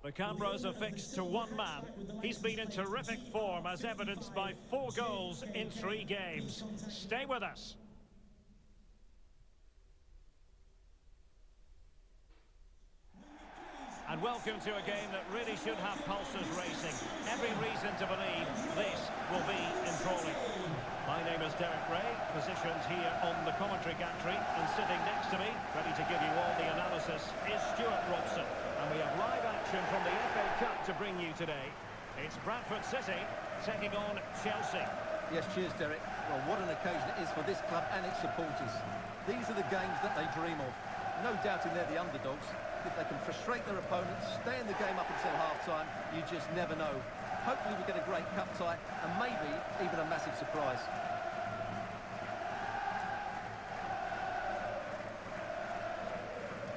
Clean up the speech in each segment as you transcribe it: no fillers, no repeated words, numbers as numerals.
The cameras are fixed to one man. He's been in terrific form as evidenced by 4 goals in 3 games. Stay with us. And welcome to a game that really should have pulses racing. Every reason to believe this will be enthralling. My name is Derek Ray, positioned here on the commentary gantry, and sitting next to me, ready to give you all the analysis, is Stuart Robson. And we have live action from the FA Cup to bring you today. It's Bradford City taking on Chelsea. Yes, cheers, Derek. Well, what an occasion it is for this club and its supporters. These are the games that they dream of. No doubting they're the underdogs. If they can frustrate their opponents, stay in the game up until half-time, you just never know. Hopefully we get a great cup tie and maybe even a massive surprise.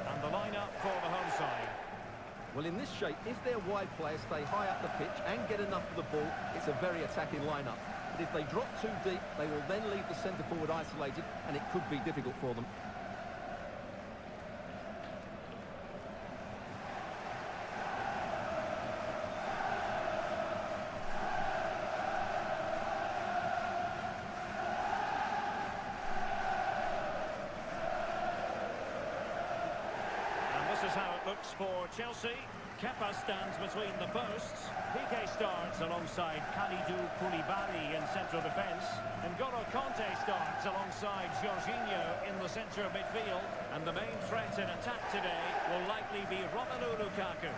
And the line-up for the home side. Well, in this shape, if their wide players stay high up the pitch and get enough of the ball, it's a very attacking line-up. But if they drop too deep, they will then leave the centre-forward isolated, and it could be difficult for them. This is how it looks for Chelsea. Kepa stands between the posts. Piqué starts alongside Kalidou Koulibaly in central defence. And N'Golo Kanté starts alongside Jorginho in the centre of midfield. And the main threat in attack today will likely be Romelu Lukaku.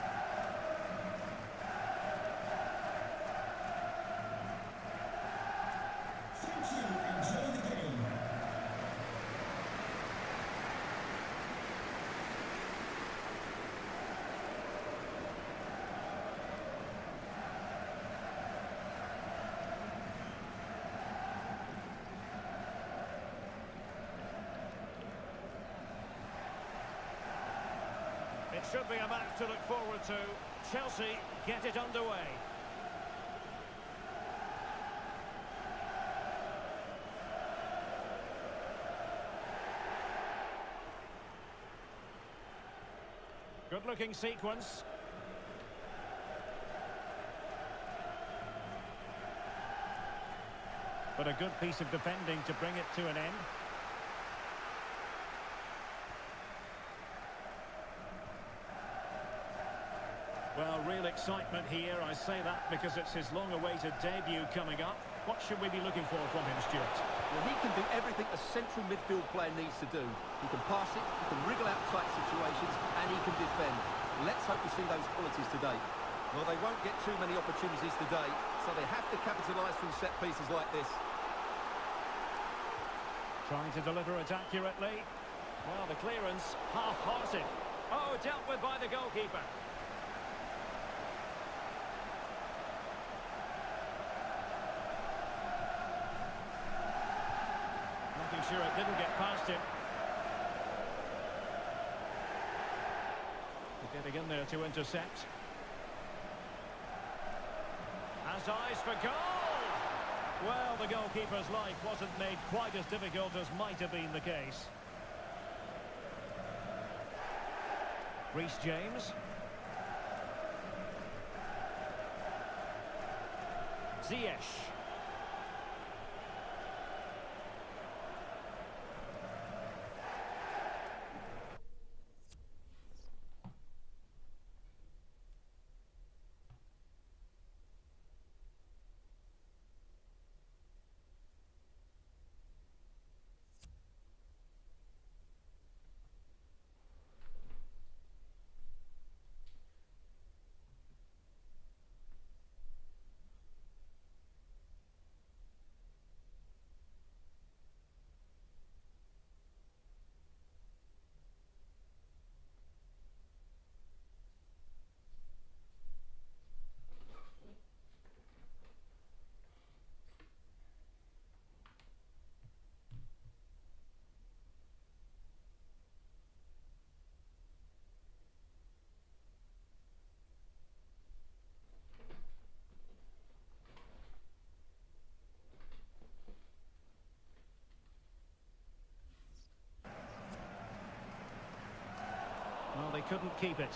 It should be a match to look forward to. Chelsea get it underway. Good-looking sequence. But a good piece of defending to bring it to an end. Well, real excitement here. I say that because it's his long-awaited debut coming up. What should we be looking for from him, Stuart? Well, he can do everything a central midfield player needs to do. He can pass it, he can wriggle out tight situations, and he can defend. Let's hope we see those qualities today. Well, they won't get too many opportunities today, so they have to capitalise from set pieces like this. Trying to deliver it accurately. Well, the clearance half-hearted. Oh, dealt with by the goalkeeper. Sure it didn't get past him. Getting in there to intercept. Has eyes for goal! Well, the goalkeeper's life wasn't made quite as difficult as might have been the case. Reece James. Ziyech. Well, they couldn't keep it.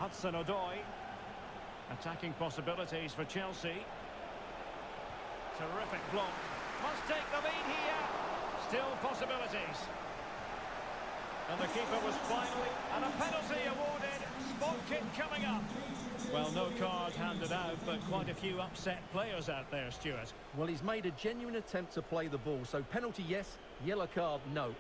Hudson-Odoi. Attacking possibilities for Chelsea. Terrific block. Must take the lead here. Still possibilities. And the keeper was finally... And a penalty awarded. Spot kick coming up. Well, no card handed out, but quite a few upset players out there, Stuart. Well, he's made a genuine attempt to play the ball, so penalty yes, yellow card no.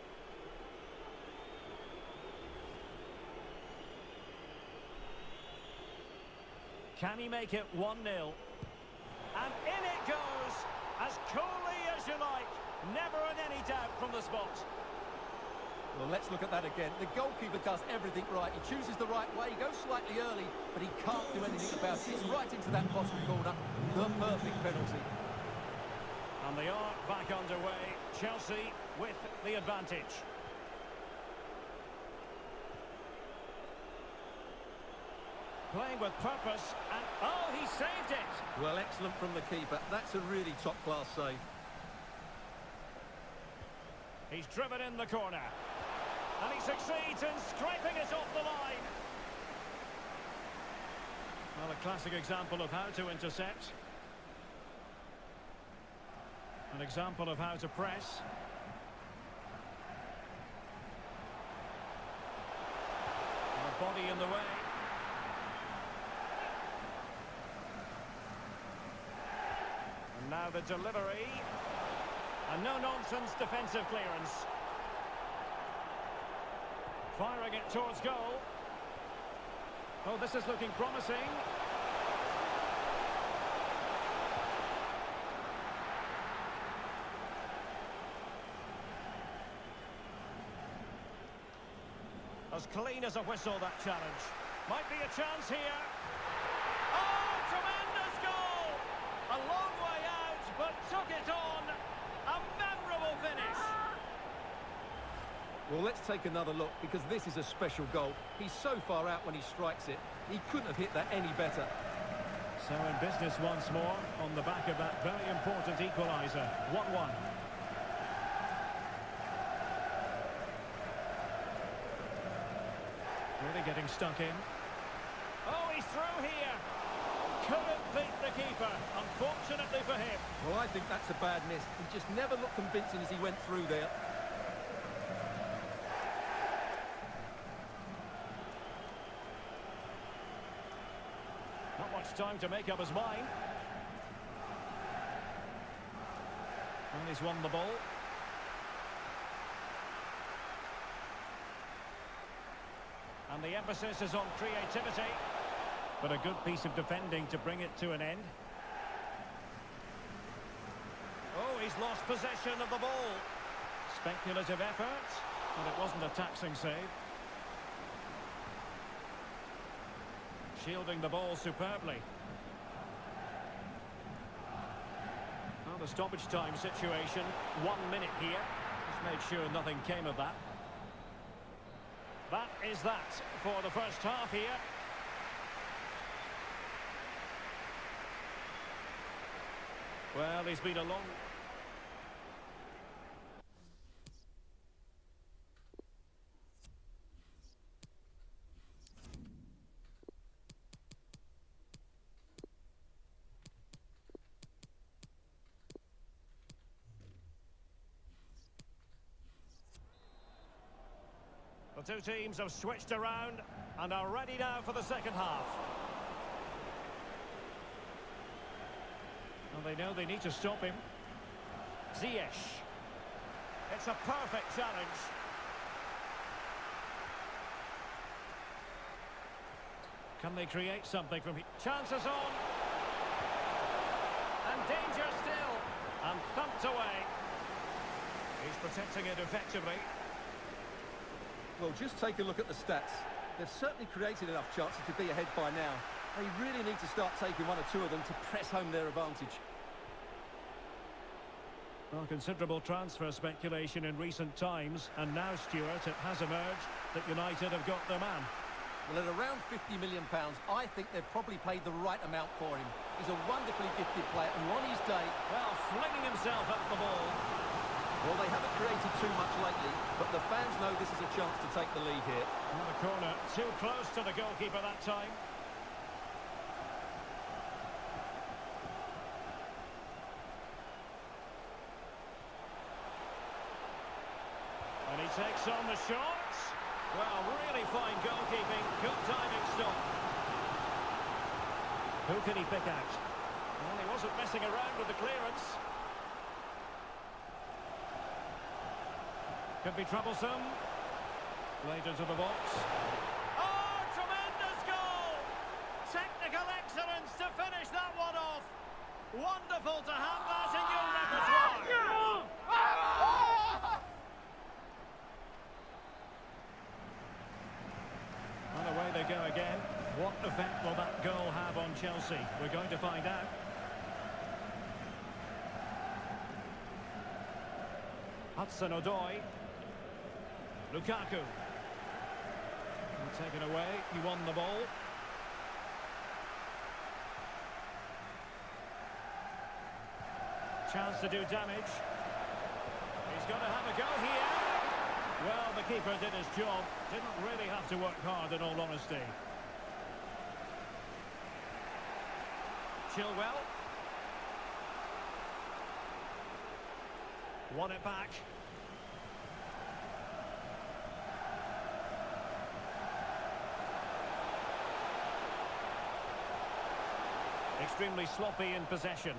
Can he make it 1-0? And in it goes, as coolly as you like. Never in any doubt from the spot. Well, let's look at that again. The goalkeeper does everything right. He chooses the right way, he goes slightly early, but he can't do anything about it. It's right into that bottom corner. The perfect penalty. And they are back underway. Chelsea with the advantage. Playing with purpose, and oh, he saved it! Well, excellent from the keeper. That's a really top-class save. He's driven in the corner. And he succeeds in scraping it off the line. Well, a classic example of how to intercept. An example of how to press. And a body in the way. And now the delivery. A no-nonsense defensive clearance. Firing it towards goal. Oh, this is looking promising. As clean as a whistle, that challenge. Might be a chance here. Oh, tremendous goal! A long way out, but took it on. A memorable finish. Well, let's take another look, because this is a special goal. He's so far out when he strikes it. He couldn't have hit that any better. So in business once more, on the back of that very important equaliser. 1-1. Really getting stuck in. Oh, he's through here. Couldn't beat the keeper, unfortunately for him. Well, I think that's a bad miss. He just never looked convincing as he went through there. Not much time to make up his mind. And he's won the ball. And the emphasis is on creativity. But a good piece of defending to bring it to an end. Oh, he's lost possession of the ball. Speculative effort, but it wasn't a taxing save. Shielding the ball superbly. Well, the stoppage time situation, 1 minute here. Just made sure nothing came of that. That is that for the first half here. Well, he's been a long... The two teams have switched around and are ready now for the second half. Well, they know they need to stop him. Ziyech. It's a perfect challenge. Can they create something from here? Chances on. And danger still. And thumped away. He's protecting it effectively. Well, just take a look at the stats. They've certainly created enough chances to be ahead by now. They really need to start taking one or two of them to press home their advantage. Well, considerable transfer speculation in recent times, and now, Stuart, it has emerged that United have got their man. Well, at around £50 million, I think they've probably paid the right amount for him. He's a wonderfully gifted player, and on his day... Well, flinging himself at the ball. Well, they haven't created too much lately, but the fans know this is a chance to take the lead here. On the corner, too close to the goalkeeper that time. And he takes on the shots. Well, really fine goalkeeping. Good diving stop. Who can he pick out? Well, he wasn't messing around with the clearance. Could be troublesome. Played into the box. Oh, tremendous goal! Technical excellence to finish that one off. Wonderful to have that in your repertoire. And away they go again. What effect will that goal have on Chelsea? We're going to find out. Hudson-Odoi. Lukaku. Taken away, he won the ball. Chance to do damage. He's going to have a go here. Well, the keeper did his job. Didn't really have to work hard, in all honesty. Chilwell. Won it back. Extremely sloppy in possession.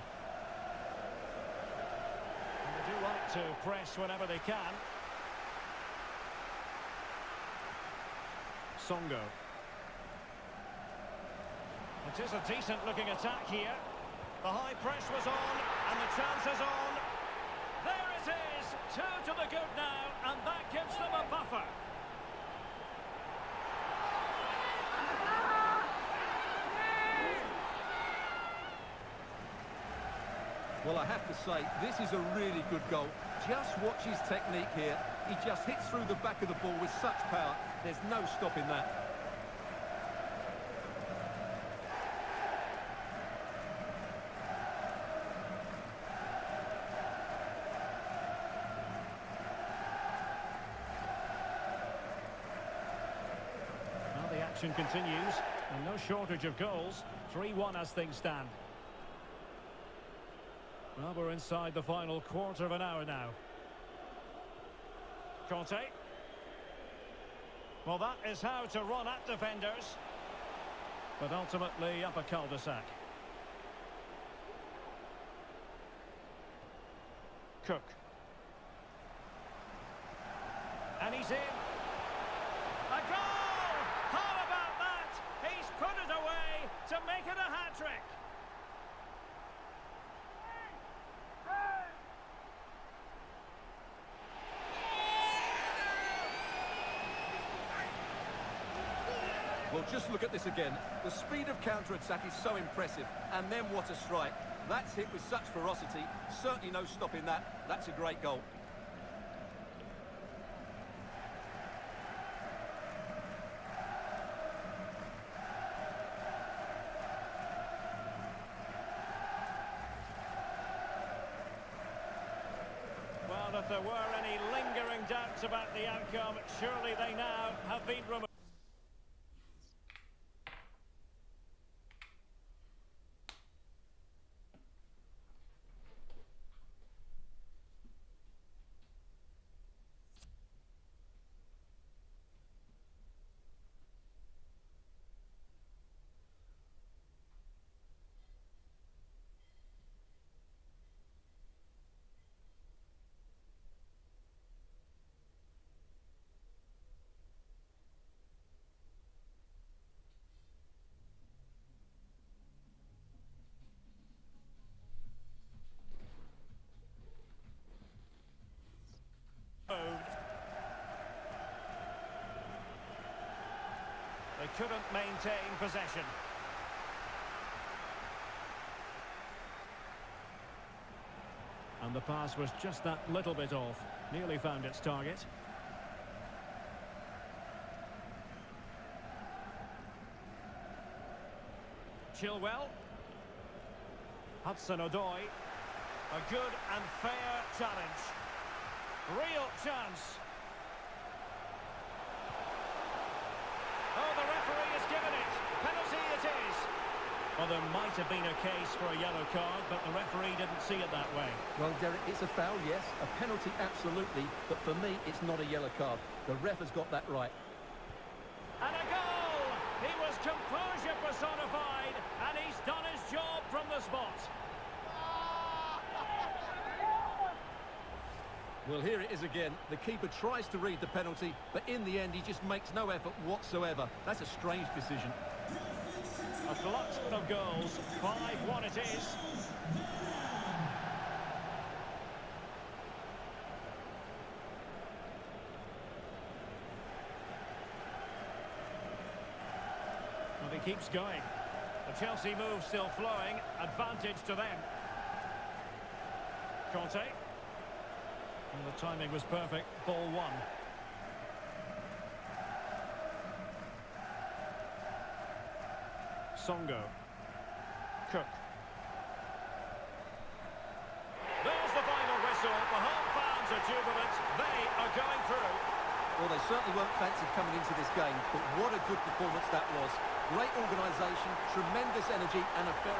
And they do like to press whenever they can. Songo. It is a decent-looking attack here. The high press was on, and the chance is on. There it is! 2 to the good now, and that gives them a buffer. Well, I have to say, this is a really good goal. Just watch his technique here. He just hits through the back of the ball with such power. There's no stopping that. Well, the action continues, and no shortage of goals. 3-1 as things stand. Well, we're inside the final quarter of an hour now. Conte. Well, that is how to run at defenders. But ultimately up a cul-de-sac. Cook. And he's in. A goal! How about that? He's put it away to make it a hat-trick. Well, just look at this again. The speed of counter-attack is so impressive. And then what a strike. That's hit with such ferocity. Certainly no stopping that. That's a great goal. Well, if there were any lingering doubts about the outcome, surely they now have been removed. They couldn't maintain possession. And the pass was just that little bit off. Nearly found its target. Chilwell. Hudson-Odoi. A good and fair challenge. Real chance. Oh, the referee has given it. Penalty it is. Well, there might have been a case for a yellow card, but the referee didn't see it that way. Well, Derek, it's a foul, yes. A penalty, absolutely. But for me, it's not a yellow card. The ref has got that right. And a goal! He was composure personified, and he's done his job from the spot. Well, here it is again. The keeper tries to read the penalty, but in the end, he just makes no effort whatsoever. That's a strange decision. A glut of goals. 5-1 it is. Well, he keeps going. The Chelsea move still flowing. Advantage to them. Conte. And the timing was perfect. Ball one. Songo. Cook. There's the final whistle. The home fans are jubilant. They are going through. Well, they certainly weren't fancied coming into this game, but what a good performance that was. Great organisation, tremendous energy, and a fair...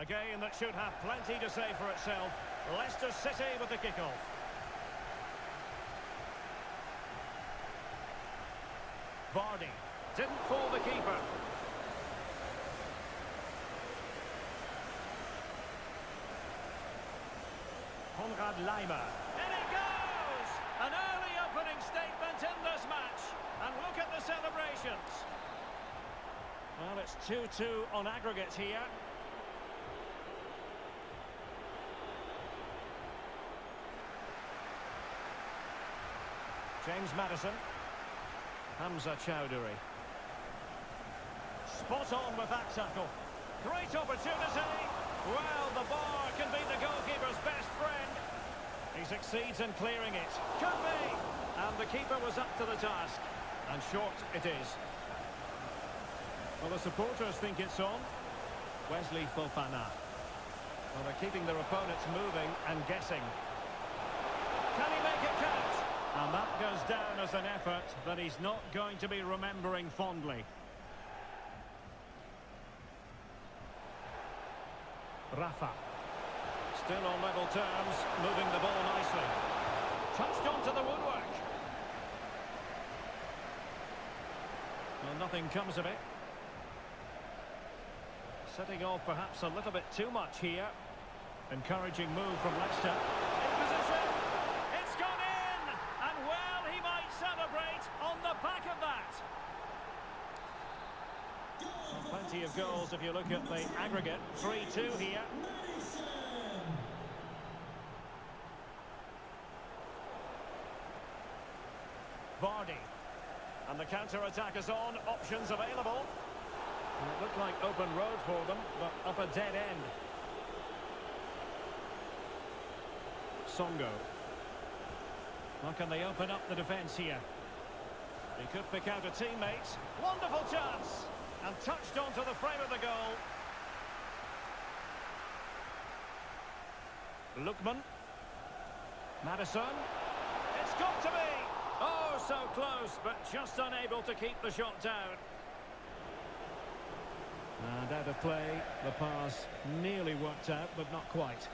A game that should have plenty to say for itself. Leicester City with the kickoff. Vardy didn't fool the keeper. Konrad Laimer. In it goes! An early opening statement in this match. And look at the celebrations. Well, it's 2-2 on aggregate here. James Maddison. Hamza Chowdhury. Spot on with that tackle. Great opportunity. Well, the bar can be the goalkeeper's best friend. He succeeds in clearing it. Could be. And the keeper was up to the task. And short it is. Well, the supporters think it's on. Wesley Fofana. Well, they're keeping their opponents moving and guessing. Can he make it count? And that goes down as an effort that he's not going to be remembering fondly. Rafa. Still on level terms, moving the ball nicely. Touched onto the woodwork. Well, nothing comes of it. Setting off perhaps a little bit too much here. Encouraging move from Leicester. In position. It's gone in! And well, he might celebrate on the back of that. Well, plenty of goals if you look at the aggregate. 3-2 here. Vardy. And the counter-attack is on. Options available. And it looked like open road for them, but up a dead end. Songo. How can they open up the defence here? He could pick out a teammate. Wonderful chance! And touched onto the frame of the goal. Lookman. Maddison. It's got to be! Oh, so close, but just unable to keep the shot down. And out of play, the pass nearly worked out, but not quite.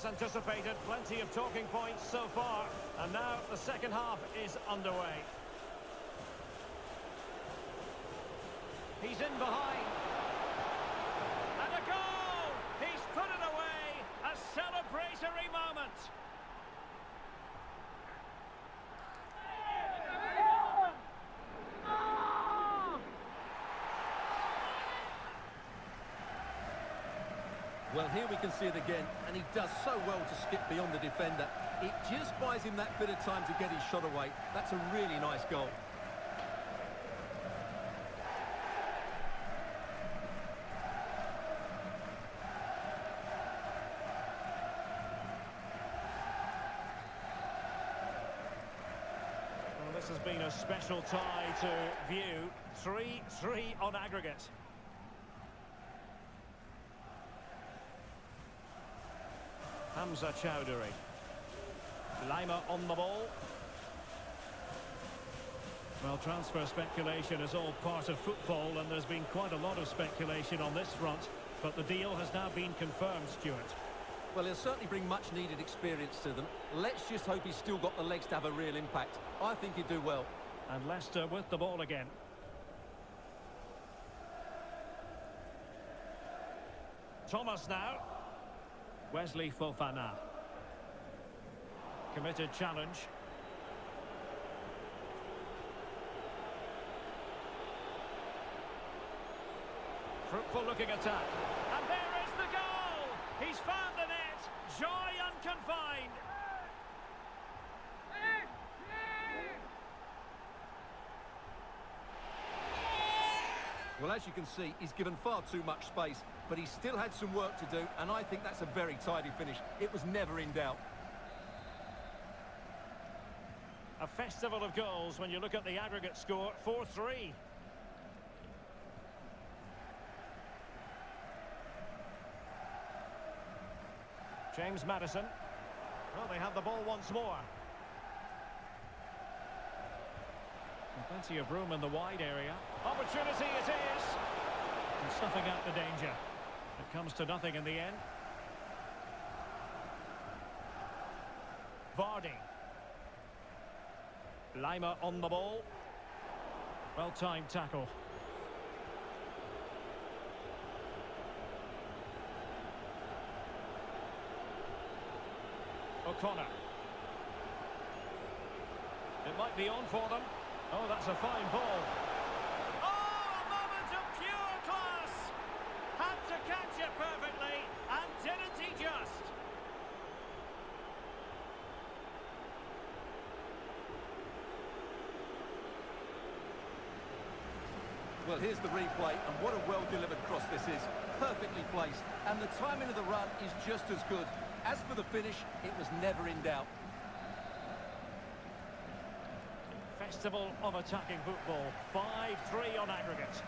as anticipated, plenty of talking points so far. And now the second half is underway. He's in behind. And a goal! He's put it away! A celebratory moment! Well, here we can see it again, and he does so well to skip beyond the defender. It just buys him that bit of time to get his shot away. That's a really nice goal. Well, this has been a special tie to view. 3-3 on aggregate. Hamza Chowdhury. Lima on the ball. Well, transfer speculation is all part of football, and there's been quite a lot of speculation on this front, but the deal has now been confirmed, Stuart. Well, he'll certainly bring much-needed experience to them. Let's just hope he's still got the legs to have a real impact. I think he'd do well. And Leicester with the ball again. Thomas now. Wesley Fofana. Committed challenge. Fruitful looking attack. And there is the goal! He's found the net. Joy unconfined. Well, as you can see, he's given far too much space, but he still had some work to do, and I think that's a very tidy finish. It was never in doubt. A festival of goals when you look at the aggregate score, 4-3. James Maddison. Well, they have the ball once more. And plenty of room in the wide area. Opportunity it is. And snuffing out the danger. It comes to nothing in the end. Vardy. Lima on the ball. Well-timed tackle. O'Connor. It might be on for them. Oh, that's a fine ball. Oh, a moment of pure class. Had to catch it perfectly, and didn't he just? Well, here's the replay, and what a well-delivered cross this is. Perfectly placed, and the timing of the run is just as good. As for the finish, it was never in doubt. Festival of attacking football. 5-3 on aggregate.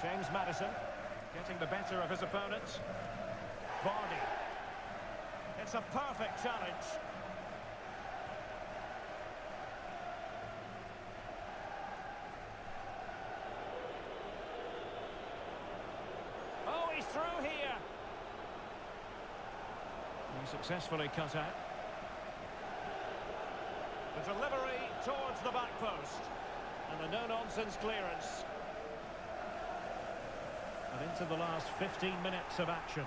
James Maddison getting the better of his opponents. Vardy. It's a perfect challenge. Oh, he's through here. He successfully cut out. The delivery towards the back post. And the no-nonsense clearance. And into the last 15 minutes of action.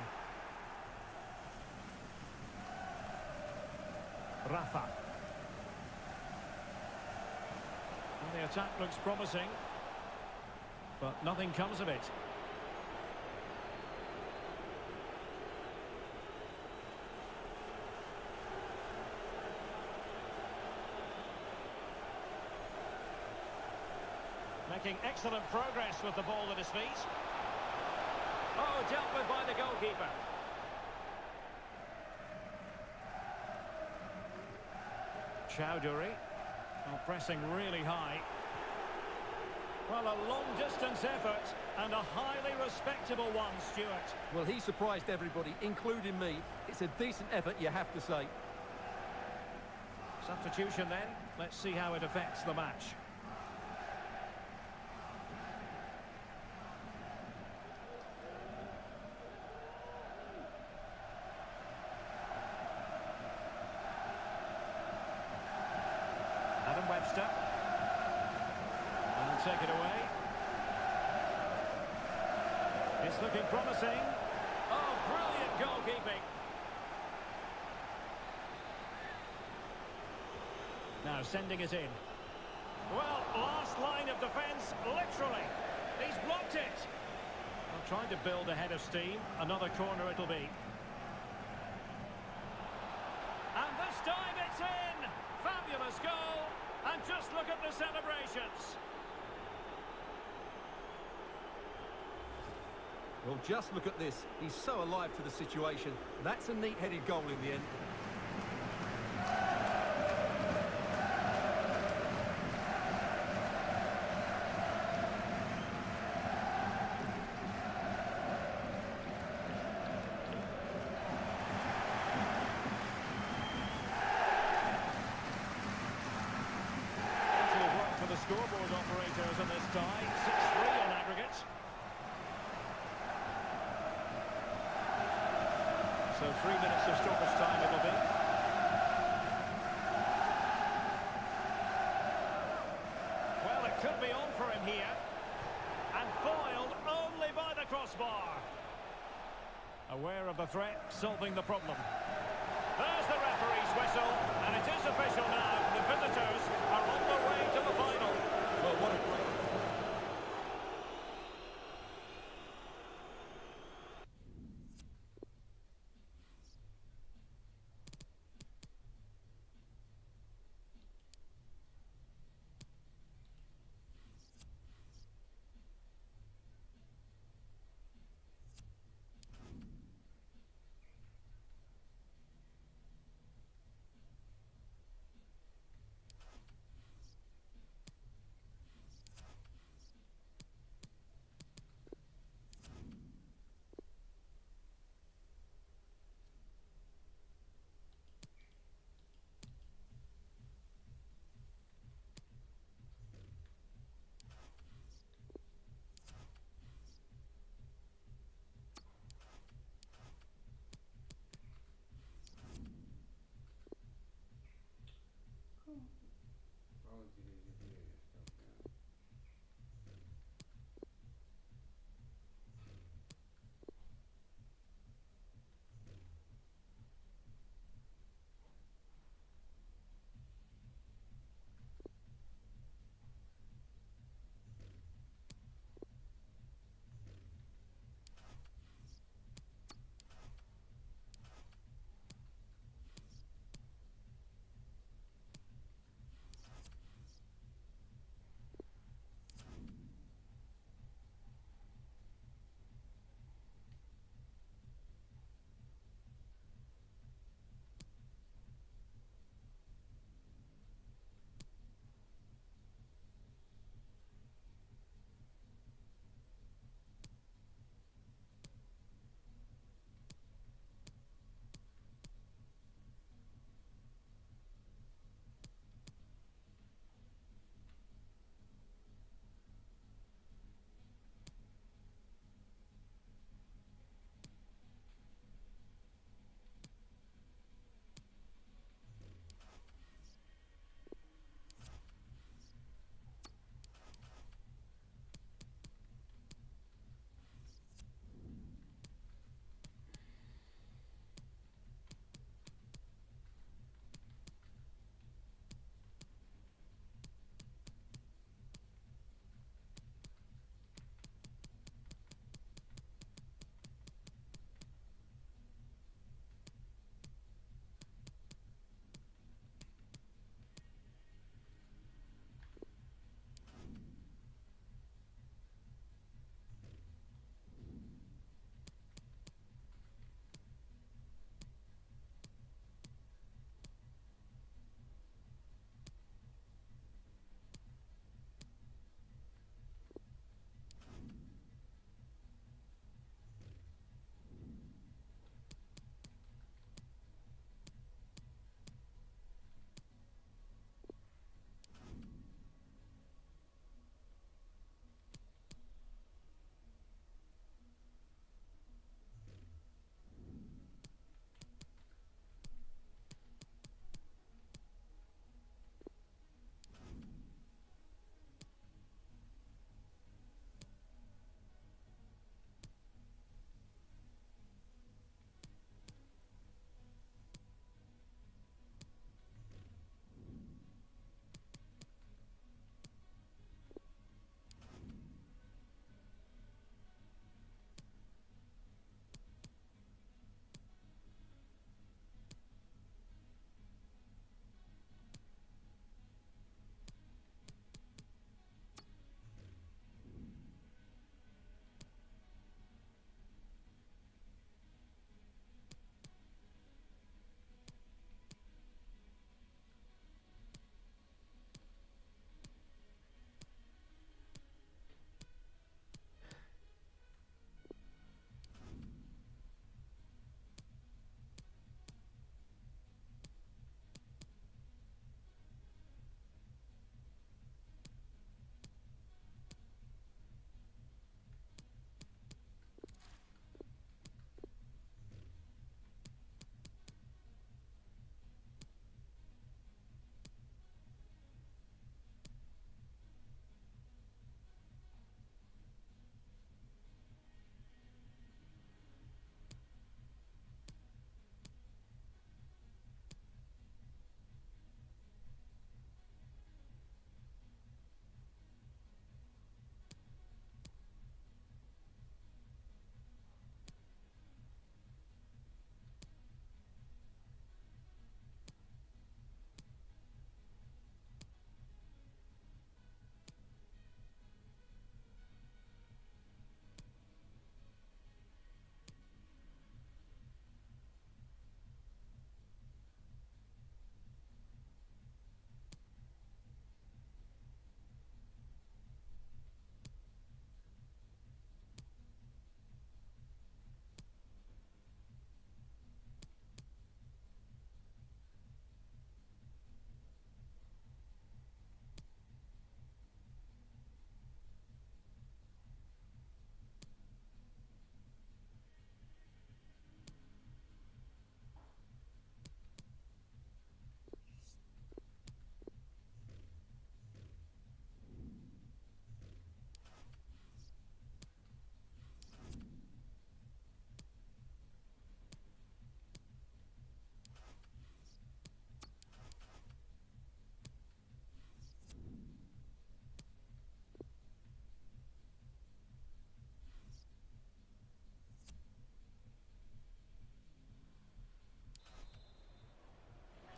Rafa. And the attack looks promising. But nothing comes of it. Making excellent progress with the ball at his feet. Oh, dealt with by the goalkeeper. Chowdhury. Oh, pressing really high. Well, a long-distance effort and a highly respectable one, Stuart. Well, he surprised everybody, including me. It's a decent effort, you have to say. Substitution then. Let's see how it affects the match. take it away. It's looking promising. Oh, brilliant goalkeeping. Now sending it in. Well, last line of defence, literally. He's blocked it. Well, trying to build a head of steam. Another corner it'll be. And this time it's in. Fabulous goal. And just look at the celebrations. Well, just look at this. He's so alive to the situation. That's a neat-headed goal in the end. Excellent work for the scoreboard operators in this tie. 6-3 on aggregate. So 3 minutes of stoppage time it'll be. Well, it could be on for him here. And foiled only by the crossbar. Aware of the threat, solving the problem. There's the referee's whistle, and it is official now. The visitors are on their way to the final. Well, what a great...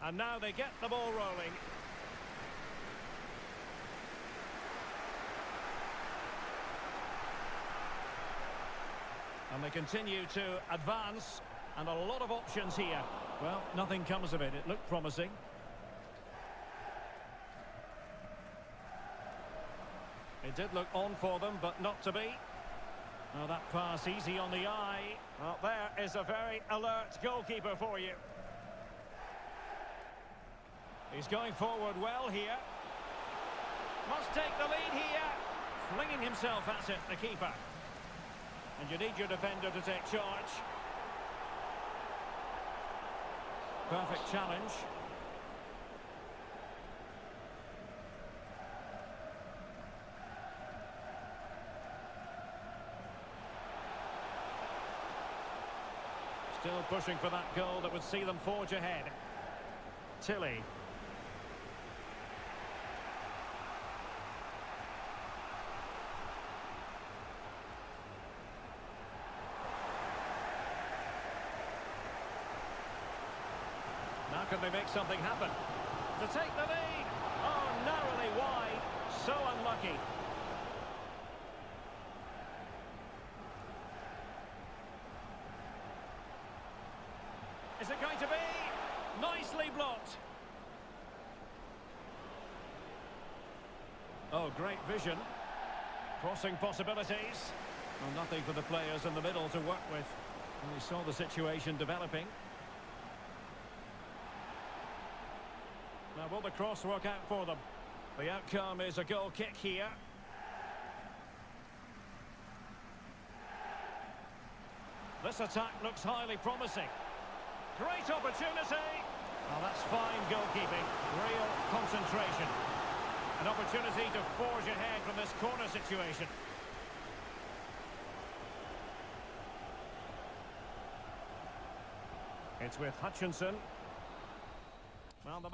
And now they get the ball rolling. And they continue to advance. And a lot of options here. Well, nothing comes of it. It looked promising. It did look on for them, but not to be. Oh, that pass easy on the eye. Well, there is a very alert goalkeeper for you. He's going forward well here. Must take the lead here. Flinging himself at it, the keeper. And you need your defender to take charge. Perfect challenge. Still pushing for that goal that would see them forge ahead. Tilly. Now can they make something happen? To take the lead! Oh, narrowly wide. So unlucky. Is it going to be? Nicely blocked. Oh, great vision. Crossing possibilities. Well, nothing for the players in the middle to work with. And we saw the situation developing. Now, will the cross work out for them? The outcome is a goal kick here. This attack looks highly promising. Great opportunity. Well, that's fine goalkeeping. Real concentration. An opportunity to forge ahead from this corner situation. It's with Hutchinson. Well, the...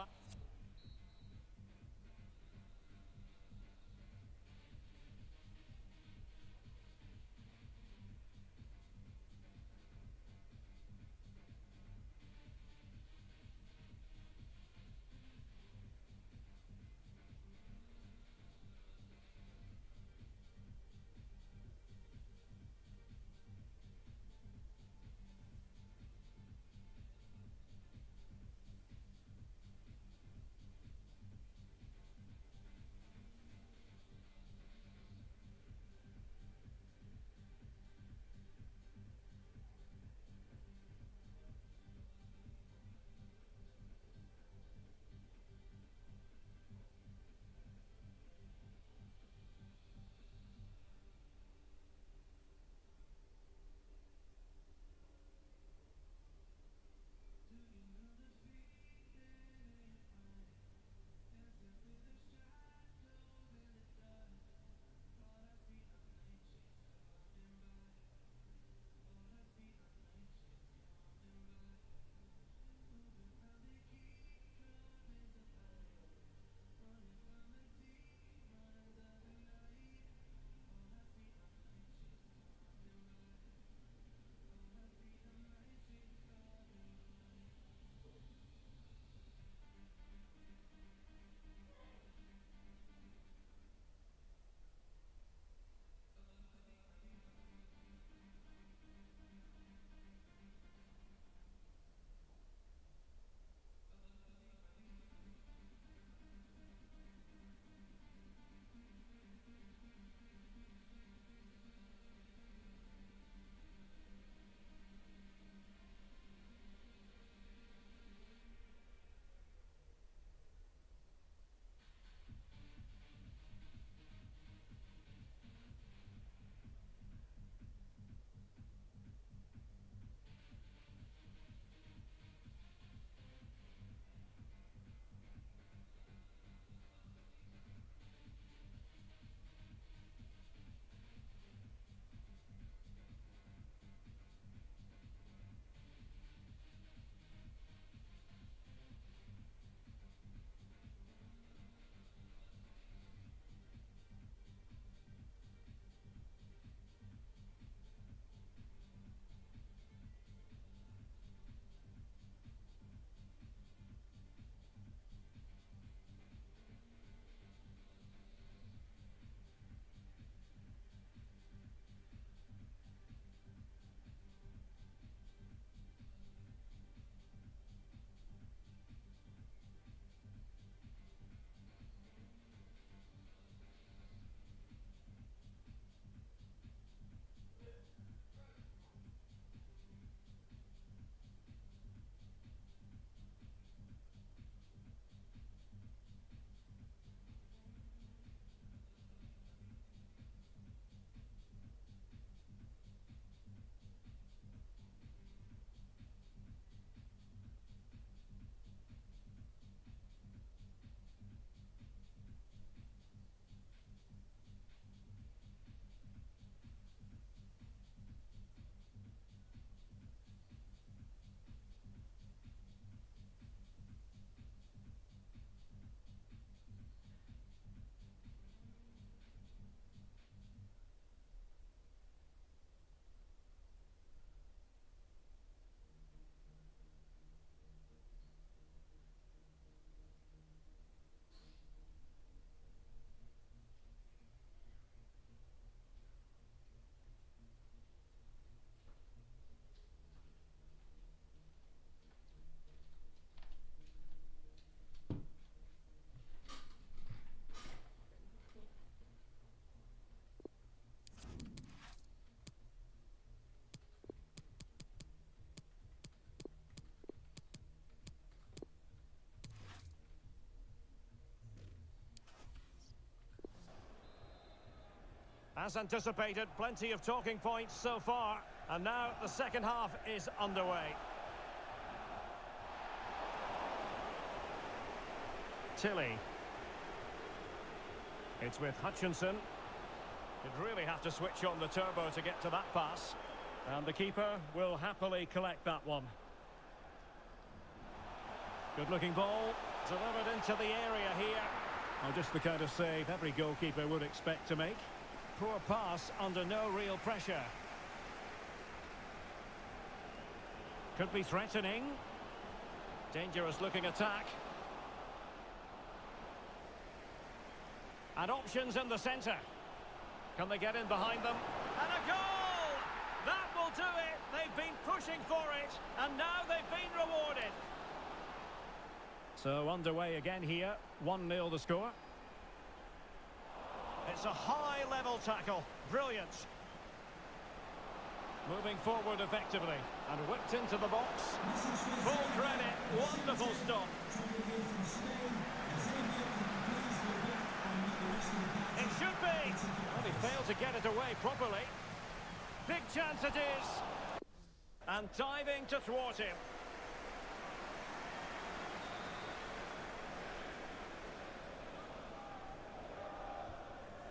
As anticipated, plenty of talking points so far. And now the second half is underway. Tilly. It's with Hutchinson. You'd really have to switch on the turbo to get to that pass. And the keeper will happily collect that one. Good-looking ball. Delivered into the area here. Oh, just the kind of save every goalkeeper would expect to make. Poor pass under no real pressure. Could be threatening. Dangerous-looking attack. And options in the centre. Can they get in behind them? And a goal! That will do it. They've been pushing for it, and now they've been rewarded. So underway again here. 1-0 the score. It's a high-level tackle. Brilliant. Moving forward effectively. And whipped into the box. Full credit. Wonderful stop. It should be. Well, he failed to get it away properly. Big chance it is. And diving to thwart him.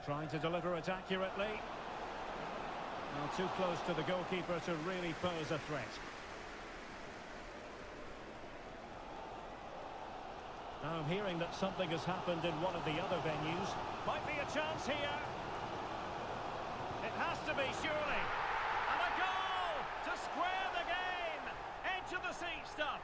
Trying to deliver it accurately. Well, too close to the goalkeeper to really pose a threat. Now I'm hearing that something has happened in one of the other venues. Might be a chance here. It has to be, surely. And a goal to square the game. Edge of the seat stuff.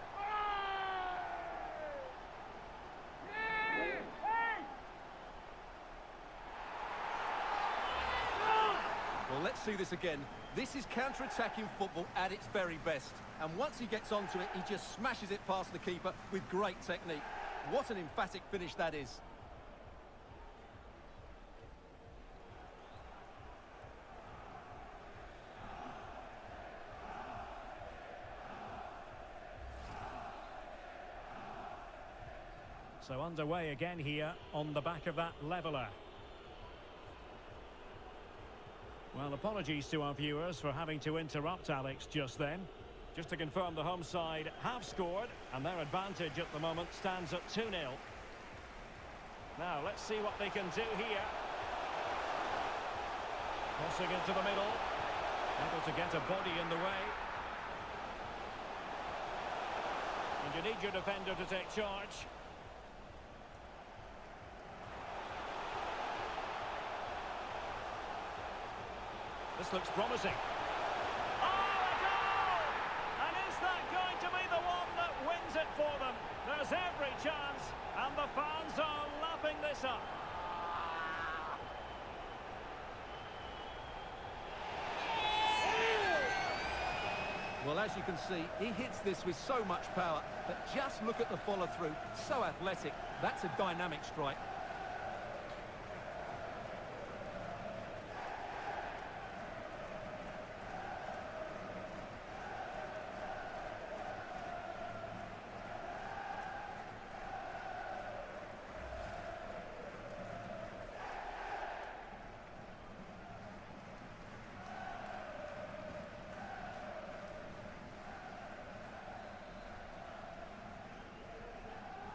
Well, let's see this again. This is counter-attacking football at its very best. And once he gets onto it, he just smashes it past the keeper with great technique. What an emphatic finish that is. So underway again here on the back of that leveller. Well, apologies to our viewers for having to interrupt Alex just then. Just to confirm, the home side have scored, and their advantage at the moment stands at 2-0. Now, let's see what they can do here. Crossing into the middle. Able to get a body in the way. And you need your defender to take charge. This looks promising. Oh, a goal! And is that going to be the one that wins it for them? There's every chance, and the fans are lapping this up. Well, as you can see, he hits this with so much power, but just look at the follow-through. So athletic. That's a dynamic strike.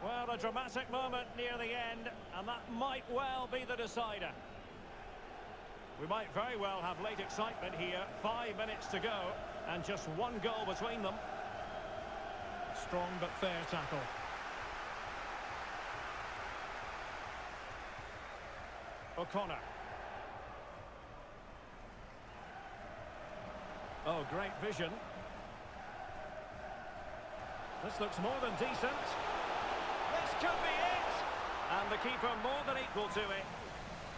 Well, a dramatic moment near the end, and that might well be the decider. We might very well have late excitement here. 5 minutes to go, and just one goal between them. Strong but fair tackle. O'Connor. Oh, great vision. This looks more than decent. This could be it! And the keeper more than equal to it.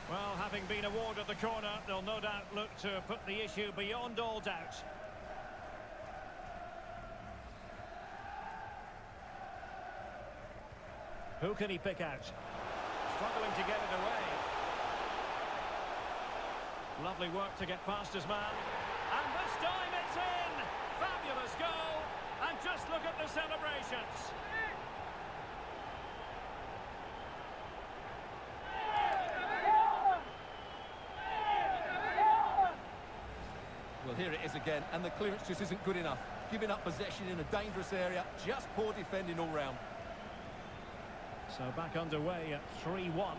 Well, having been awarded the corner, they'll no doubt look to put the issue beyond all doubt. Who can he pick out? Struggling to get it away. Lovely work to get past his man. And this time it's in! Fabulous goal! And just look at the celebrations. Here it is again, and the clearance just isn't good enough. Giving up possession in a dangerous area, just poor defending all round. So back underway at 3-1.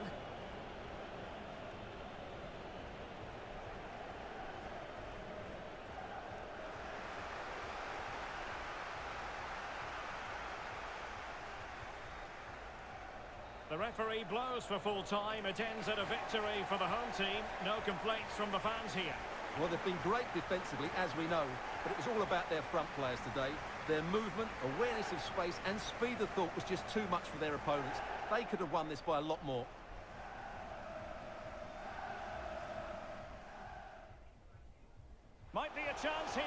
The referee blows for full time. It ends at a victory for the home team. No complaints from the fans here. Well, they've been great defensively, as we know, but it was all about their front players today. Their movement, awareness of space and speed of thought was just too much for their opponents. They could have won this by a lot more. Might be a chance here.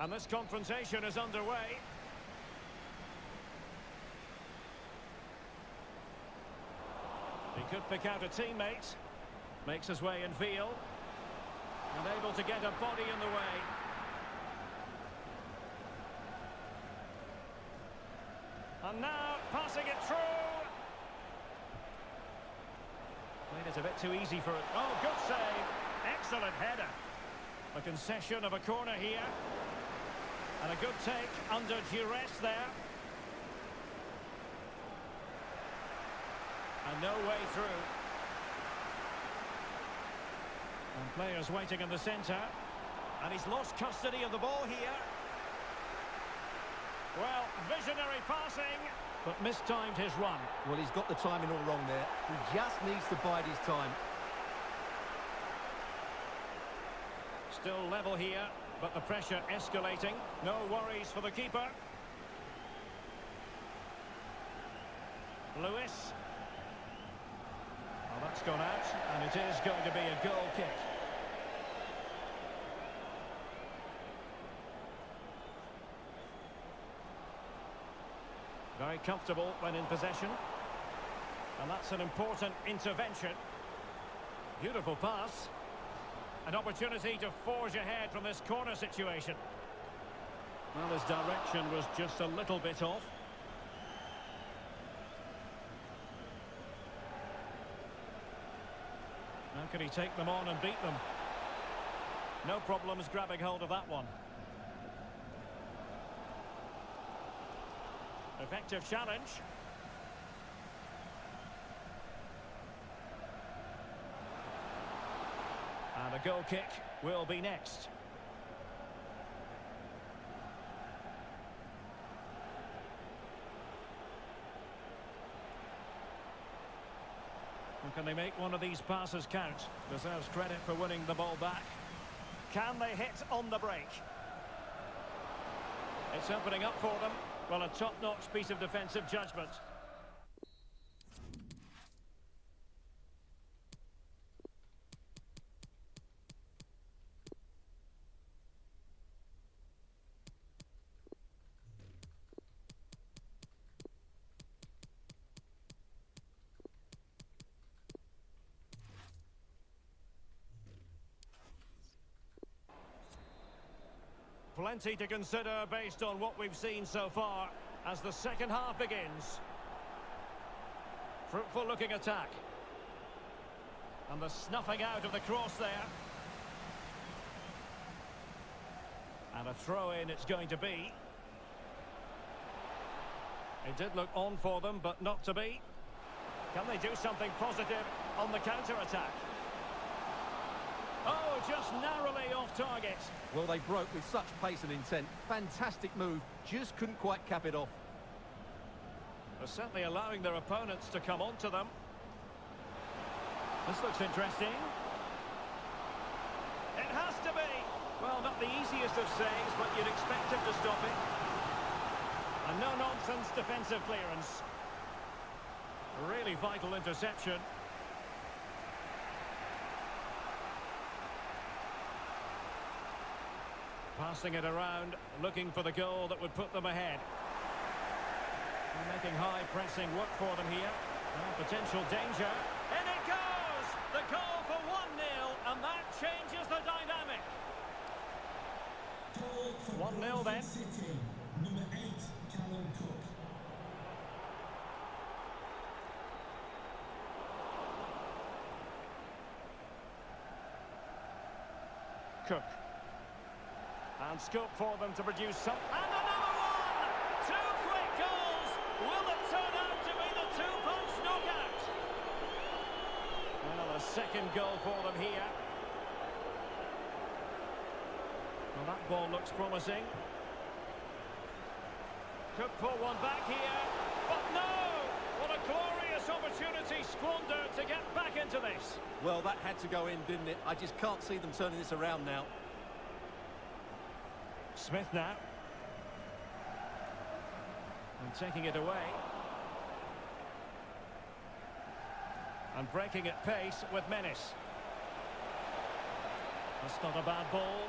And this confrontation is underway. He could pick out a teammate. Makes his way in field. And able to get a body in the way. And now passing it through. Played it a bit too easy for it. Oh, good save. Excellent header. A concession of a corner here. And a good take under duress there. And no way through. And players waiting in the centre. And he's lost custody of the ball here. Well, visionary passing, but mistimed his run. Well, he's got the timing all wrong there. He just needs to bide his time. Still level here, but the pressure escalating. No worries for the keeper. Lewis. Well, that's gone out, and it is going to be a goal kick. Very comfortable when in possession. And that's an important intervention. Beautiful pass. An opportunity to forge ahead from this corner situation. Well, his direction was just a little bit off. How can he take them on and beat them? No problems grabbing hold of that one. Effective challenge. And a goal kick will be next. Can they make one of these passes count? Deserves credit for winning the ball back. Can they hit on the break? It's opening up for them. Well, a top-notch piece of defensive judgment. Plenty to consider based on what we've seen so far as the second half begins. Fruitful looking attack. And the snuffing out of the cross there. And a throw-in it's going to be. It did look on for them, but not to be. Can they do something positive on the counter-attack? Oh, just narrowly off target. Well, they broke with such pace and intent. Fantastic move. Just couldn't quite cap it off. They're certainly allowing their opponents to come onto them. This looks interesting. It has to be. Well, not the easiest of saves, but you'd expect him to stop it. A no-nonsense defensive clearance. Really vital interception. Passing it around, looking for the goal that would put them ahead. They're making high pressing work for them here. Potential danger. And it goes! The goal for 1-0, and that changes the dynamic. 1-0 then. City, number 8, Callum Cook. Cook. And scope for them to produce some... And another one! 2 quick goals! Will it turn out to be the 2-punch knockout? Well, a second goal for them here. Well, that ball looks promising. Could pull one back here, but no! What a glorious opportunity squandered to get back into this. Well, that had to go in, didn't it? I just can't see them turning this around now. Smith now. And taking it away. And breaking at pace with menace. That's not a bad ball.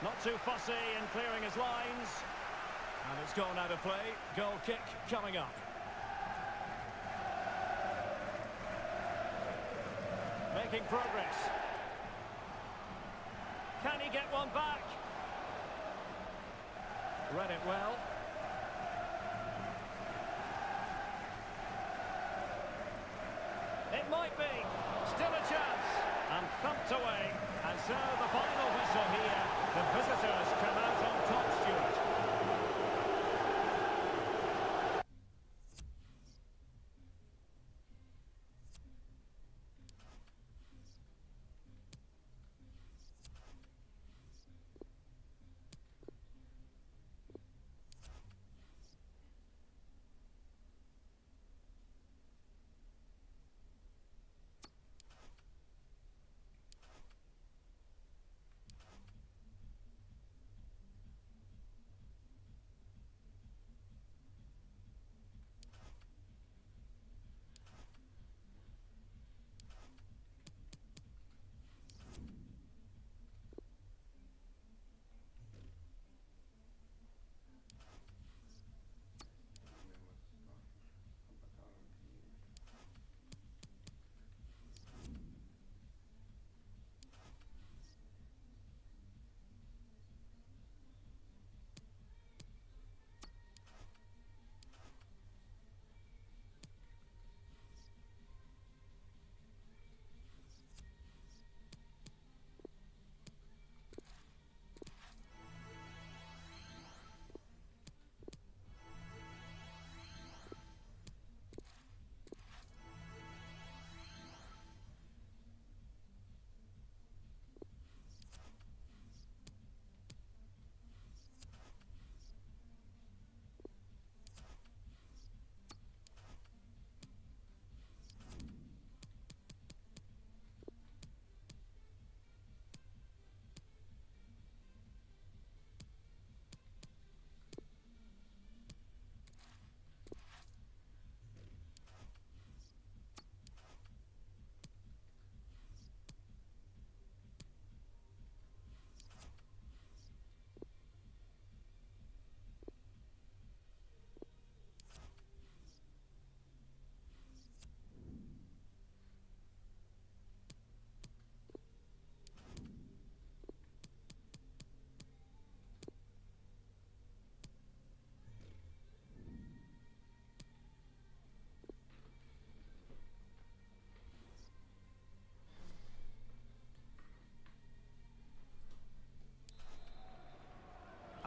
Not too fussy in clearing his lines. And it's gone out of play. Goal kick coming up. Making progress. Can he get one back? Read it well. It might be. Still a chance. And thumped away. And so the final whistle here. The visitors come out on top, Stuart.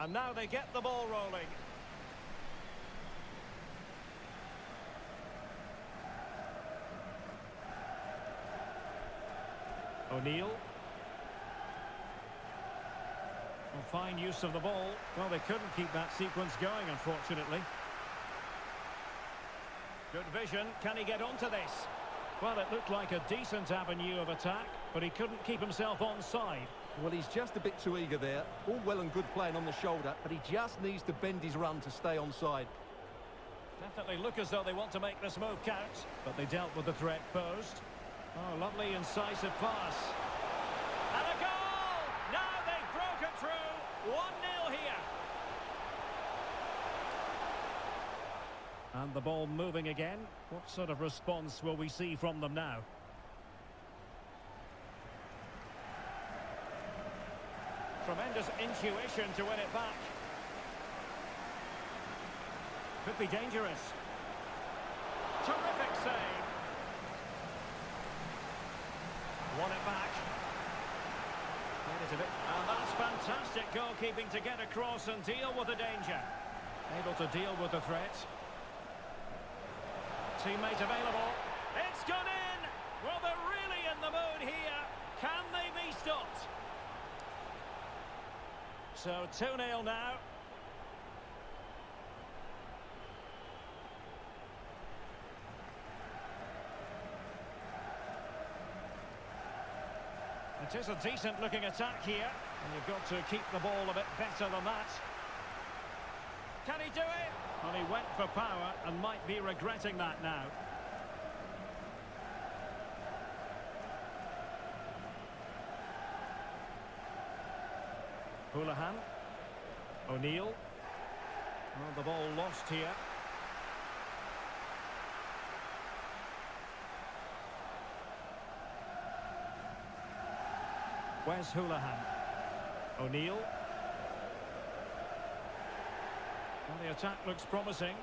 And now they get the ball rolling. O'Neill. Fine use of the ball. Well, they couldn't keep that sequence going, unfortunately. Good vision. Can he get onto this? Well, it looked like a decent avenue of attack, but he couldn't keep himself onside. Well, he's just a bit too eager there. All well and good playing on the shoulder, but he just needs to bend his run to stay onside. Definitely look as though they want to make this move count, but they dealt with the threat posed. Oh, lovely incisive pass. And a goal! Now they've broken through. 1-0 here. And the ball moving again. What sort of response will we see from them now? Tremendous intuition to win it back. Could be dangerous. Terrific save. Won it back. Made it a bit. And that's fantastic goalkeeping to get across and deal with the danger. Able to deal with the threat. Teammate available. It's gone in! Well, they're really in the mood here. Can they be stopped? So 2-0 now. It is a decent looking attack here, and you've got to keep the ball a bit better than that. Can he do it? Well, he went for power and might be regretting that now. Houlihan. O'Neill. Well, the ball lost here. Wes Houlihan. O'Neill. Well, the attack looks promising.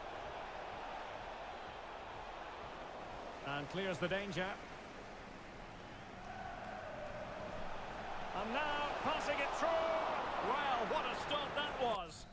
And clears the danger. And now passing it through. Well, what a stop that was.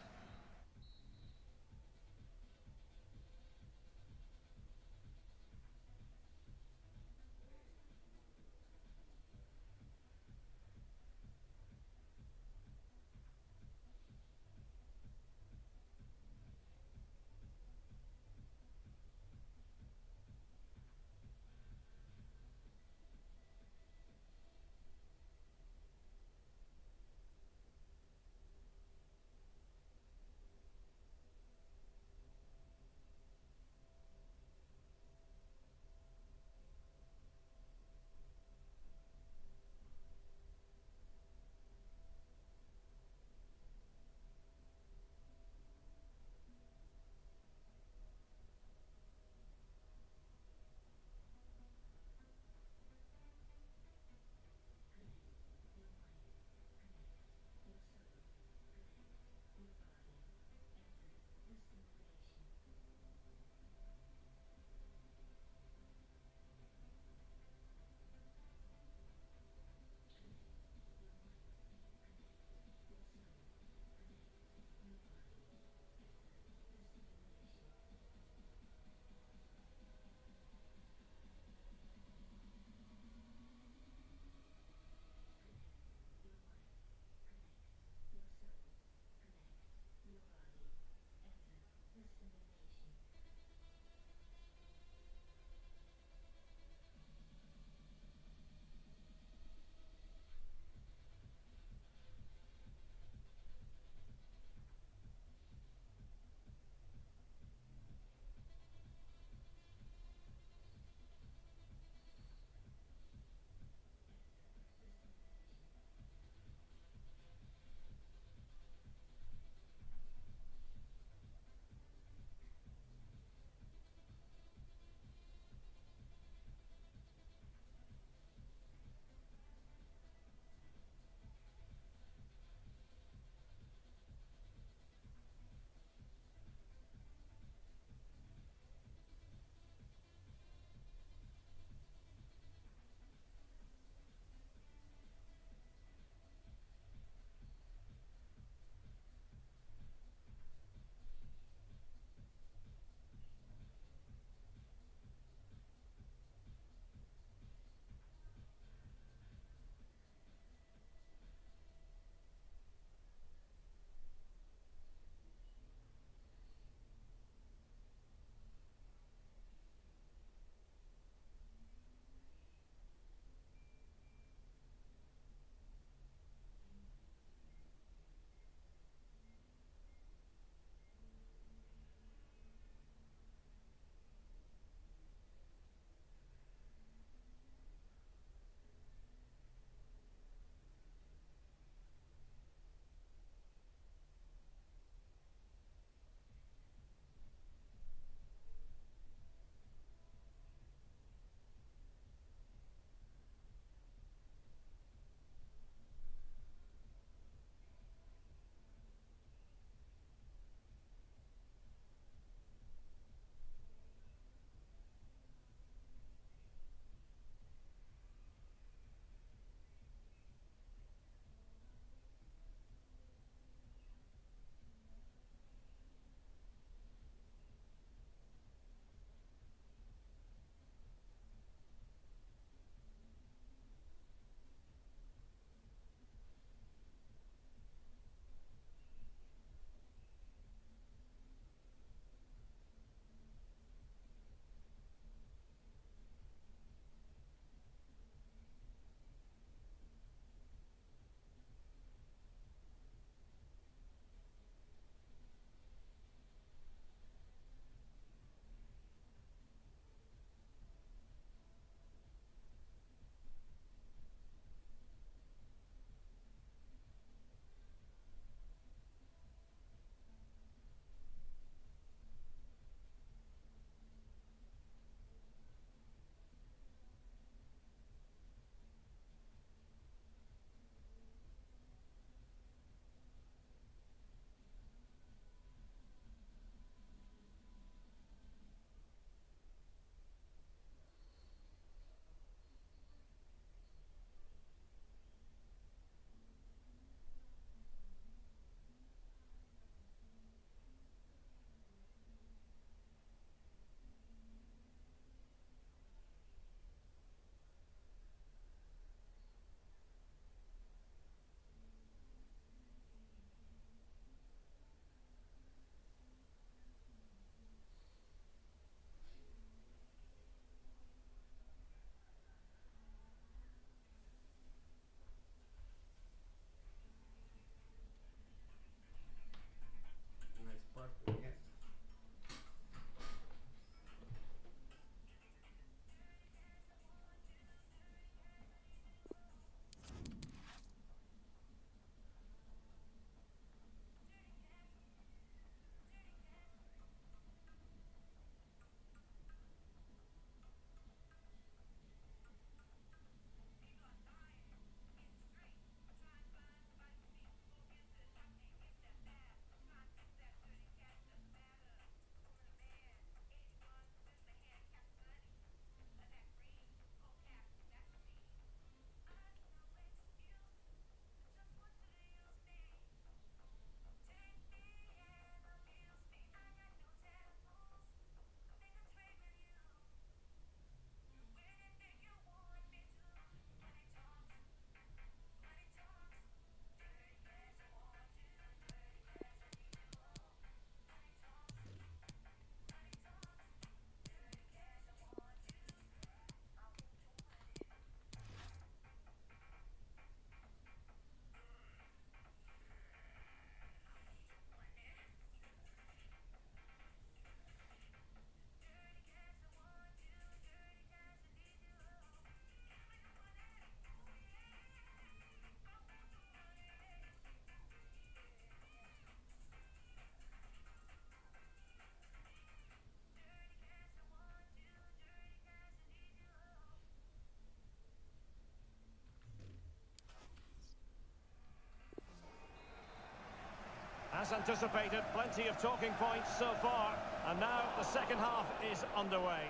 As anticipated, plenty of talking points so far. And now the second half is underway.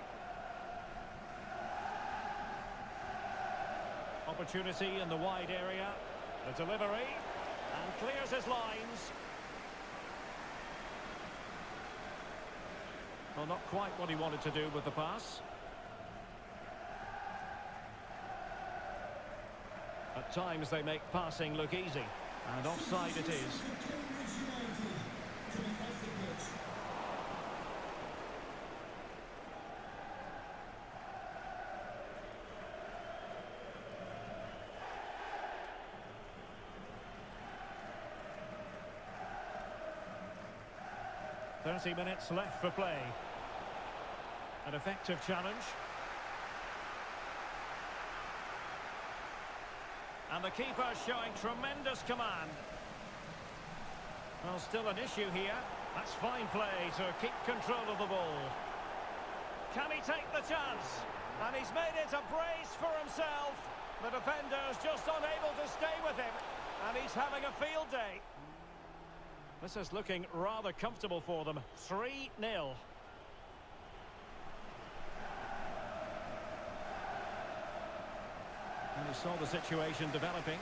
Opportunity in the wide area. The delivery. And clears his lines. Well, not quite what he wanted to do with the pass. At times they make passing look easy. And offside it is. 30 minutes left for play. An effective challenge. And the keeper showing tremendous command. Well, still an issue here. That's fine play to keep control of the ball. Can he take the chance? And he's made it a brace for himself. The defender's just unable to stay with him. And he's having a field day. This is looking rather comfortable for them. 3-0. And he saw the situation developing.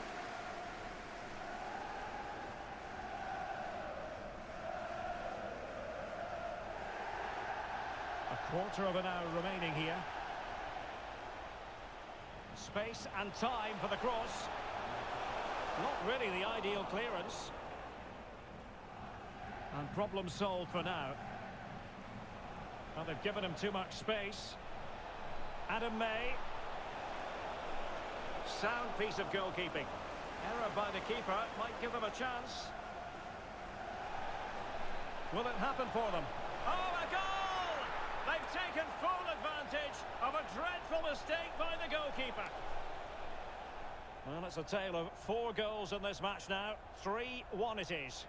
A quarter of an hour remaining here. Space and time for the cross. Not really the ideal clearance. And problem solved for now. Well, they've given him too much space. Adam May. Sound piece of goalkeeping. Error by the keeper might give them a chance. Will it happen for them? Oh, a goal! They've taken full advantage of a dreadful mistake by the goalkeeper. Well, it's a tale of 4 goals in this match now. 3-1 it is.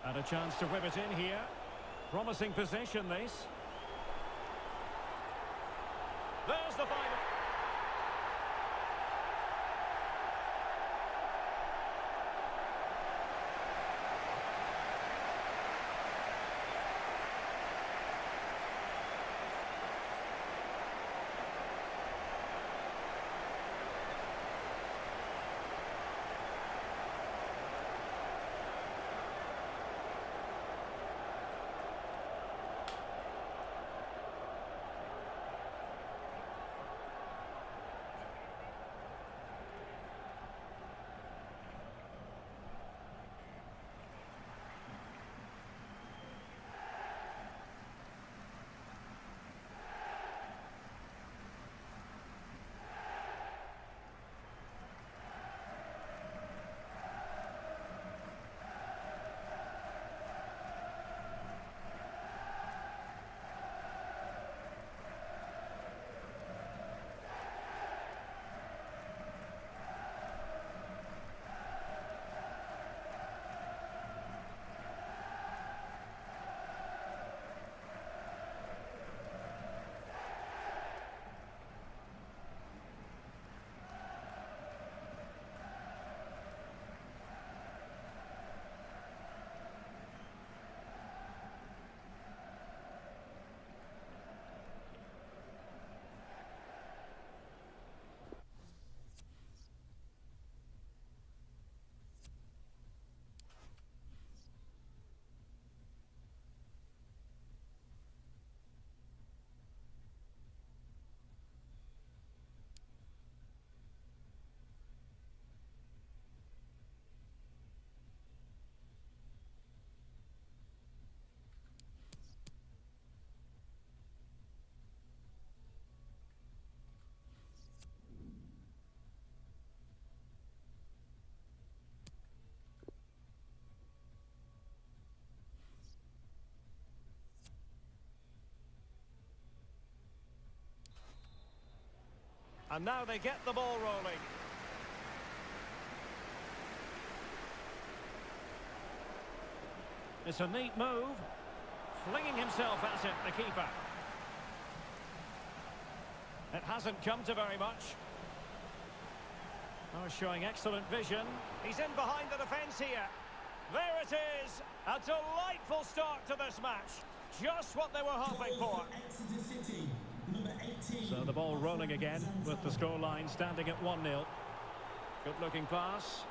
And a chance to whip it in here. Promising possession, this. There's the final. And now they get the ball rolling. It's a neat move. Flinging himself at it, the keeper. It hasn't come to very much. Oh, showing excellent vision. He's in behind the defence here. There it is. A delightful start to this match. Just what they were hoping for. Exeter City, number 18. So the ball rolling again with the scoreline standing at 1-0. Good-looking pass.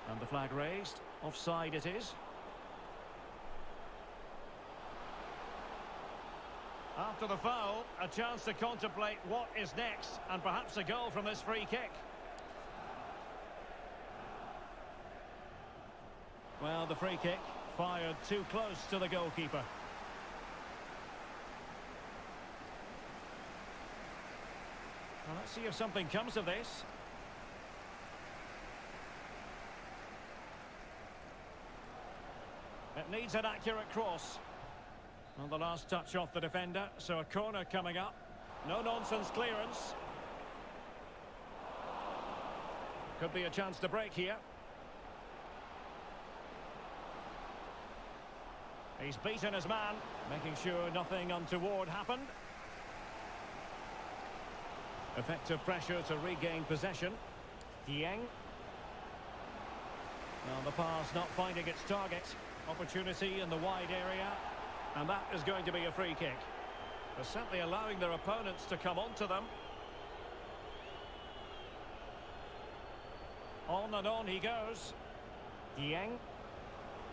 And the flag raised. Offside it is. After the foul, a chance to contemplate what is next, and perhaps a goal from this free kick. Well, the free kick fired too close to the goalkeeper. Well, let's see if something comes of this. It needs an accurate cross. And the last touch off the defender, so a corner coming up. No-nonsense clearance. Could be a chance to break here. He's beaten his man, making sure nothing untoward happened. Effective pressure to regain possession. Yang. Well, the pass not finding its target. Opportunity in the wide area. And that is going to be a free kick. They're simply allowing their opponents to come onto them. On and on he goes. Yang.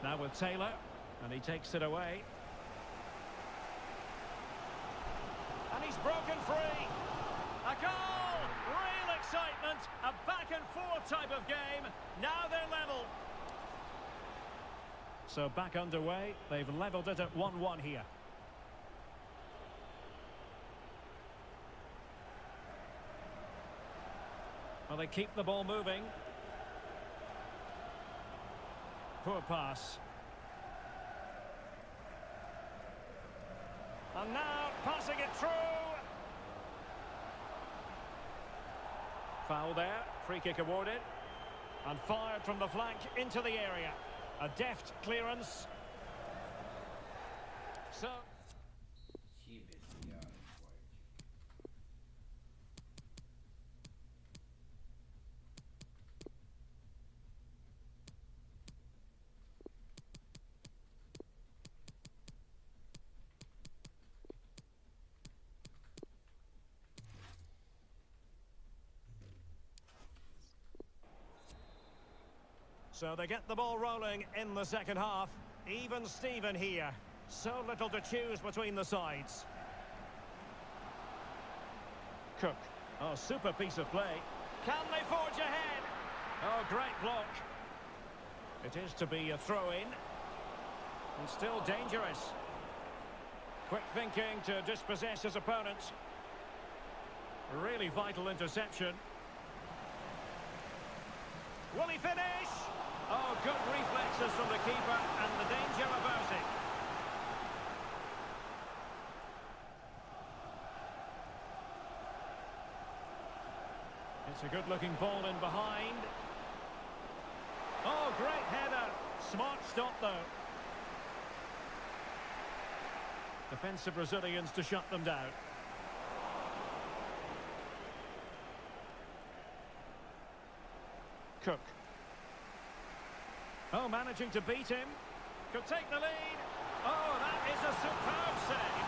Now with Taylor. And he takes it away. And he's broken free. A goal! Real excitement. A back-and-forth type of game. Now they're level. So back underway. They've levelled it at 1-1 here. Well, they keep the ball moving. Poor pass. And now passing it through. Foul there. Free kick awarded. And fired from the flank into the area. A deft clearance. So... So they get the ball rolling in the second half. Even Steven here. So little to choose between the sides. Cook. Oh, super piece of play. Can they forge ahead? Oh, great block. It is to be a throw-in. And still dangerous. Quick thinking to dispossess his opponent. Really vital interception. Will he finish? Oh, good reflexes from the keeper and the danger averted. It's a good-looking ball in behind. Oh, great header. Smart stop, though. Defensive Brazilians to shut them down. Cook. Oh, managing to beat him. Could take the lead. Oh, that is a superb save.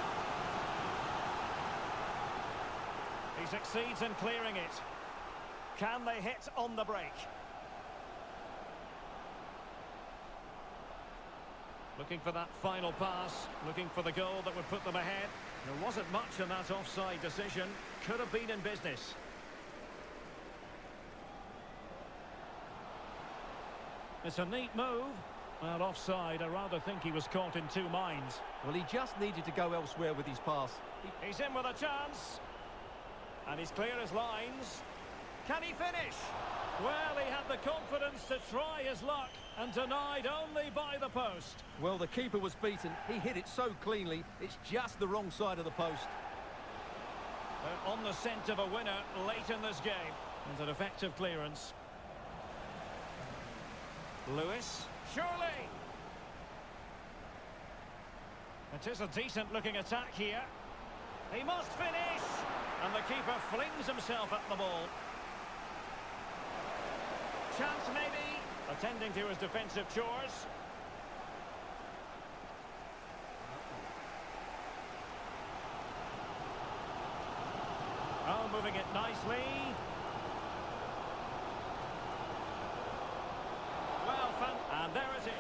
He succeeds in clearing it. Can they hit on the break? Looking for that final pass. Looking for the goal that would put them ahead. There wasn't much in that offside decision. Could have been in business. It's a neat move. Well, offside, I rather think he was caught in two minds. Well, he just needed to go elsewhere with his pass. He's in with a chance. And he's clear his lines. Can he finish? Well, he had the confidence to try his luck and denied only by the post. Well, the keeper was beaten. He hit it so cleanly, it's just the wrong side of the post. They're on the scent of a winner late in this game. And an effective clearance. Lewis, surely. It is a decent-looking attack here. He must finish! And the keeper flings himself at the ball. Chance maybe. Attending to his defensive chores. Oh, moving it nicely. Well, fun. And there it is.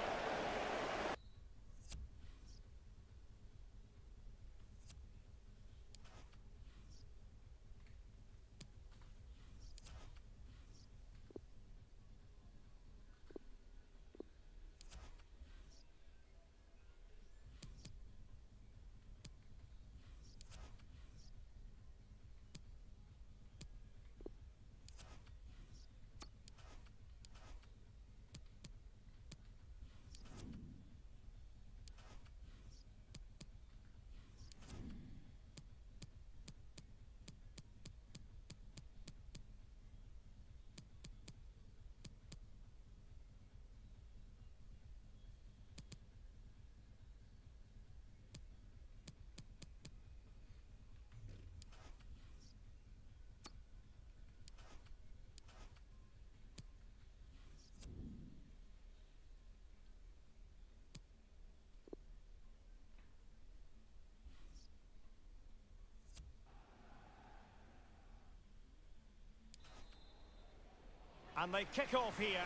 And they kick off here.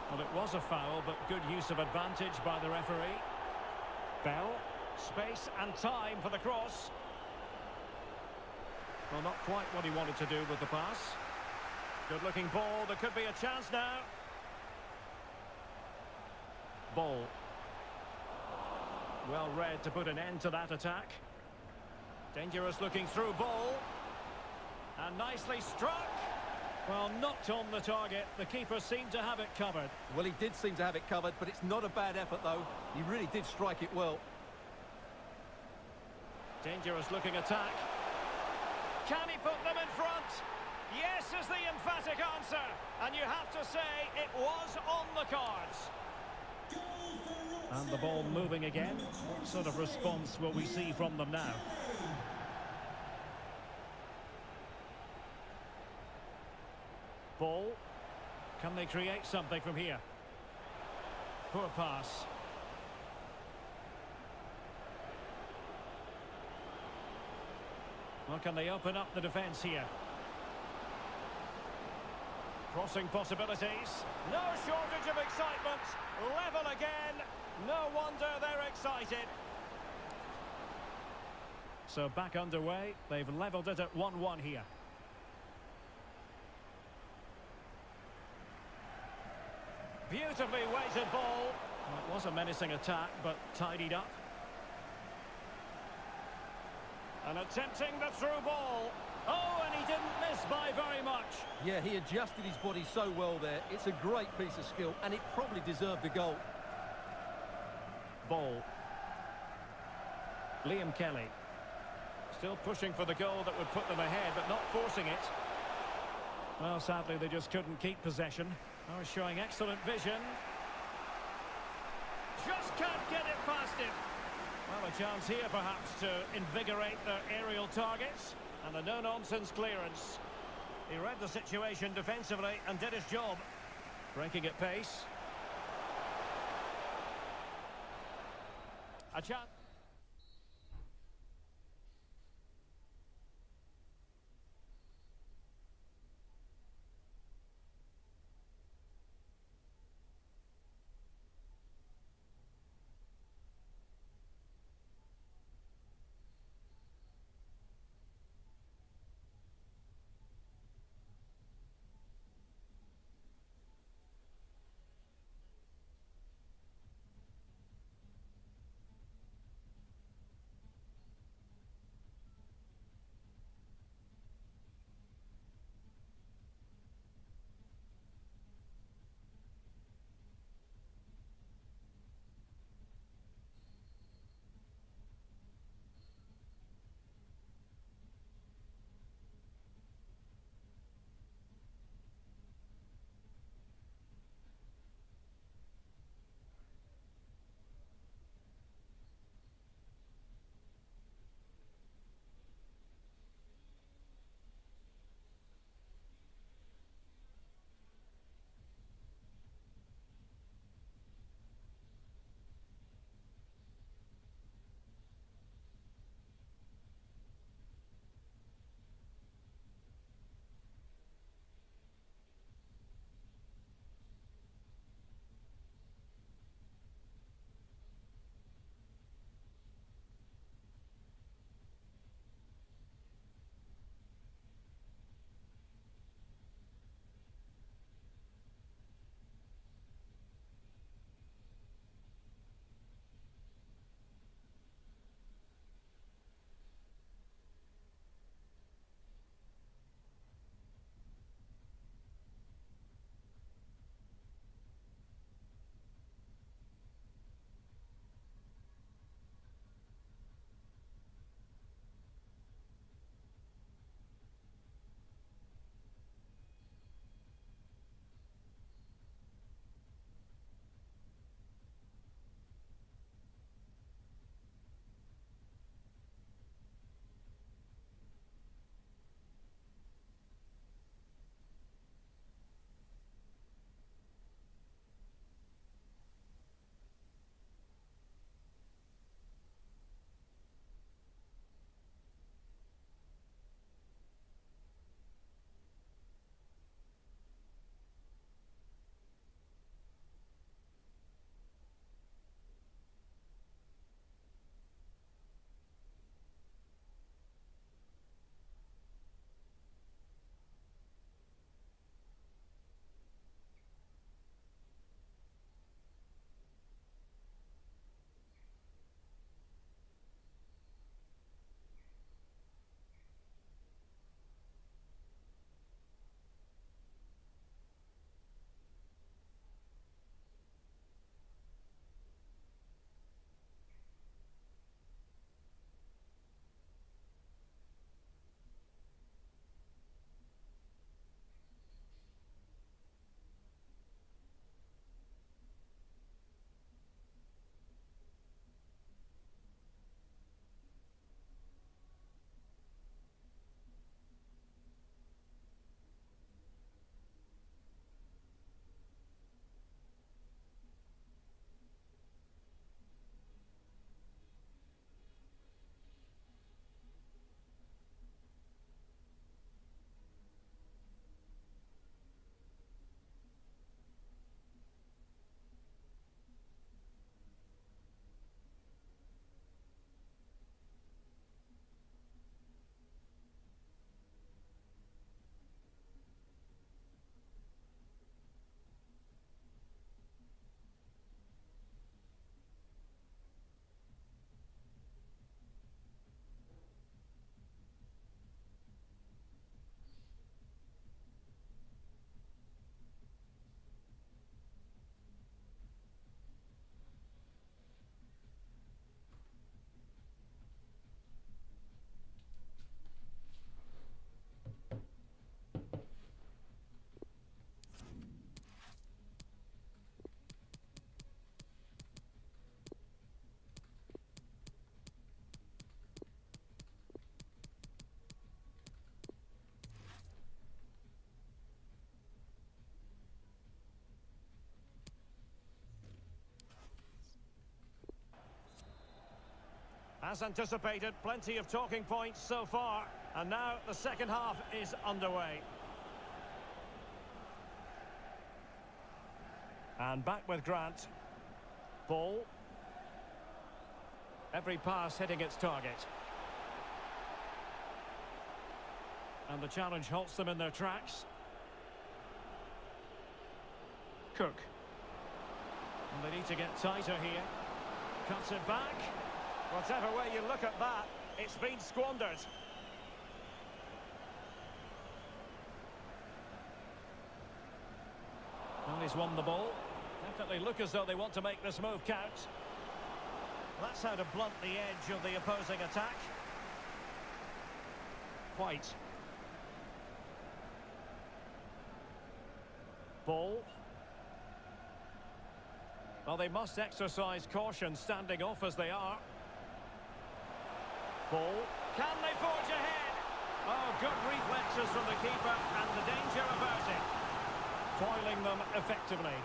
Well, it was a foul, but good use of advantage by the referee. Bell, space and time for the cross. Well, not quite what he wanted to do with the pass. Good-looking ball. There could be a chance now. Ball. Well read to put an end to that attack. Dangerous looking through ball. And nicely struck. Well, not on the target. The keeper seemed to have it covered. Well, he did seem to have it covered, but it's not a bad effort, though. He really did strike it well. Dangerous looking attack. Can he put them in front? Yes is the emphatic answer. And you have to say it was on the cards. And the ball moving again. What sort of response will we see from them now? Ball. Can they create something from here? Poor pass. Well, can they open up the defence here? Crossing possibilities. No shortage of excitement. Level again. No wonder they're excited. So back underway. They've levelled it at 1-1 here. Beautifully weighted ball. Well, it was a menacing attack, but tidied up. And attempting the through ball. Oh, and he didn't miss by very much. Yeah, he adjusted his body so well there. It's a great piece of skill, and it probably deserved a goal. Ball. Liam Kelly. Still pushing for the goal that would put them ahead, but not forcing it. Well, sadly, they just couldn't keep possession. Oh, showing excellent vision. Just can't get it past him. Well, a chance here, perhaps, to invigorate their aerial targets. And a no-nonsense clearance. He read the situation defensively and did his job. Breaking at pace. A chance. As anticipated, plenty of talking points so far. And now the second half is underway. And back with Grant. Ball. Every pass hitting its target. And the challenge halts them in their tracks. Cook. And they need to get tighter here. Cuts it back. Whatever way you look at that, it's been squandered. And he's won the ball. Definitely look as though they want to make this move count. That's how to blunt the edge of the opposing attack. White. Ball. Well, they must exercise caution standing off as they are. Ball. Can they forge ahead? Oh, good reflexes from the keeper and the danger averted. Foiling them effectively.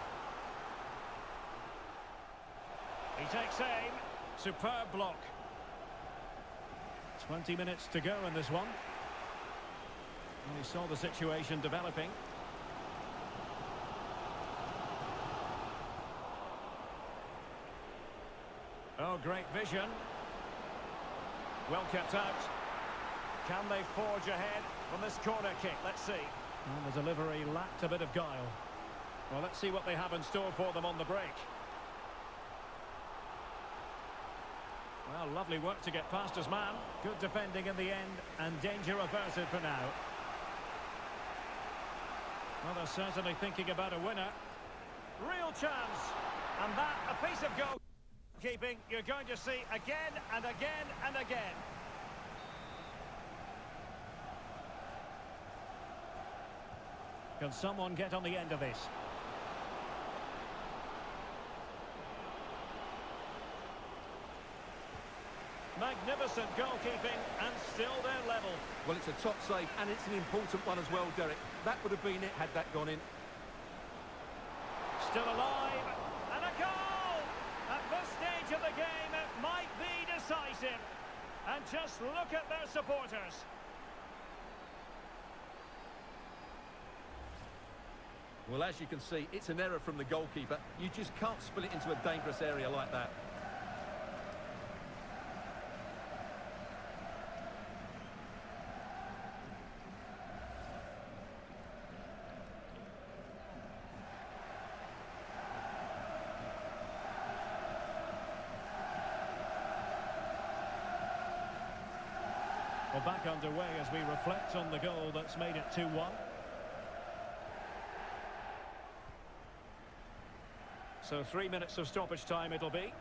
He takes aim. Superb block. 20 minutes to go in this one. And he saw the situation developing. Oh, great vision. Well kept out. Can they forge ahead from this corner kick? Let's see. Well, the delivery lacked a bit of guile. Well, let's see what they have in store for them on the break. Well, lovely work to get past his man. Good defending in the end, and danger averted for now. Well, they're certainly thinking about a winner. Real chance. And that, a piece of goalkeeping you're going to see again and again and again. Can someone get on the end of this? Magnificent goalkeeping and still their level. Well, it's a top save and it's an important one as well, Derek. That would have been it had that gone in. Still alive, and a goal! At this stage of the game, it might be decisive. And just look at their supporters. Well, as you can see, it's an error from the goalkeeper. You just can't spill it into a dangerous area like that. Well, back underway as we reflect on the goal that's made it 2-1. So 3 minutes of stoppage time it'll be.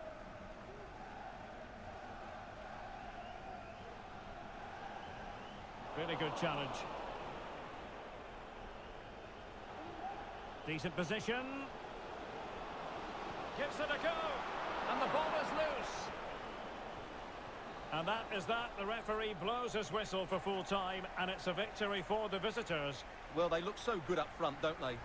Really good challenge. Decent position. Gives it a go. And the ball is loose. And that is that. The referee blows his whistle for full time, and it's a victory for the visitors. Well, they look so good up front, don't they?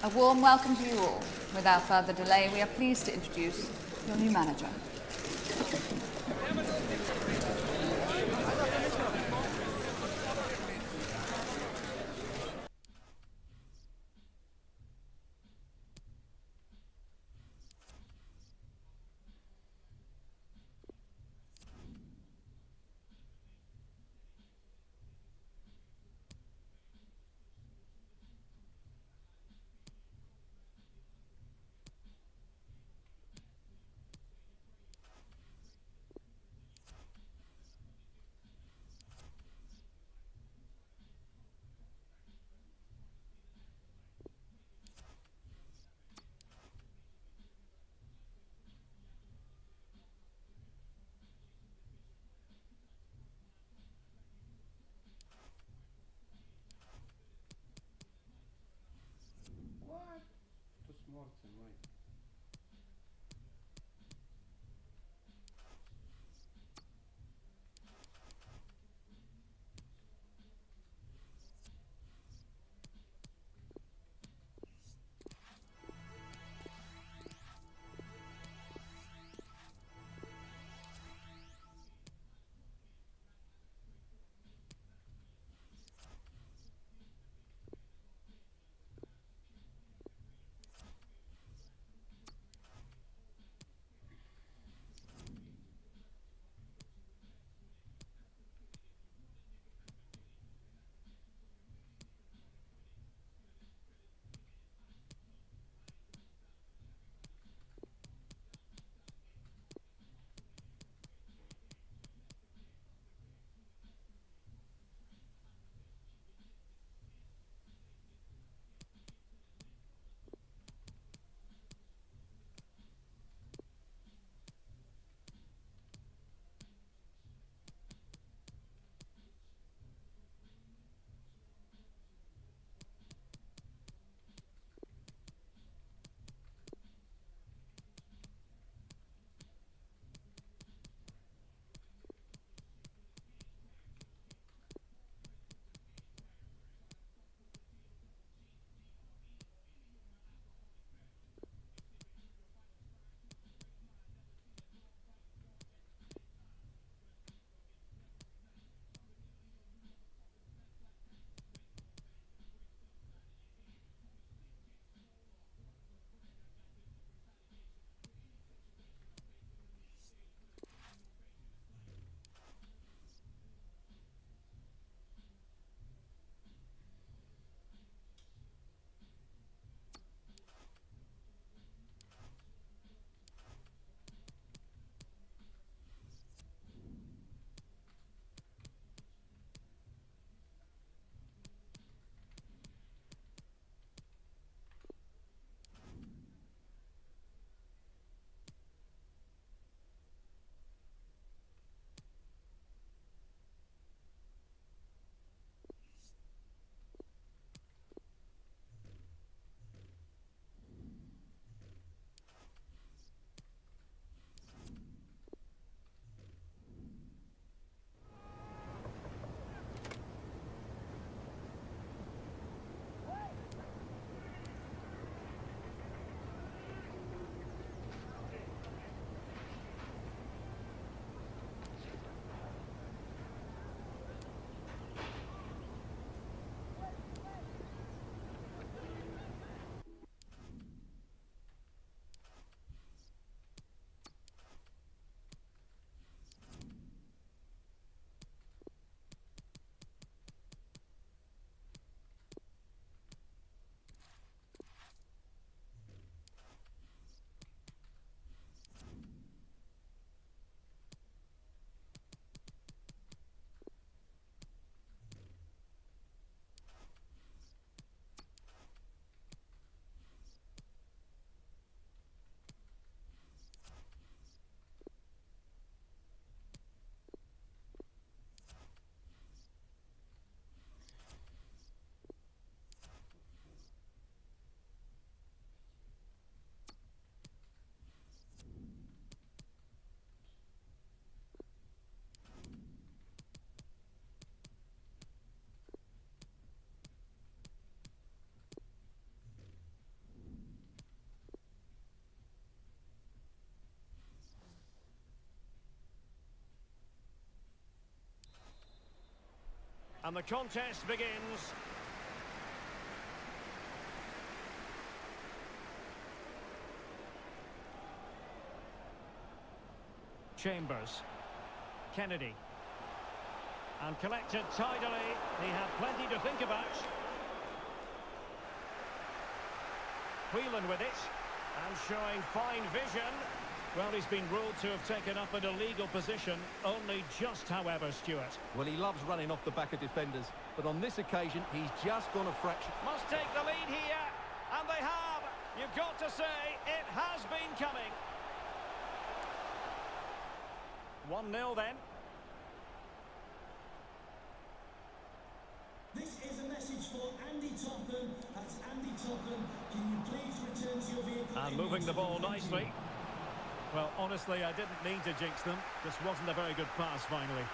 A warm welcome to you all. Without further delay, we are pleased to introduce your new manager. And the contest begins. Chambers. Kennedy. And collected tidily. He had plenty to think about. Whelan with it. And showing fine vision. Well, he's been ruled to have taken up an illegal position. Only just, however, Stuart. Well, he loves running off the back of defenders. But on this occasion, he's just gone a fraction. Must take the lead here. And they have. You've got to say, it has been coming. 1-0 then. This is a message for Andy Topham. That's Andy Topham. Can you please return to your vehicle? And moving the ball nicely. Well, honestly, I didn't mean to jinx them. This wasn't a very good pass, finally.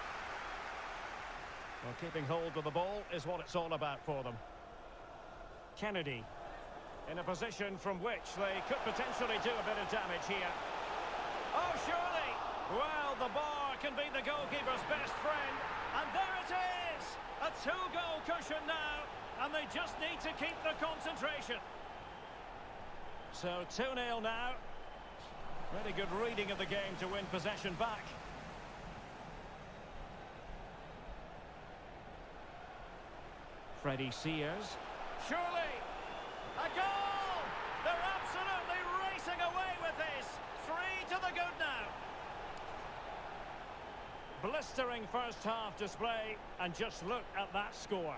Well, keeping hold of the ball is what it's all about for them. Kennedy. In a position from which they could potentially do a bit of damage here. Oh, surely! Well, the bar can be the goalkeeper's best friend. And there it is! A 2-goal cushion now. And they just need to keep the concentration. So 2-0 now. Really good reading of the game to win possession back. Freddie Sears. Surely! A goal! They're absolutely racing away with this. 3 to the good now. Blistering first half display, and just look at that score.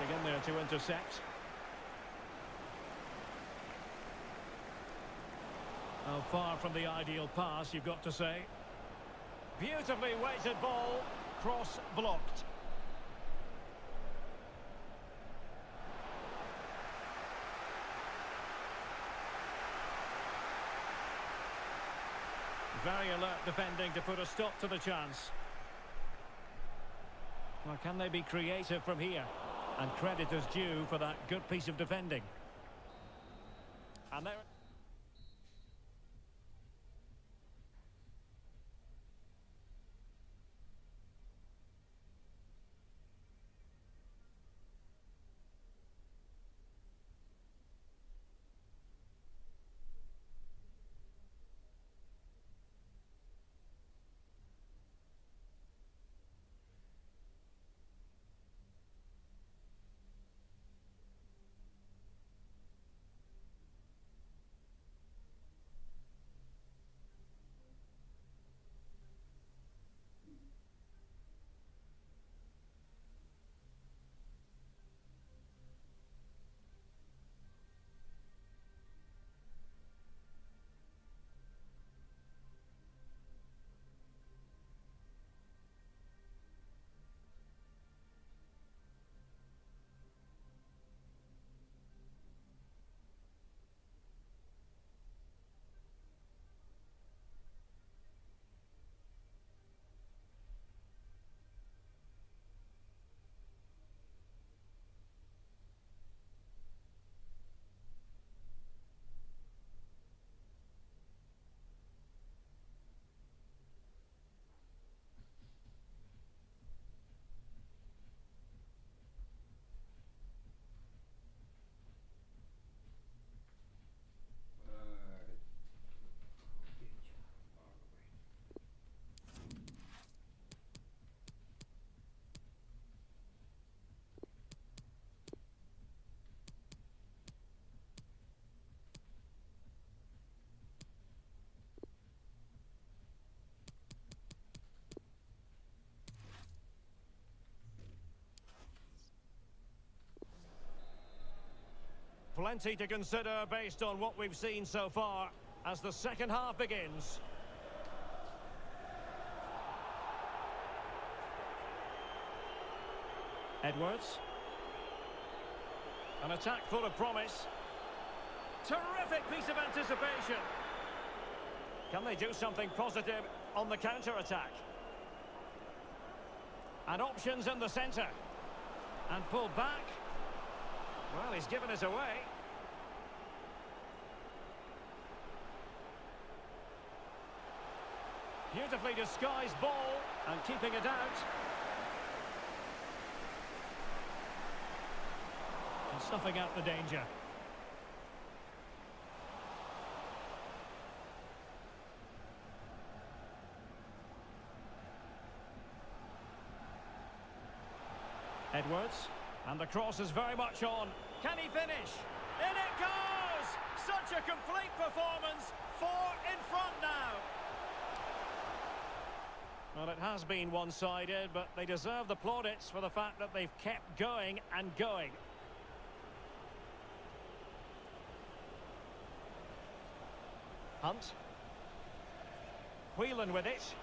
Getting in there to intercept. Oh, far from the ideal pass, you've got to say. Beautifully weighted ball, cross blocked. Very alert defending to put a stop to the chance. Well, can they be creative from here? And credit is due for that good piece of defending. And there... Plenty to consider based on what we've seen so far as the second half begins. Edwards. An attack full of promise. Terrific piece of anticipation. Can they do something positive on the counter-attack? And options in the centre. And pulled back. Well, he's given it away. Beautifully disguised ball and keeping it out. And snuffing out the danger. Edwards, and the cross is very much on. Can he finish? In it goes! Such a complete performance. 4 in front now. Well, it has been one-sided, but they deserve the plaudits for the fact that they've kept going and going. Hunt. Whelan with it.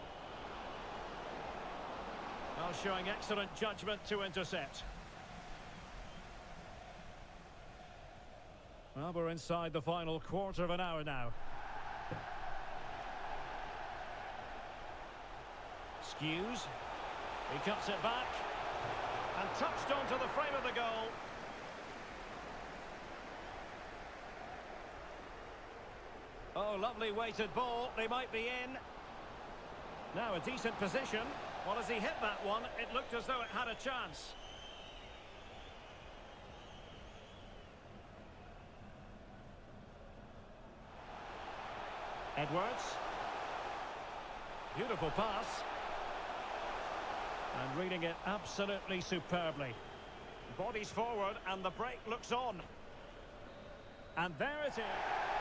Well, showing excellent judgment to intercept. Well, we're inside the final quarter of an hour now. Skews. He cuts it back. And touched onto the frame of the goal. Oh, lovely weighted ball. They might be in. Now a decent position. Well, as he hit that one, it looked as though it had a chance. Edwards. Beautiful pass. And reading it absolutely superbly. Bodies forward and the break looks on. And there it is.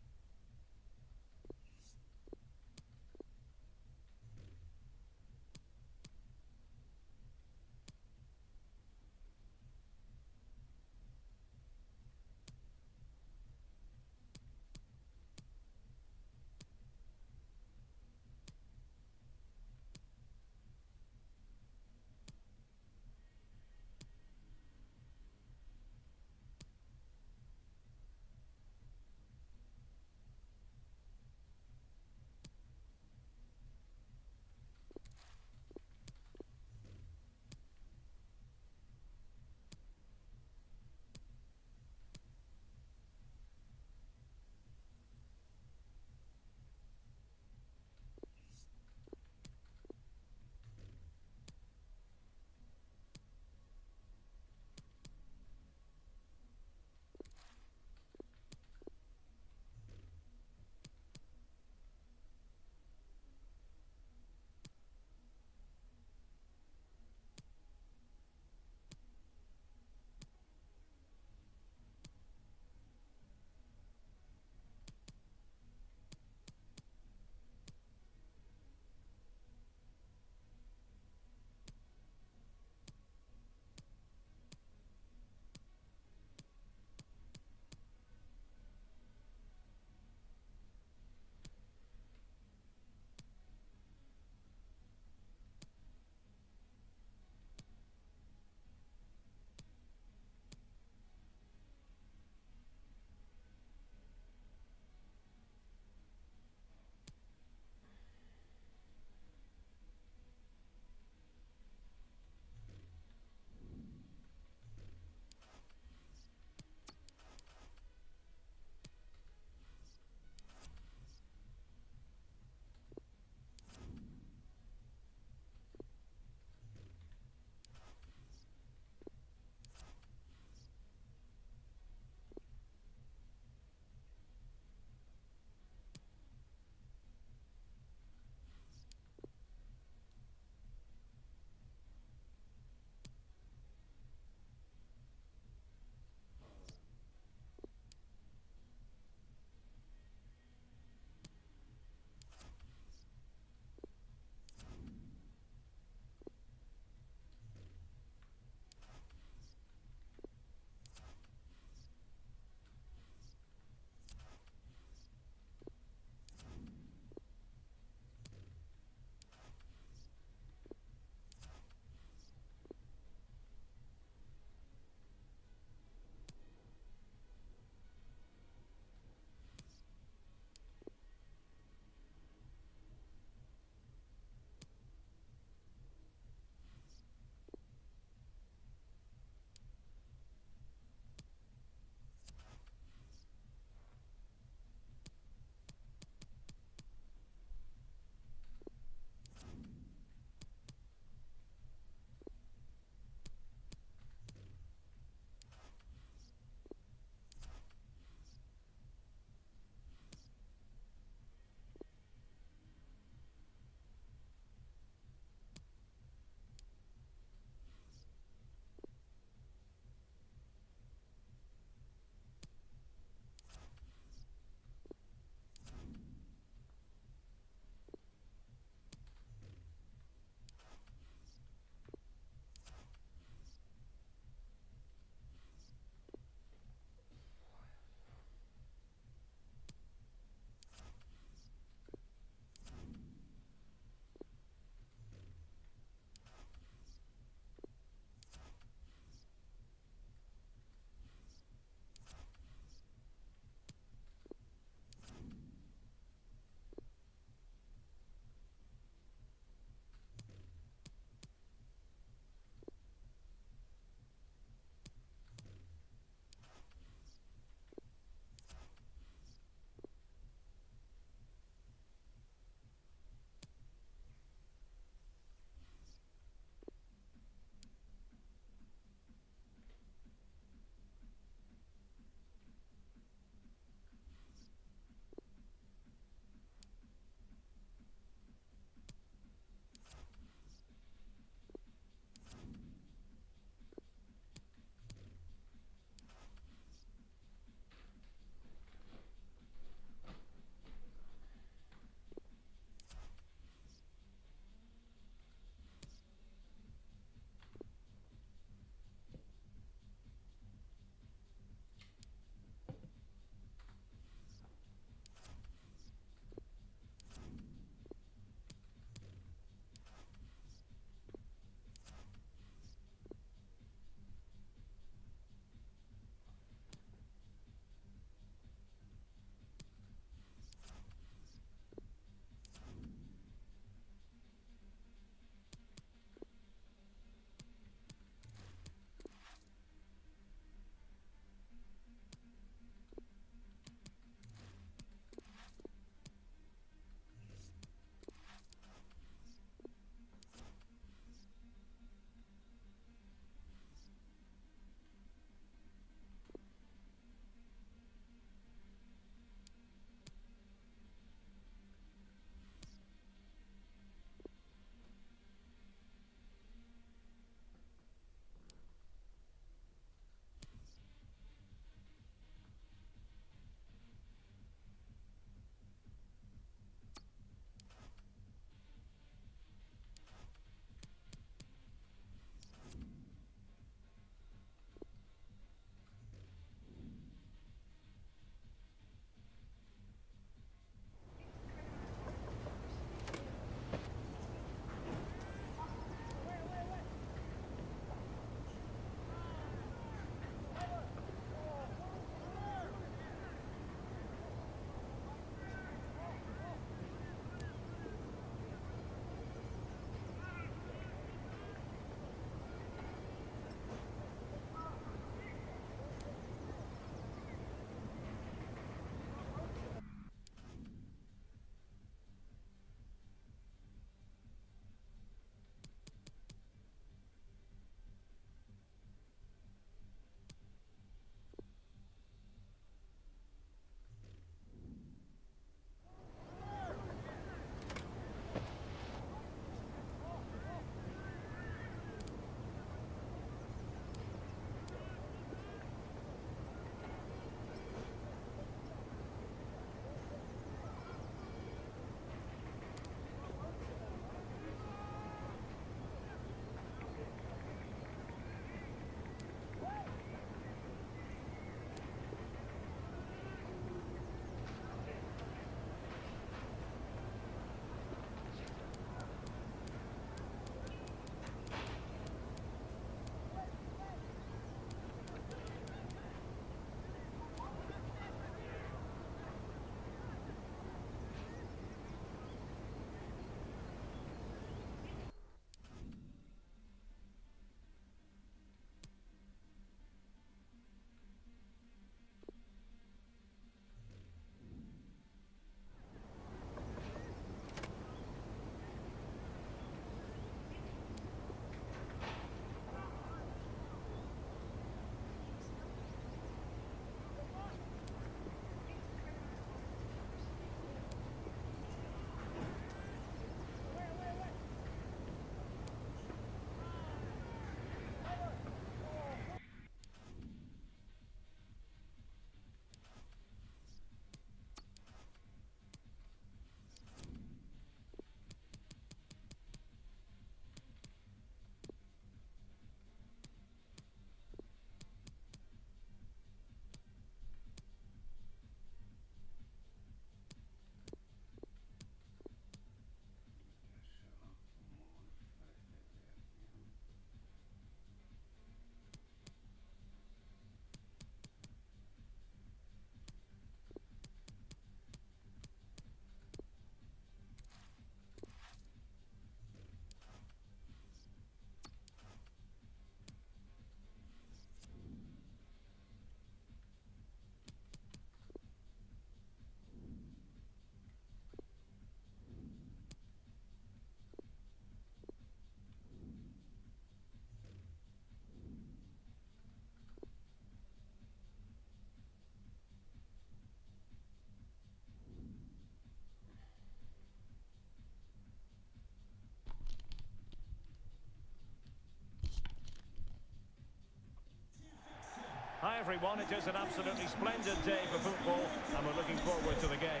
everyone. It is an absolutely splendid day for football, and we're looking forward to the game.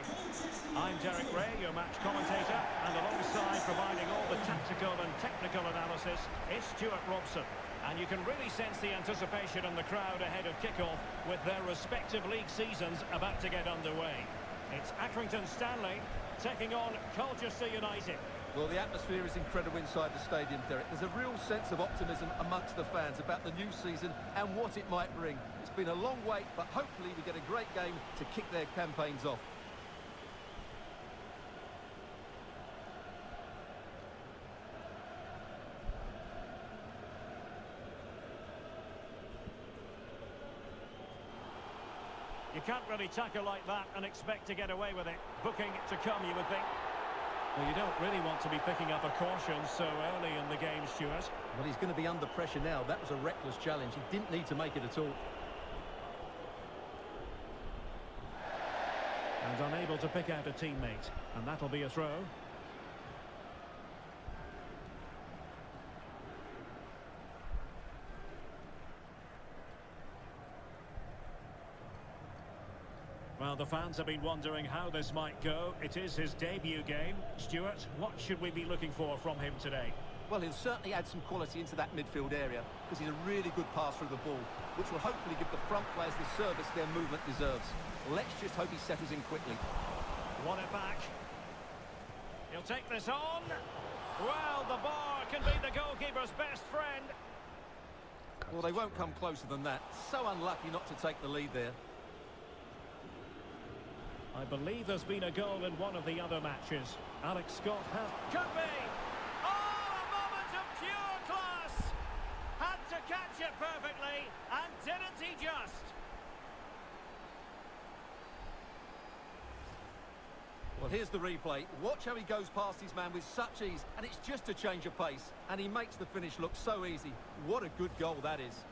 I'm Derek Ray, your match commentator, and alongside providing all the tactical and technical analysis is Stuart Robson. And you can really sense the anticipation in the crowd ahead of kickoff with their respective league seasons about to get underway. It's Accrington Stanley taking on Colchester United. Well, the atmosphere is incredible inside the stadium, Derek. There's a real sense of optimism amongst the fans about the new season and what it might bring. It's been a long wait, but hopefully we get a great game to kick their campaigns off. You can't really tackle like that and expect to get away with it. Booking to come, you would think. Well, you don't really want to be picking up a caution so early in the game, Stuart. Well, he's going to be under pressure now. That was a reckless challenge. He didn't need to make it at all. And unable to pick out a teammate. And that'll be a throw. Well, the fans have been wondering how this might go. It is his debut game. Stuart, what should we be looking for from him today? Well, he'll certainly add some quality into that midfield area because he's a really good passer of the ball, which will hopefully give the front players the service their movement deserves. Let's just hope he settles in quickly. Won it back. He'll take this on. Well, the bar can be the goalkeeper's best friend. Well, they won't come closer than that. So unlucky not to take the lead there. I believe there's been a goal in one of the other matches. Alex Scott has... Could be! Oh, a moment of pure class! Had to catch it perfectly, and didn't he just? Well, here's the replay. Watch how he goes past his man with such ease, and it's just a change of pace. And he makes the finish look so easy. What a good goal that is.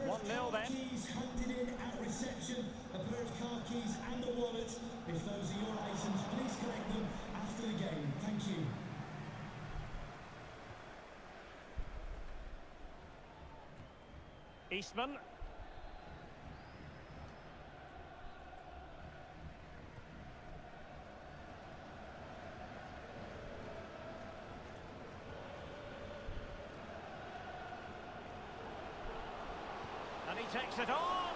1-0 then. Keys handed in at reception, a pair of car keys and a wallet. If those are your items, please collect them after the game. Thank you. Eastman. And he takes it on.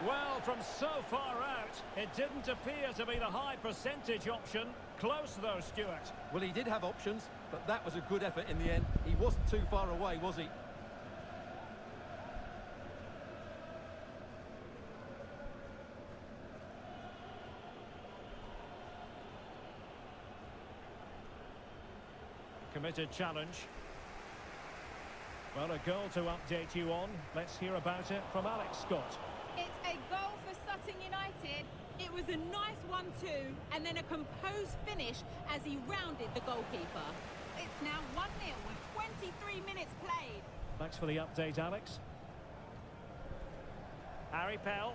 Well, from so far out, it didn't appear to be the high percentage option. Close though, Stuart. Well, he did have options, but that was a good effort in the end. He wasn't too far away, was he? Committed challenge. Well, a goal to update you on. Let's hear about it from Alex Scott. It's a goal for Sutton United. It was a nice 1-2 and then a composed finish as he rounded the goalkeeper. It's now 1-0 with 23 minutes played. Thanks for the update, Alex. Harry Pell.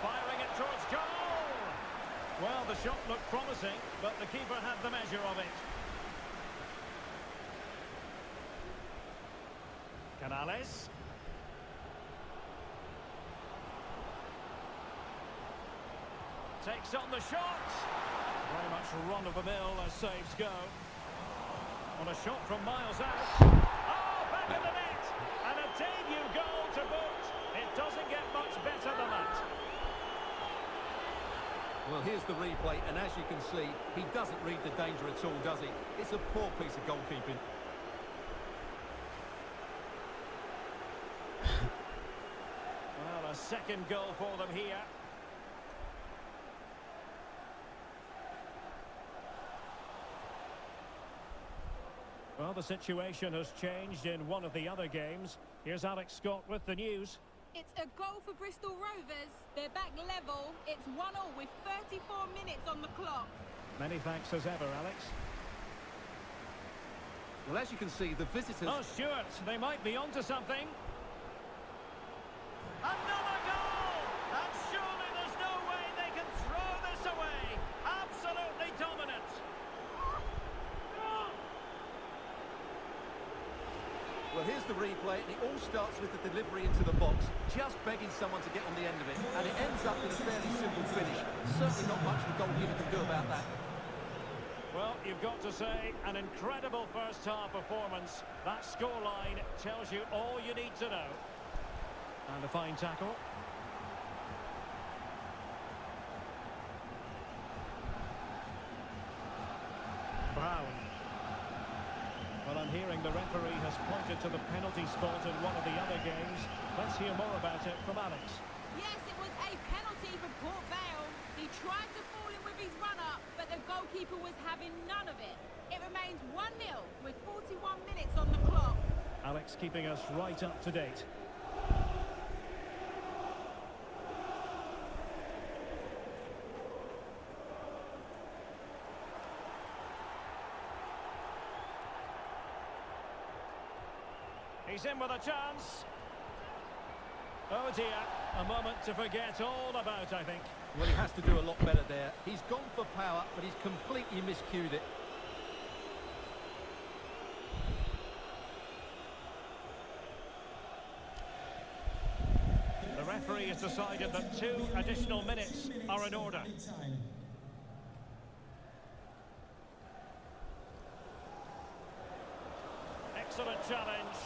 Firing it towards goal. Well, the shot looked promising, but the keeper had the measure of it. Canales. Takes on the shot. Very much run-of-the-mill as saves go. On a shot from miles out. Oh, back in the net! And a debut goal to boot. It doesn't get much better than that. Well, here's the replay, and as you can see, he doesn't read the danger at all, does he? It's a poor piece of goalkeeping. Well, a second goal for them here. Well, the situation has changed in one of the other games. Here's Alex Scott with the news. It's a goal for Bristol Rovers. They're back level. It's 1-0 with 34 minutes on the clock. Many thanks as ever, Alex. Well, as you can see, the visitors... Oh, Stuart, they might be onto something. Another goal! And surely there's no way they can throw this away. Absolutely dominant. Well, here's the replay, and it all starts with the delivery into the box, just begging someone to get on the end of it, and it ends up with a fairly simple finish. Certainly not much the goalkeeper can do about that. Well, you've got to say, an incredible first-half performance. That scoreline tells you all you need to know. And a fine tackle. Brown. Well, I'm hearing the referee has pointed to the penalty spot in one of the other games. Let's hear more about it from Alex. Yes, it was a penalty for Port Vale. He tried to fall in with his runner, but the goalkeeper was having none of it. It remains 1-0 with 41 minutes on the clock. Alex keeping us right up to date. He's in with a chance. Oh dear, a moment to forget all about, I think. Well, he has to do a lot better there. He's gone for power, but he's completely miscued it. The referee has decided that 2 additional minutes are in order. Excellent challenge.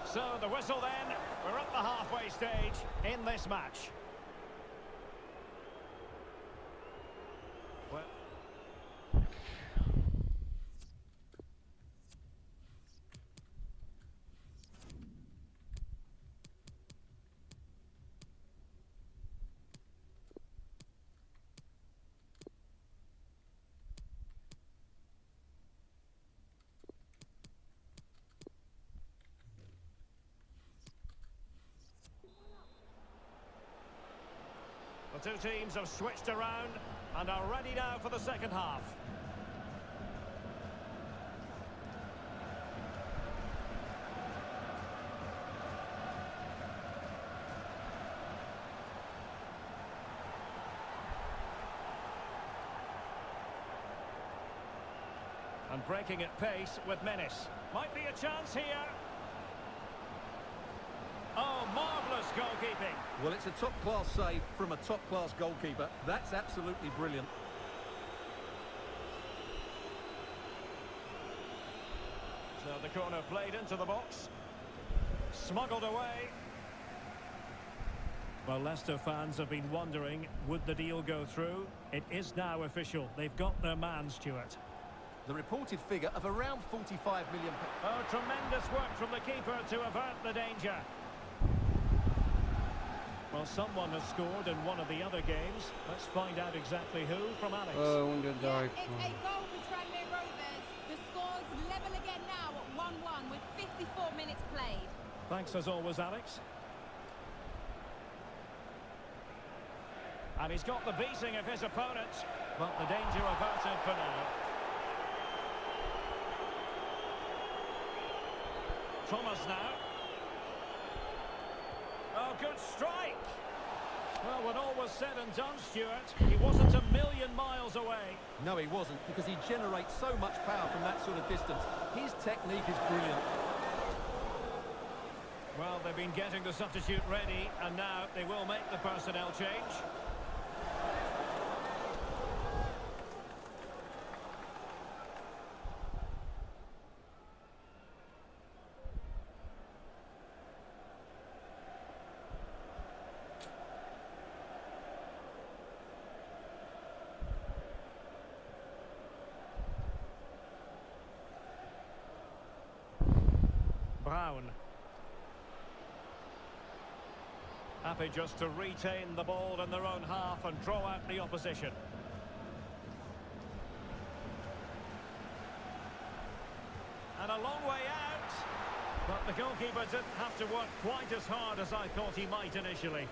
So the whistle then, we're at the halfway stage in this match. Well, the two teams have switched around and are ready now for the second half. And breaking at pace with menace. Might be a chance here. Oh, marvellous goalkeeping. Well, it's a top-class save from a top-class goalkeeper. That's absolutely brilliant. So the corner played into the box. Smuggled away. Well, Leicester fans have been wondering, would the deal go through? It is now official. They've got their man, Stuart. The reported figure of around £45 million. Oh, tremendous work from the keeper to avert the danger. Well, someone has scored in one of the other games. Let's find out exactly who from Alex. Yeah, it's a goal for Tranmere Rovers. The score's level again now at 1-1 with 54 minutes played. Thanks as always, Alex. And he's got the beating of his opponent, but the danger averted for now. Thomas now. Oh, good strike. Well, when all was said and done, Stuart, he wasn't a million miles away. No, he wasn't, because he generates so much power from that sort of distance. His technique is brilliant. Well, they've been getting the substitute ready, and now they will make the personnel change. Brown. Happy just to retain the ball in their own half and draw out the opposition. And a long way out. But the goalkeeper didn't have to work quite as hard as I thought he might initially.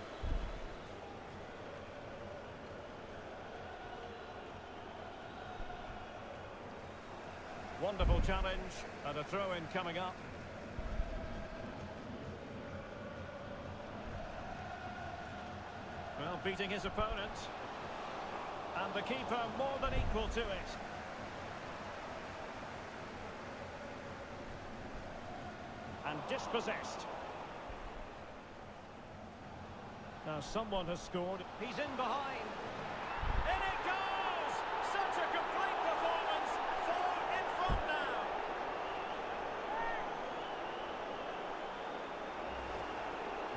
Wonderful challenge and a throw-in coming up. Well, beating his opponent. And the keeper more than equal to it. and dispossessed. Now someone has scored. He's in behind. In it goes! Such a complete performance. 4 in front now.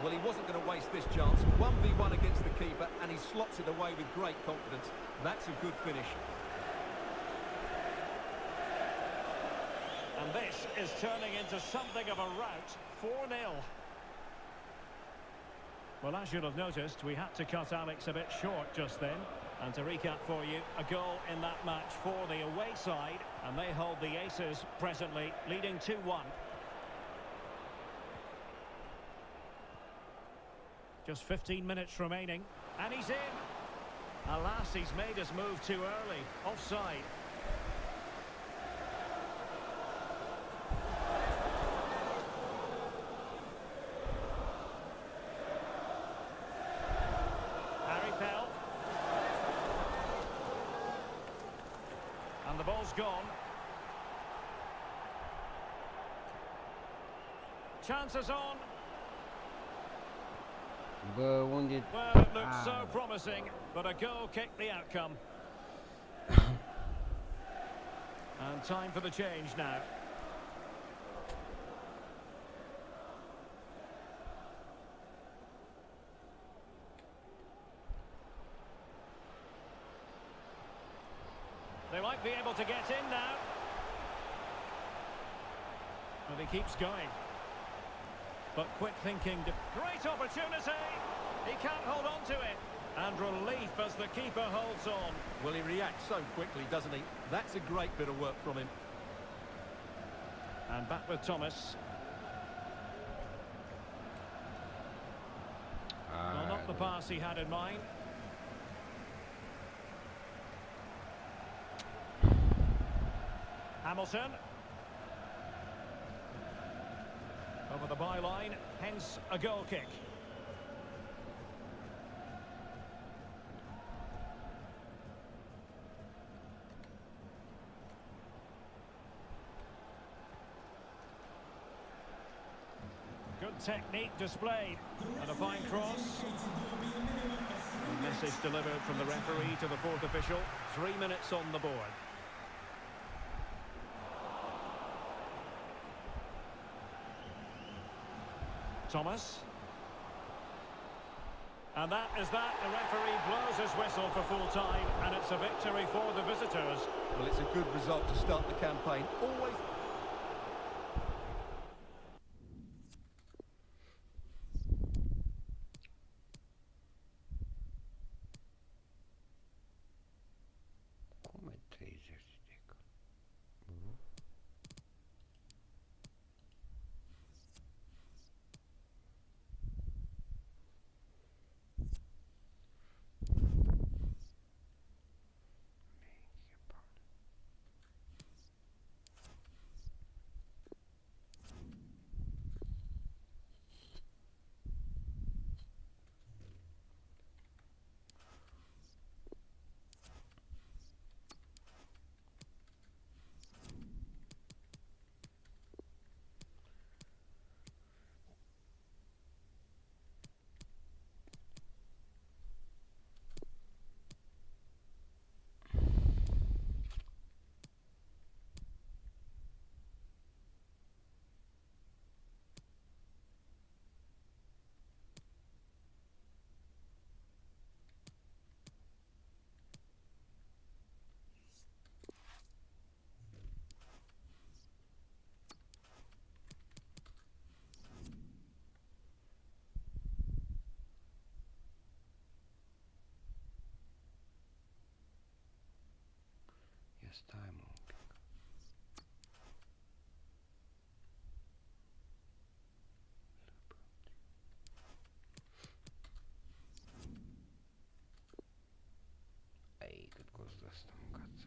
Well, he wasn't going to waste this chance. 1v1 against the keeper, and he slots it away with great confidence. That's a good finish. And this is turning into something of a rout. 4-0. Well, as you'll have noticed, we had to cut Alex a bit short just then. And to recap for you, a goal in that match for the away side. And they hold the aces presently, leading 2-1. Just 15 minutes remaining. And he's in. Alas, he's made his move too early. Offside. And the ball's gone. Chances on. Wounded. Well, it looks so promising, but a goal kicked the outcome. And time for the change now. They might be able to get in now. But he keeps going. But quick thinking. Great opportunity. He can't hold on to it. And relief as the keeper holds on. Well, he reacts so quickly, doesn't he? That's a great bit of work from him. And back with Thomas. Well, not the pass he had in mind. Hamilton. Over the byline, hence a goal kick. Good technique displayed. And a fine cross. A message delivered from the referee to the fourth official. 3 minutes on the board. Thomas. And that is that. The referee blows his whistle for full time, and it's a victory for the visitors. Well, it's a good result to start the campaign. Always... Come 30 tek. Yes, time moving. Ei, cât cost ăsta în cață.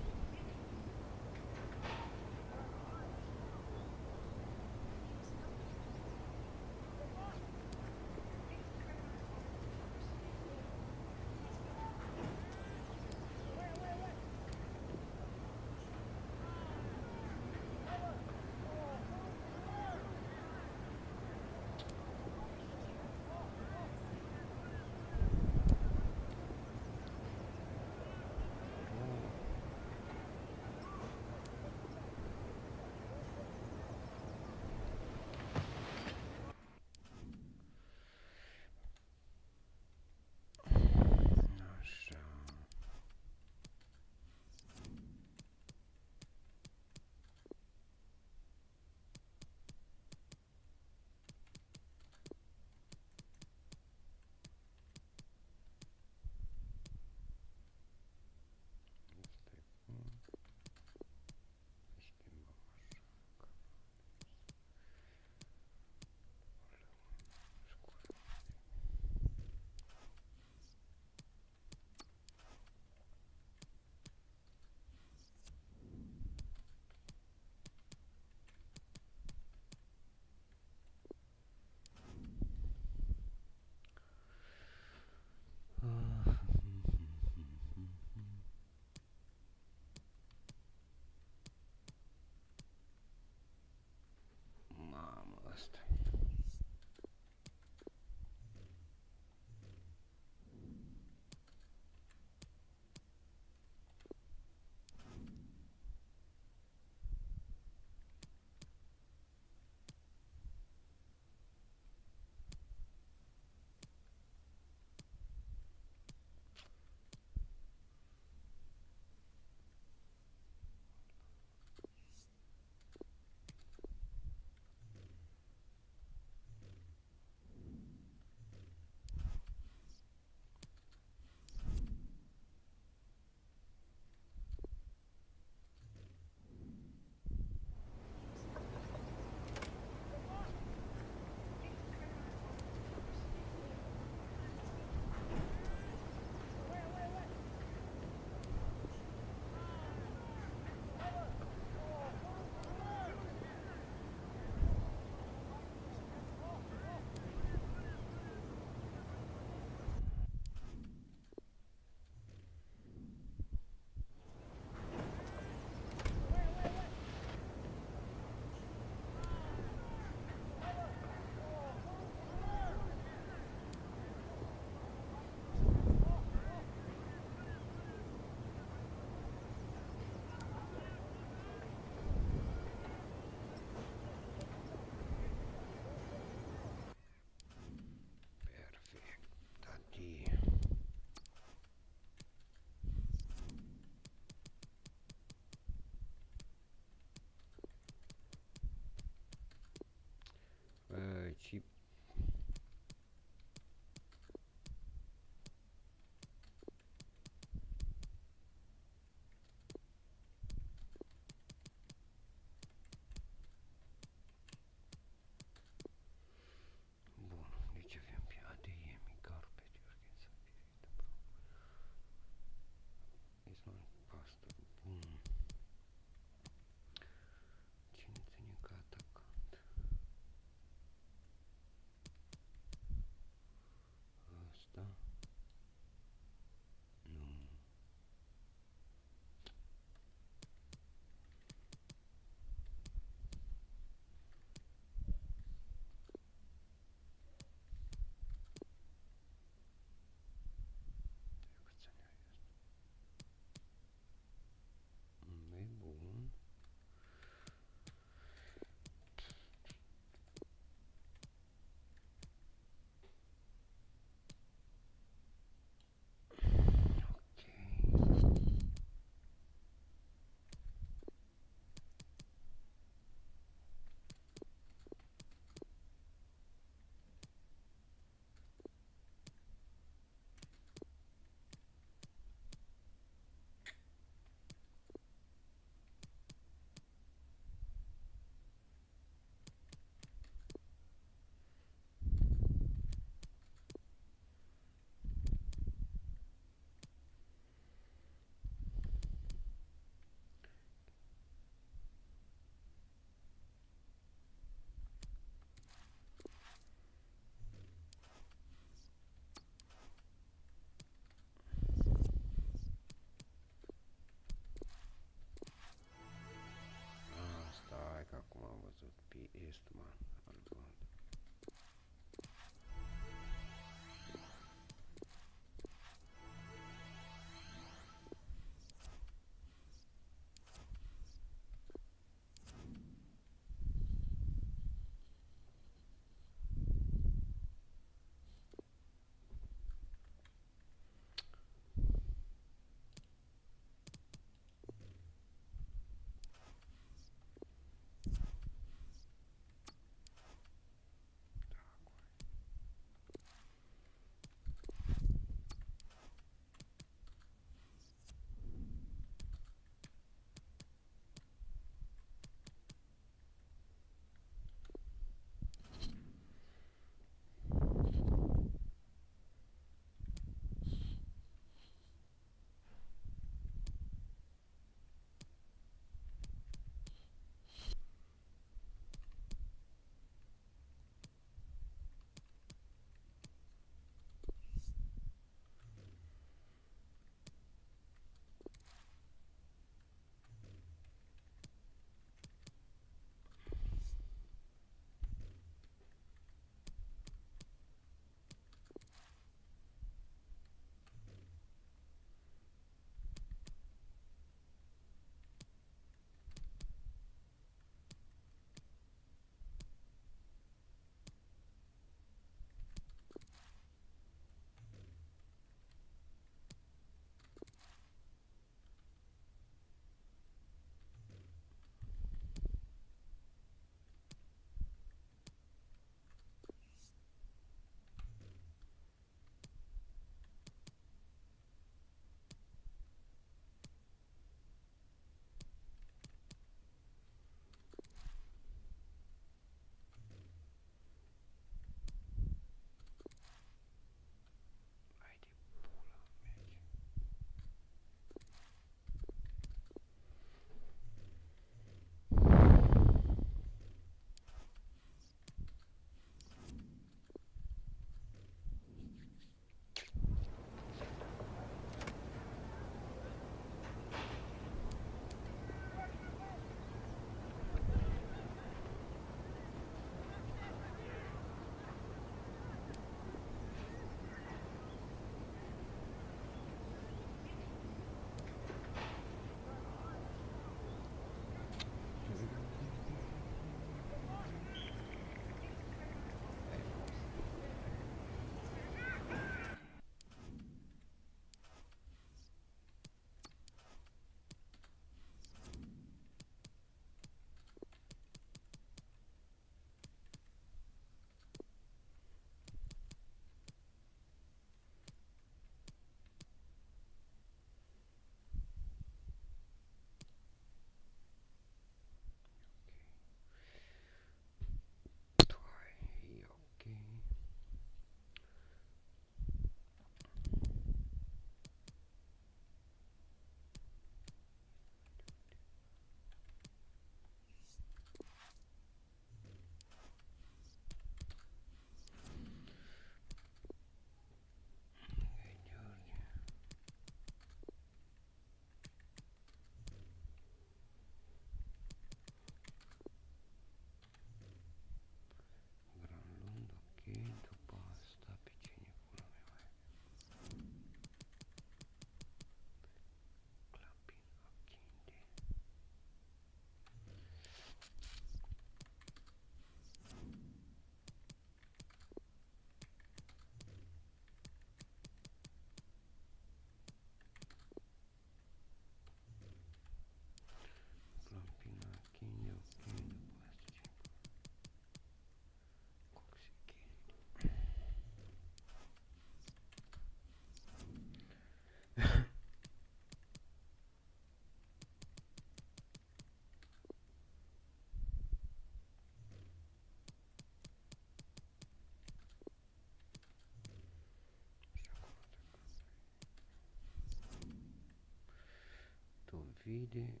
vide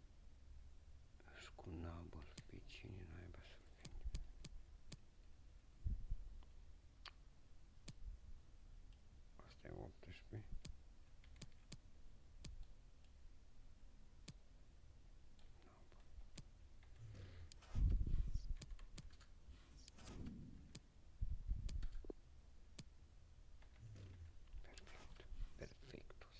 cu nabăl pe cine naiba să vinde. Asta e 18. Perfect. Perfectus.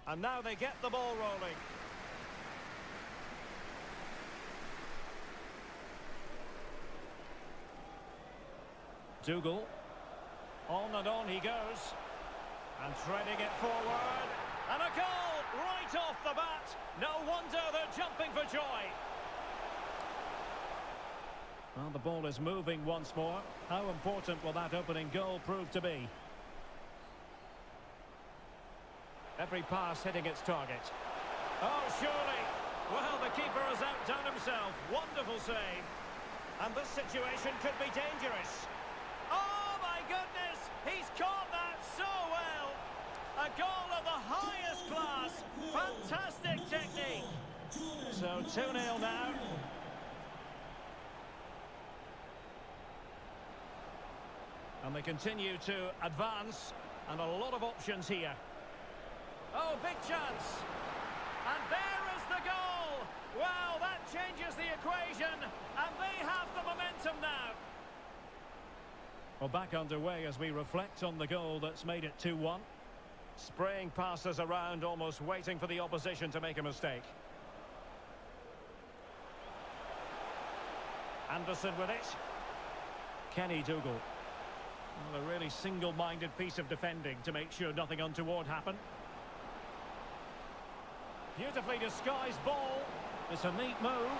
And now they get the ball rolling. Dougal. On he goes. And threading it forward. And a goal right off the bat. No wonder they're jumping for joy. Well, the ball is moving once more. How important will that opening goal prove to be? Every pass hitting its target. Oh, surely. Well, the keeper has outdone himself. Wonderful save. And this situation could be dangerous. Oh, my goodness! He's caught that so well! A goal of the highest class. Fantastic technique. So 2-0 now. And they continue to advance. And a lot of options here. Oh, big chance. And there is the goal. Well, that changes the equation. And they have the momentum now. Well, back underway as we reflect on the goal that's made it 2-1. Spraying passes around, almost waiting for the opposition to make a mistake. Anderson with it. Kenny Dougal. Well, a really single-minded piece of defending to make sure nothing untoward happened. Beautifully disguised ball. It's a neat move.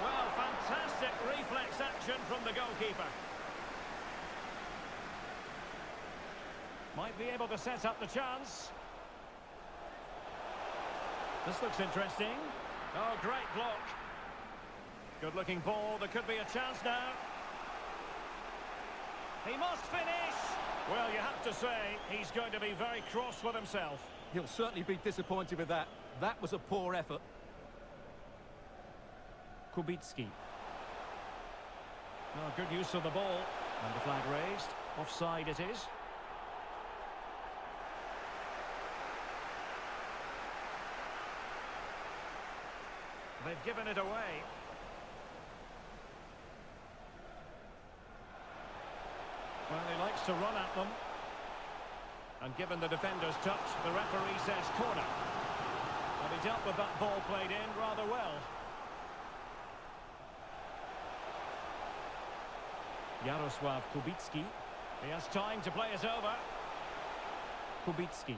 Well, fantastic reflex action from the goalkeeper. Might be able to set up the chance. This looks interesting. Oh, great block. Good-looking ball. There could be a chance now. He must finish. Well, you have to say, he's going to be very cross with himself. He'll certainly be disappointed with that. That was a poor effort. Kubicki. Oh, good use of the ball. And the flag raised. Offside it is. They've given it away. Well, he likes to run at them. And given the defender's touch, the referee says corner. And he dealt with that ball played in rather well. Jarosław Kubicki. He has time to play it over. Kubicki.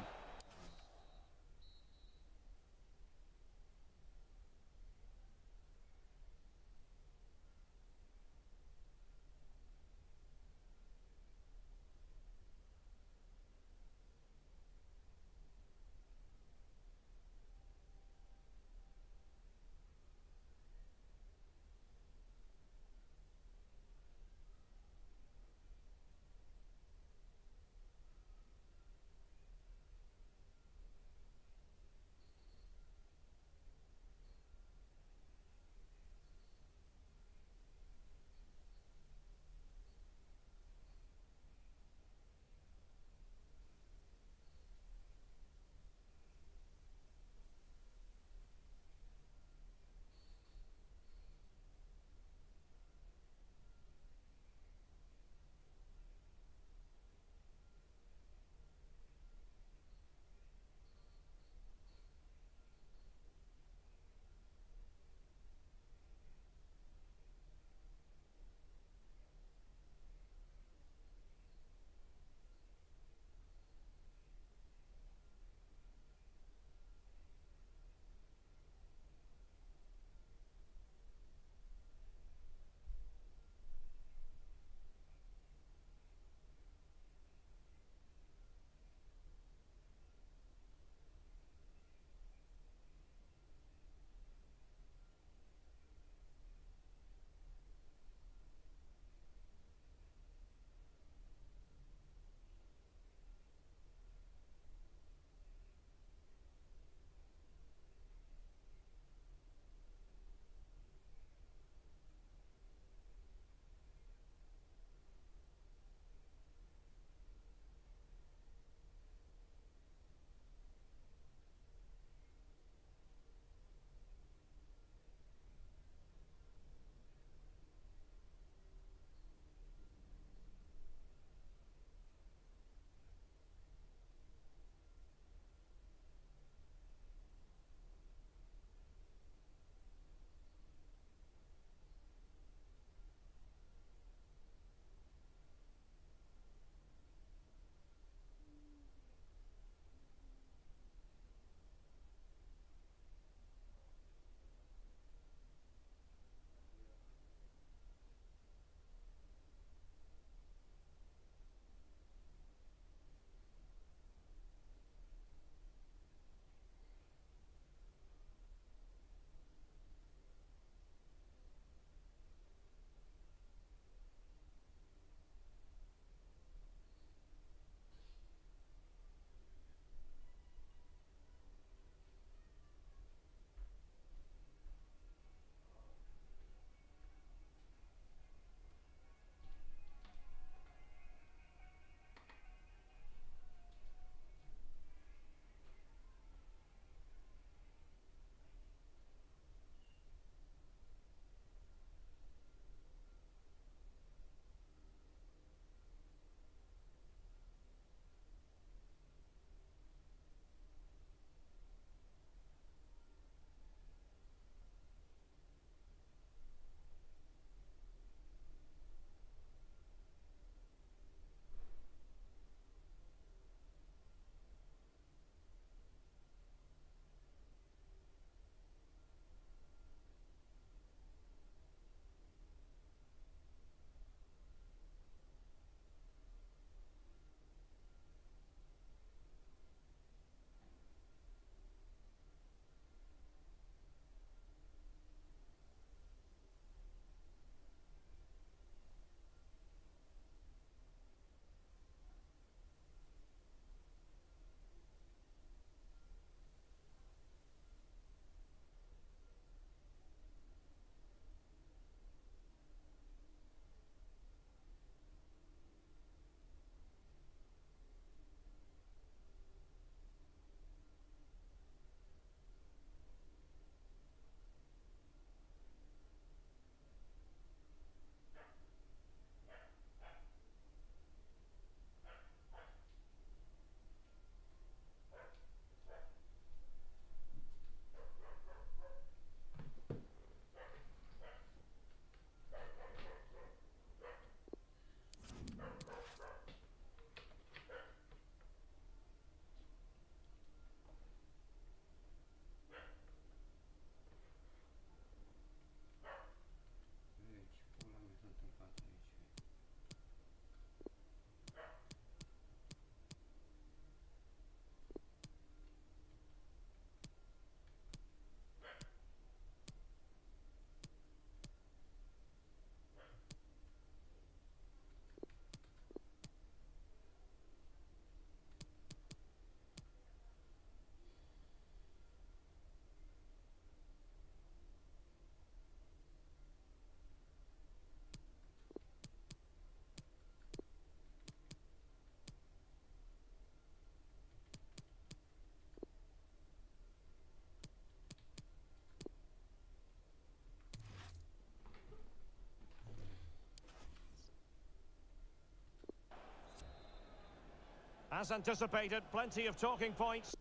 As anticipated, plenty of talking points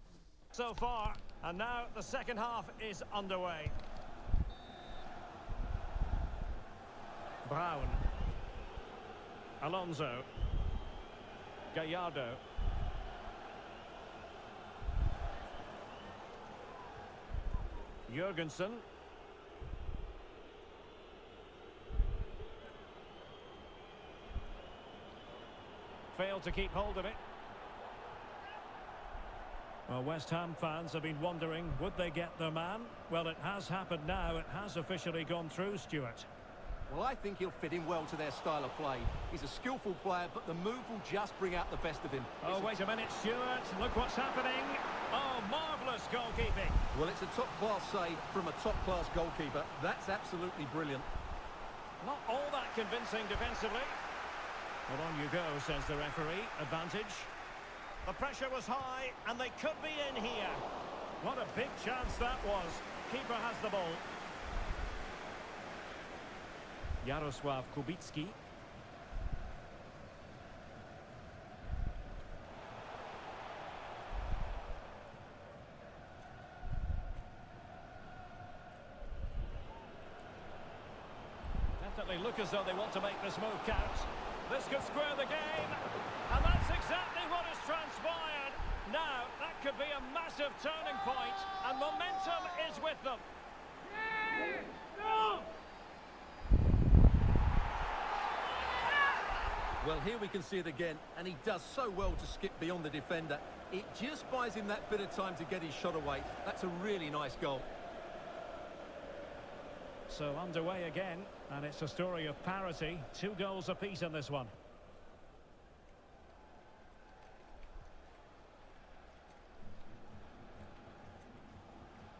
so far. And now the second half is underway. Brown. Alonso. Gallardo. Jurgensen. Failed to keep hold of it. Well, West Ham fans have been wondering, would they get their man? Well, it has happened now. It has officially gone through, Stuart. Well, I think he'll fit in well to their style of play. He's a skillful player, but the move will just bring out the best of him. Oh, wait a minute, Stuart. Look what's happening. Oh, marvellous goalkeeping. Well, it's a top-class save from a top-class goalkeeper. That's absolutely brilliant. Not all that convincing defensively. Well, on you go, says the referee. Advantage. The pressure was high, and they could be in here. What a big chance that was. Keeper has the ball. Jarosław Kubicki. Definitely look as though they want to make this move count. This could square the game, and that's exactly what has transpired. Now, that could be a massive turning point, and momentum is with them. Well, here we can see it again, and he does so well to skip beyond the defender. It just buys him that bit of time to get his shot away. That's a really nice goal. So underway again, and it's a story of parity. 2 goals apiece in this one.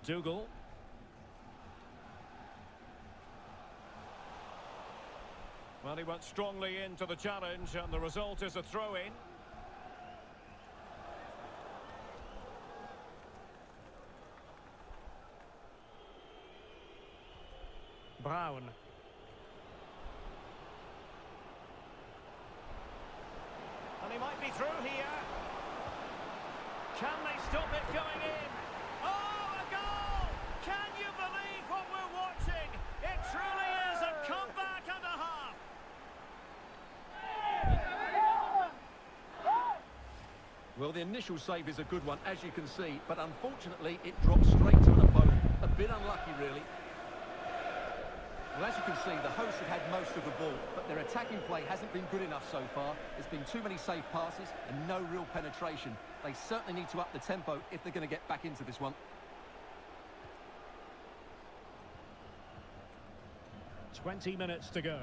Dougal. Well, he went strongly into the challenge, and the result is a throw-in. Brown. And he might be through here. Can they stop it going in? Oh, a goal! Can you believe what we're watching? It truly is a comeback and a half. Well, the initial save is a good one, as you can see, but unfortunately it drops straight to an opponent. A bit unlucky, really. Well, as you can see, the hosts have had most of the ball, but their attacking play hasn't been good enough so far. There's been too many safe passes and no real penetration. They certainly need to up the tempo if they're going to get back into this one. 20 minutes to go.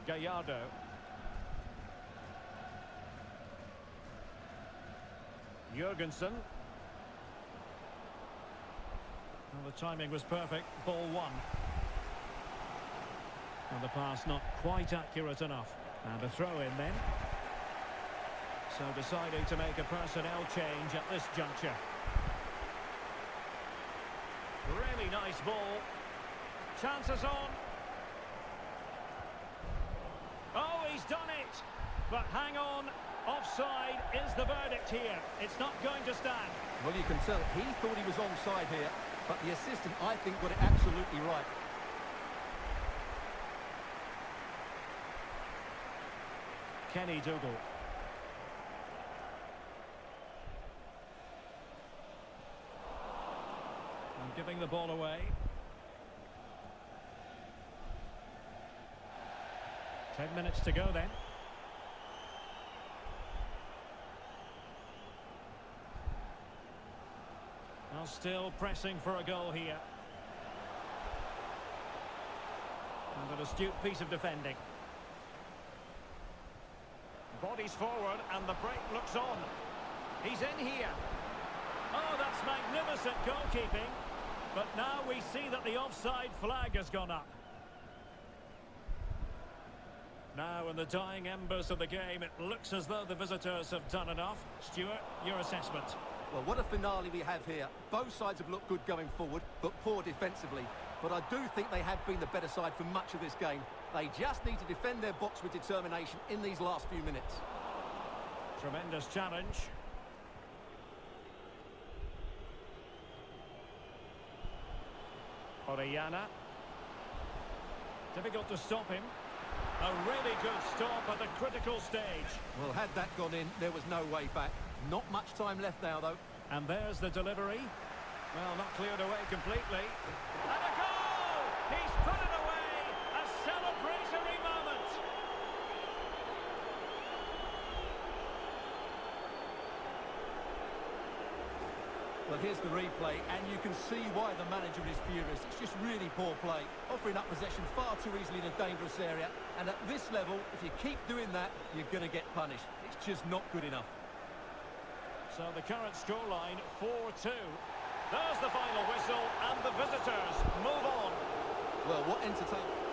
Gallardo. Jurgensen. Well, the timing was perfect. Ball 1. And the pass not quite accurate enough. And a throw-in then. So deciding to make a personnel change at this juncture. Really nice ball. Chances on. Oh, he's done it. But hang on. Offside is the verdict here. It's not going to stand. Well, you can tell he thought he was onside here, but the assistant, I think, got it absolutely right. Kenny Dougal. And giving the ball away. 10 minutes to go then. Now still pressing for a goal here. And an astute piece of defending. Bodies forward and the break looks on. He's in here. Oh, that's magnificent goalkeeping. But now we see that the offside flag has gone up. Now in the dying embers of the game, it looks as though the visitors have done enough. Stuart, your assessment. Well, what a finale we have here. Both sides have looked good going forward, but poor defensively. But I do think they have been the better side for much of this game. They just need to defend their box with determination in these last few minutes. Tremendous challenge. Orellana. Difficult to stop him. A really good stop at a critical stage. Well, had that gone in, there was no way back. Not much time left now, though. And there's the delivery. Well, not cleared away completely. And a goal! He's put it away! A celebratory moment! Well, here's the replay, and you can see why the manager is furious. It's just really poor play, offering up possession far too easily in a dangerous area. And at this level, if you keep doing that, you're going to get punished. It's just not good enough. So the current scoreline, 4-2. There's the final whistle, and the visitors move on. Well, what entertainment.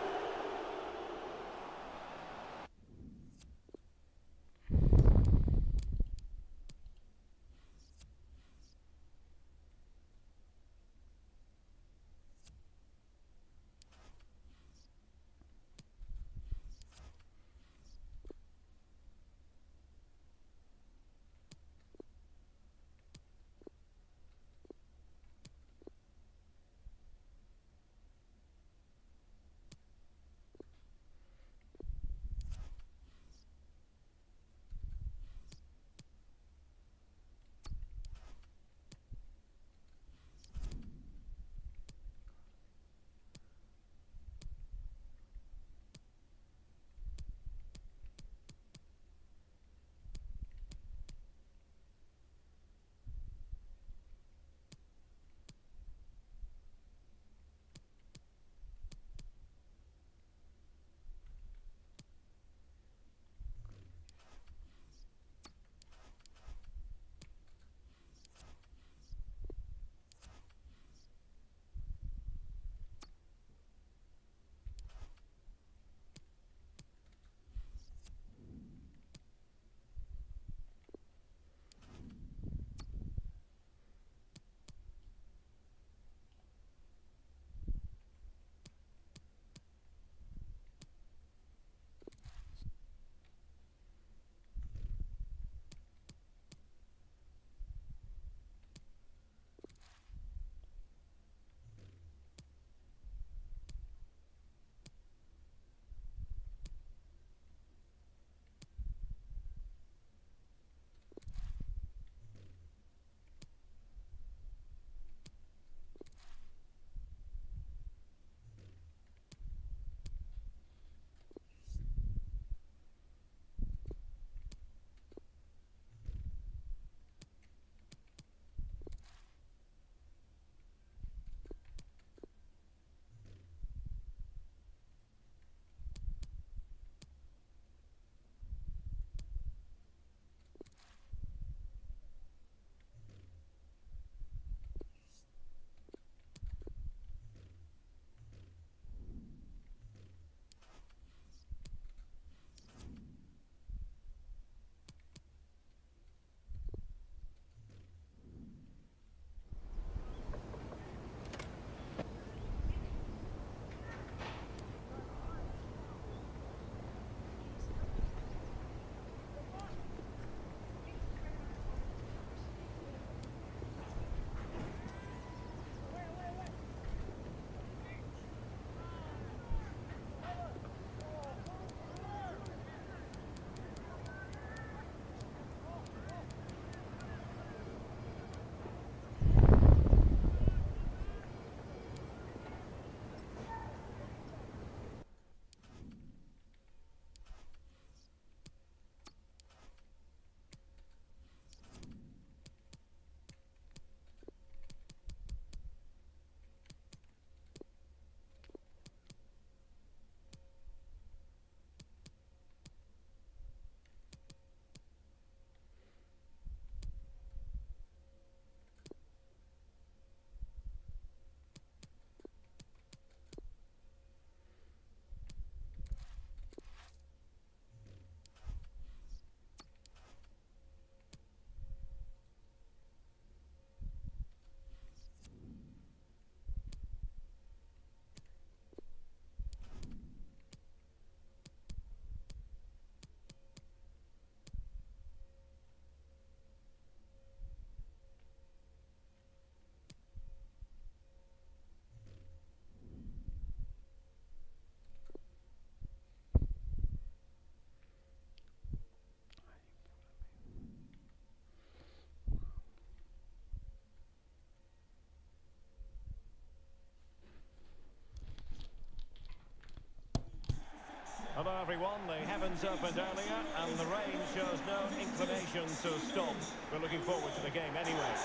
everyone. The heavens opened earlier and the rain shows no inclination to stop. We're looking forward to the game anyway.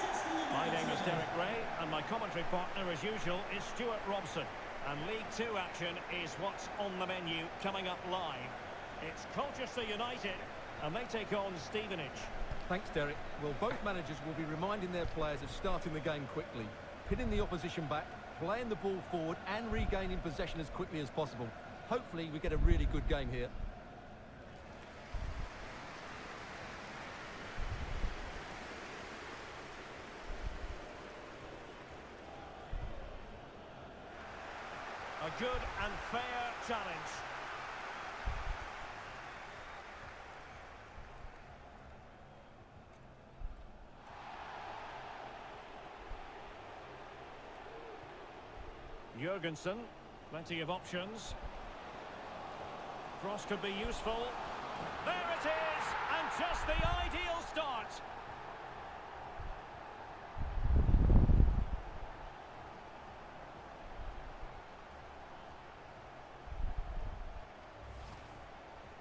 My name is Derek Ray and my commentary partner as usual is Stuart Robson. And League Two action is what's on the menu coming up live. It's Colchester United and they take on Stevenage. Thanks, Derek. Well, both managers will be reminding their players of starting the game quickly, pinning the opposition back, playing the ball forward and regaining possession as quickly as possible. Hopefully we get a really good game here. A good and fair challenge. Jurgensen, plenty of options. Cross could be useful. There it is! And just the ideal start.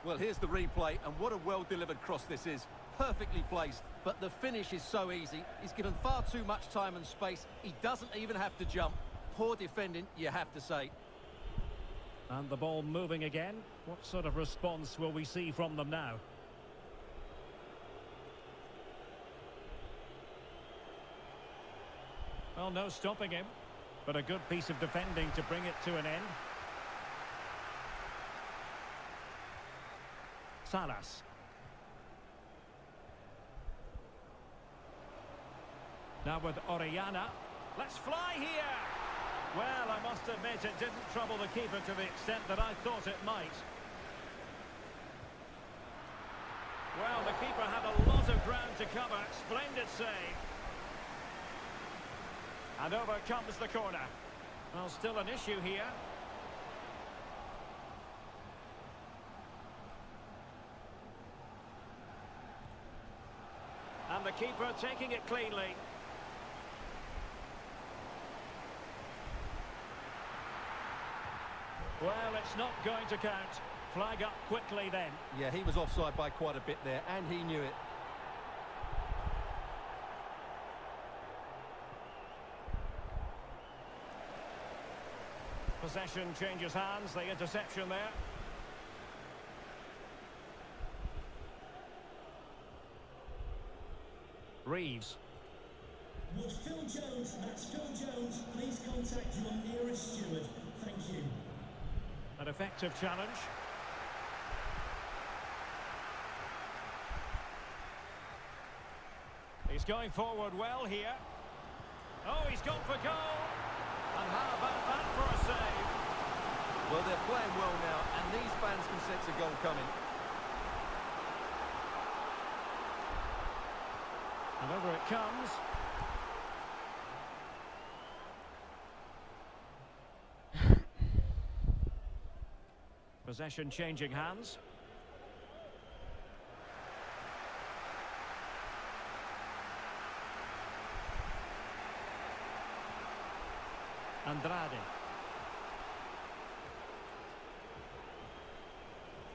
Well, here's the replay, and what a well-delivered cross this is. Perfectly placed, but the finish is so easy. He's given far too much time and space. He doesn't even have to jump. Poor defending, you have to say. And the ball moving again. What sort of response will we see from them now? Well, no stopping him, but a good piece of defending to bring it to an end. Salas. Now with Orellana. Let's fly here! Well, I must admit it didn't trouble the keeper to the extent that I thought it might. Well, the keeper had a lot of ground to cover. Splendid save. And over comes the corner. Well, still an issue here. And the keeper taking it cleanly. Well, it's not going to count. Flag up quickly then. Yeah, he was offside by quite a bit there, and he knew it. Possession changes hands, the interception there. Reeves. Was Phil Jones, that's Phil Jones. Please contact your nearest steward. Thank you. An effective challenge. He's going forward well here. Oh, he's gone for goal. And how about that for a save? Well, they're playing well now, and these fans can sense a goal coming. And over it comes. Possession changing hands. Andrade.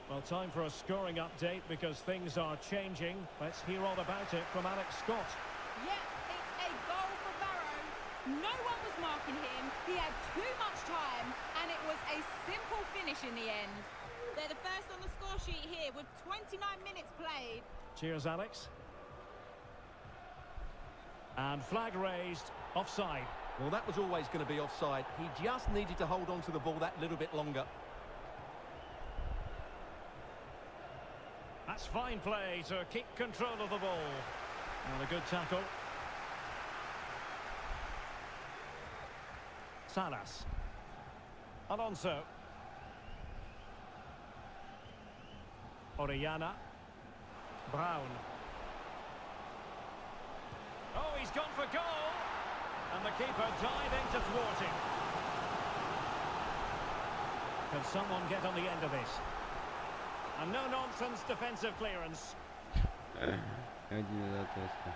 Well, time for a scoring update because things are changing. Let's hear all about it from Alex Scott. Yeah, it's a goal for Barrow. No one was marking him. He had too much time, and it was a simple finish in the end. They're the first on the score sheet here with 29 minutes played. Cheers, Alex. And flag raised, offside. Well, that was always going to be offside. He just needed to hold on to the ball that little bit longer. That's fine play to keep control of the ball. And a good tackle. Salas. Alonso. Orellana. Brown. Oh, he's gone for goal. And the keeper diving to thwart him. Can someone get on the end of this? And no-nonsense defensive clearance. Один за точно.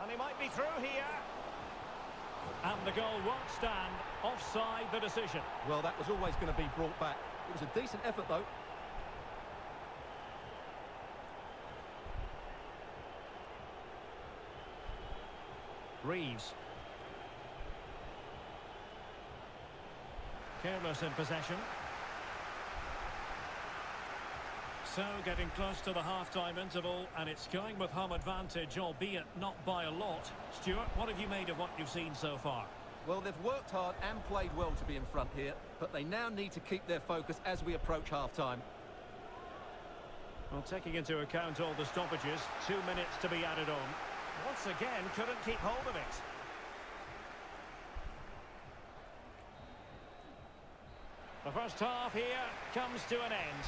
And he might be through here. And the goal won't stand. Offside the decision. Well, that was always going to be brought back. It was a decent effort, though. Reeves. Careless in possession. So, getting close to the half-time interval, and it's going with home advantage, albeit not by a lot. Stuart, what have you made of what you've seen so far? Well, they've worked hard and played well to be in front here, but they now need to keep their focus as we approach half-time. Well, taking into account all the stoppages, 2 minutes to be added on. Once again, couldn't keep hold of it. The first half here comes to an end.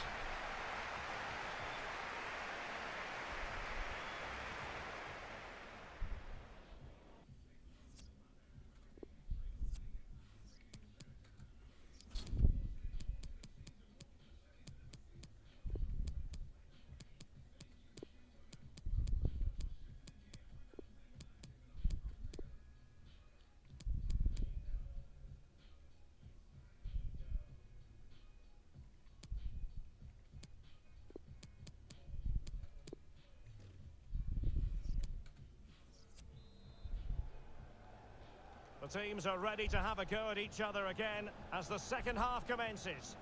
The teams are ready to have a go at each other again as the second half commences.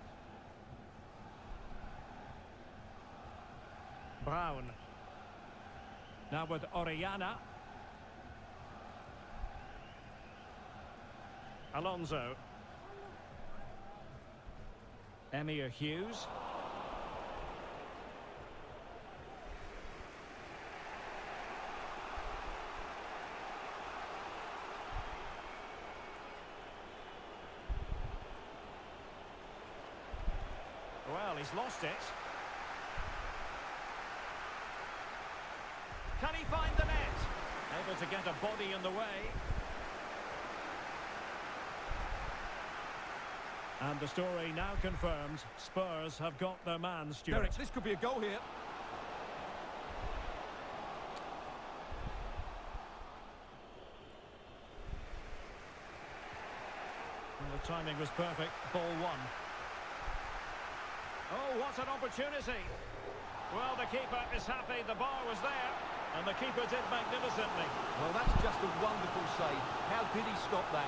Brown. Now with Orellana. Alonso. Emir Hughes. Well, he's lost it. Can he find the net? Able to get a body in the way. And the story now confirmed. Spurs have got their man, Stuart. Derek, this could be a goal here. And the timing was perfect. Ball one. Oh, what an opportunity. Well, the keeper is happy. The bar was there. And the keeper did magnificently. Well, that's just a wonderful save. How did he stop that?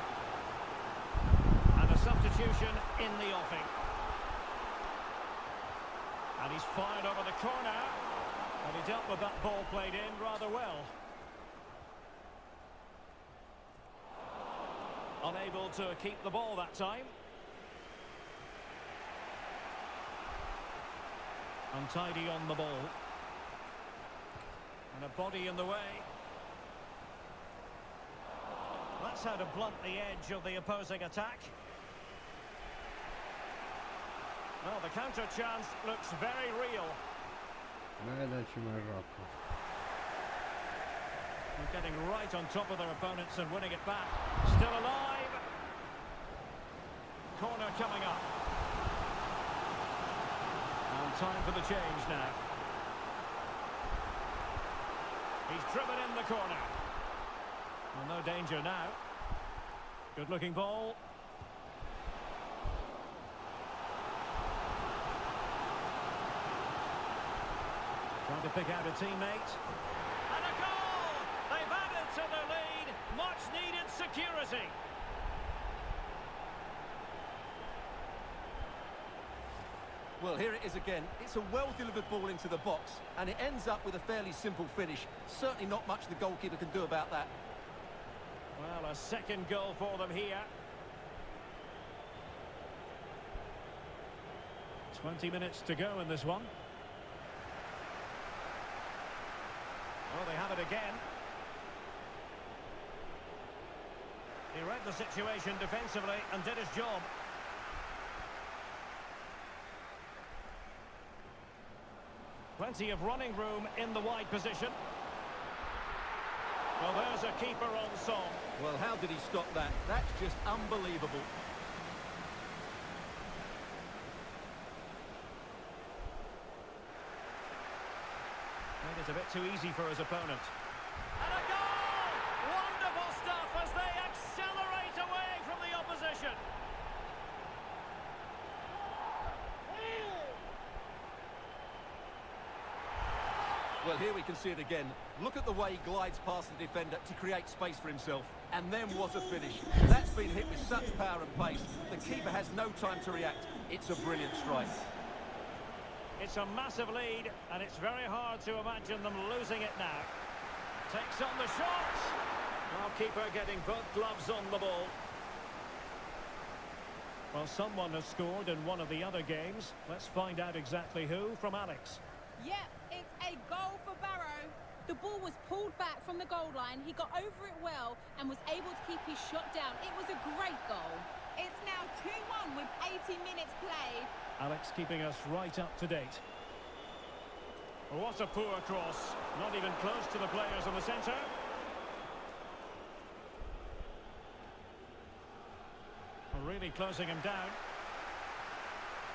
And a substitution in the offing. And he's fired over the corner. And he dealt with that ball played in rather well. Unable to keep the ball that time. Untidy on the ball. And a body in the way. That's how to blunt the edge of the opposing attack. Well, the counter chance looks very real. We're getting right on top of their opponents and winning it back. Still alive. Corner coming up. And time for the change now. He's driven in the corner. Well, no danger now. Good looking ball. Trying to pick out a teammate. And a goal! They've added to their lead. Much needed security. Well, here it is again. It's a well-delivered ball into the box, and it ends up with a fairly simple finish. Certainly not much the goalkeeper can do about that. Well, a second goal for them here. 20 minutes to go in this one. Oh, they have it again. He read the situation defensively and did his job. Plenty of running room in the wide position. Well, there's a keeper on song. Well, how did he stop that? That's just unbelievable. Made it a bit too easy for his opponent. And a goal! Wonderful stuff as they accelerate Well, here we can see it again. Look at the way he glides past the defender to create space for himself. And then what a finish. That's been hit with such power and pace. The keeper has no time to react. It's a brilliant strike. It's a massive lead, and it's very hard to imagine them losing it now. Takes on the shot. Now keeper getting both gloves on the ball. Well, someone has scored in one of the other games. Let's find out exactly who from Alex. Yep, it's a goal for Barrow. The ball was pulled back from the goal line. He got over it well and was able to keep his shot down. It was a great goal. It's now 2-1 with 80 minutes played. Alex keeping us right up to date. What a poor cross. Not even close to the players in the centre. Really closing him down.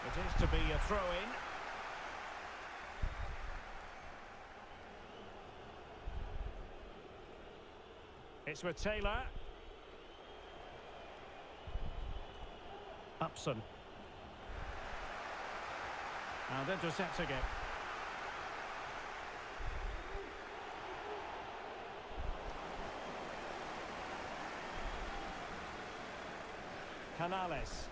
It is to be a throw-in. It's with Taylor. Upson. And intercepting it. Canales.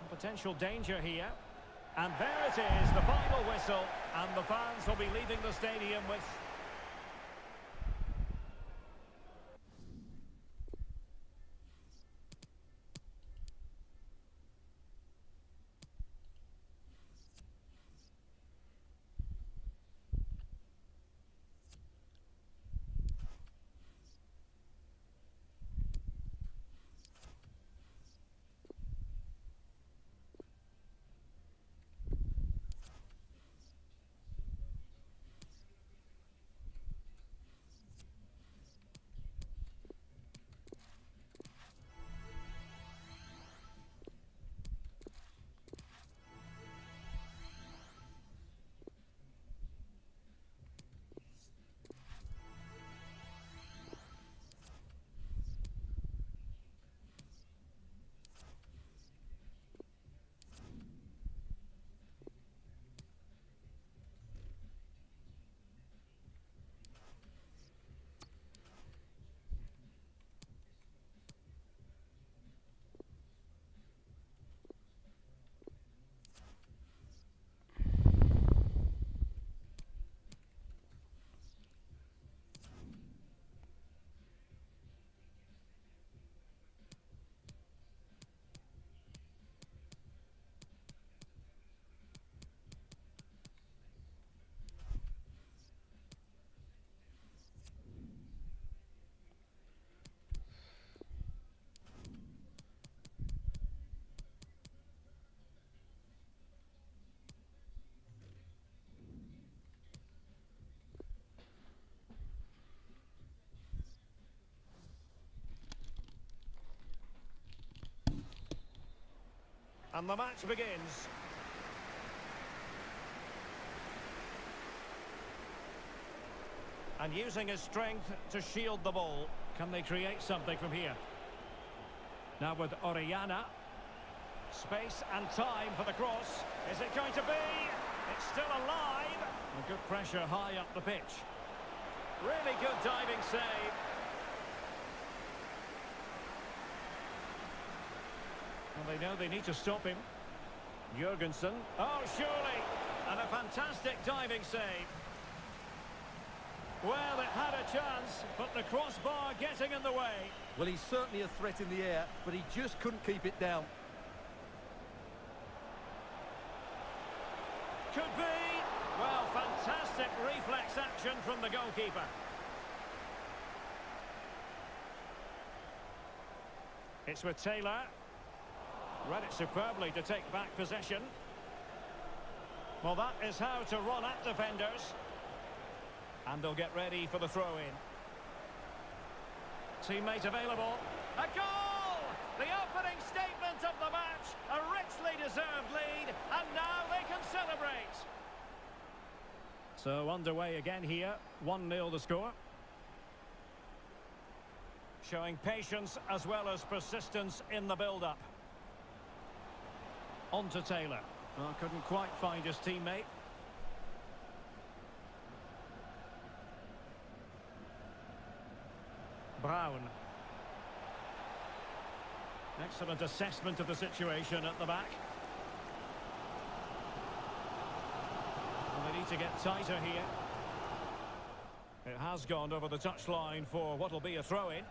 Potential danger here. And there it is, the final whistle. And the fans will be leaving the stadium with... And the match begins. And using his strength to shield the ball. Can they create something from here? Now with Orellana. Space and time for the cross. Is it going to be? It's still alive. A good pressure high up the pitch. Really good diving save. Well, they know they need to stop him. Jurgensen. Oh, surely. And a fantastic diving save. Well, it had a chance, but the crossbar getting in the way. Well, he's certainly a threat in the air, but he just couldn't keep it down. Could be. Well, fantastic reflex action from the goalkeeper. It's with Taylor. Read it superbly to take back possession. Well, that is how to run at defenders. And they'll get ready for the throw-in. Teammate available. A goal! The opening statement of the match. A richly deserved lead. And now they can celebrate. So underway again here. 1-0 the score. Showing patience as well as persistence in the build-up. On to Taylor. Oh, couldn't quite find his teammate. Brown. Excellent assessment of the situation at the back. And they need to get tighter here. It has gone over the touchline for what will be a throw-in.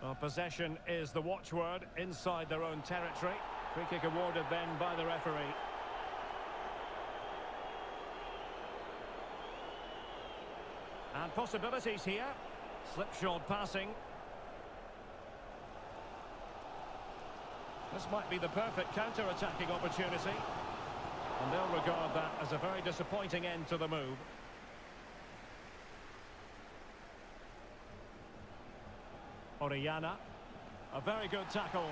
Well, possession is the watchword inside their own territory. Free kick awarded then by the referee. And possibilities here. Slipshod passing. This might be the perfect counter-attacking opportunity. And they'll regard that as a very disappointing end to the move. Orellana. A very good tackle.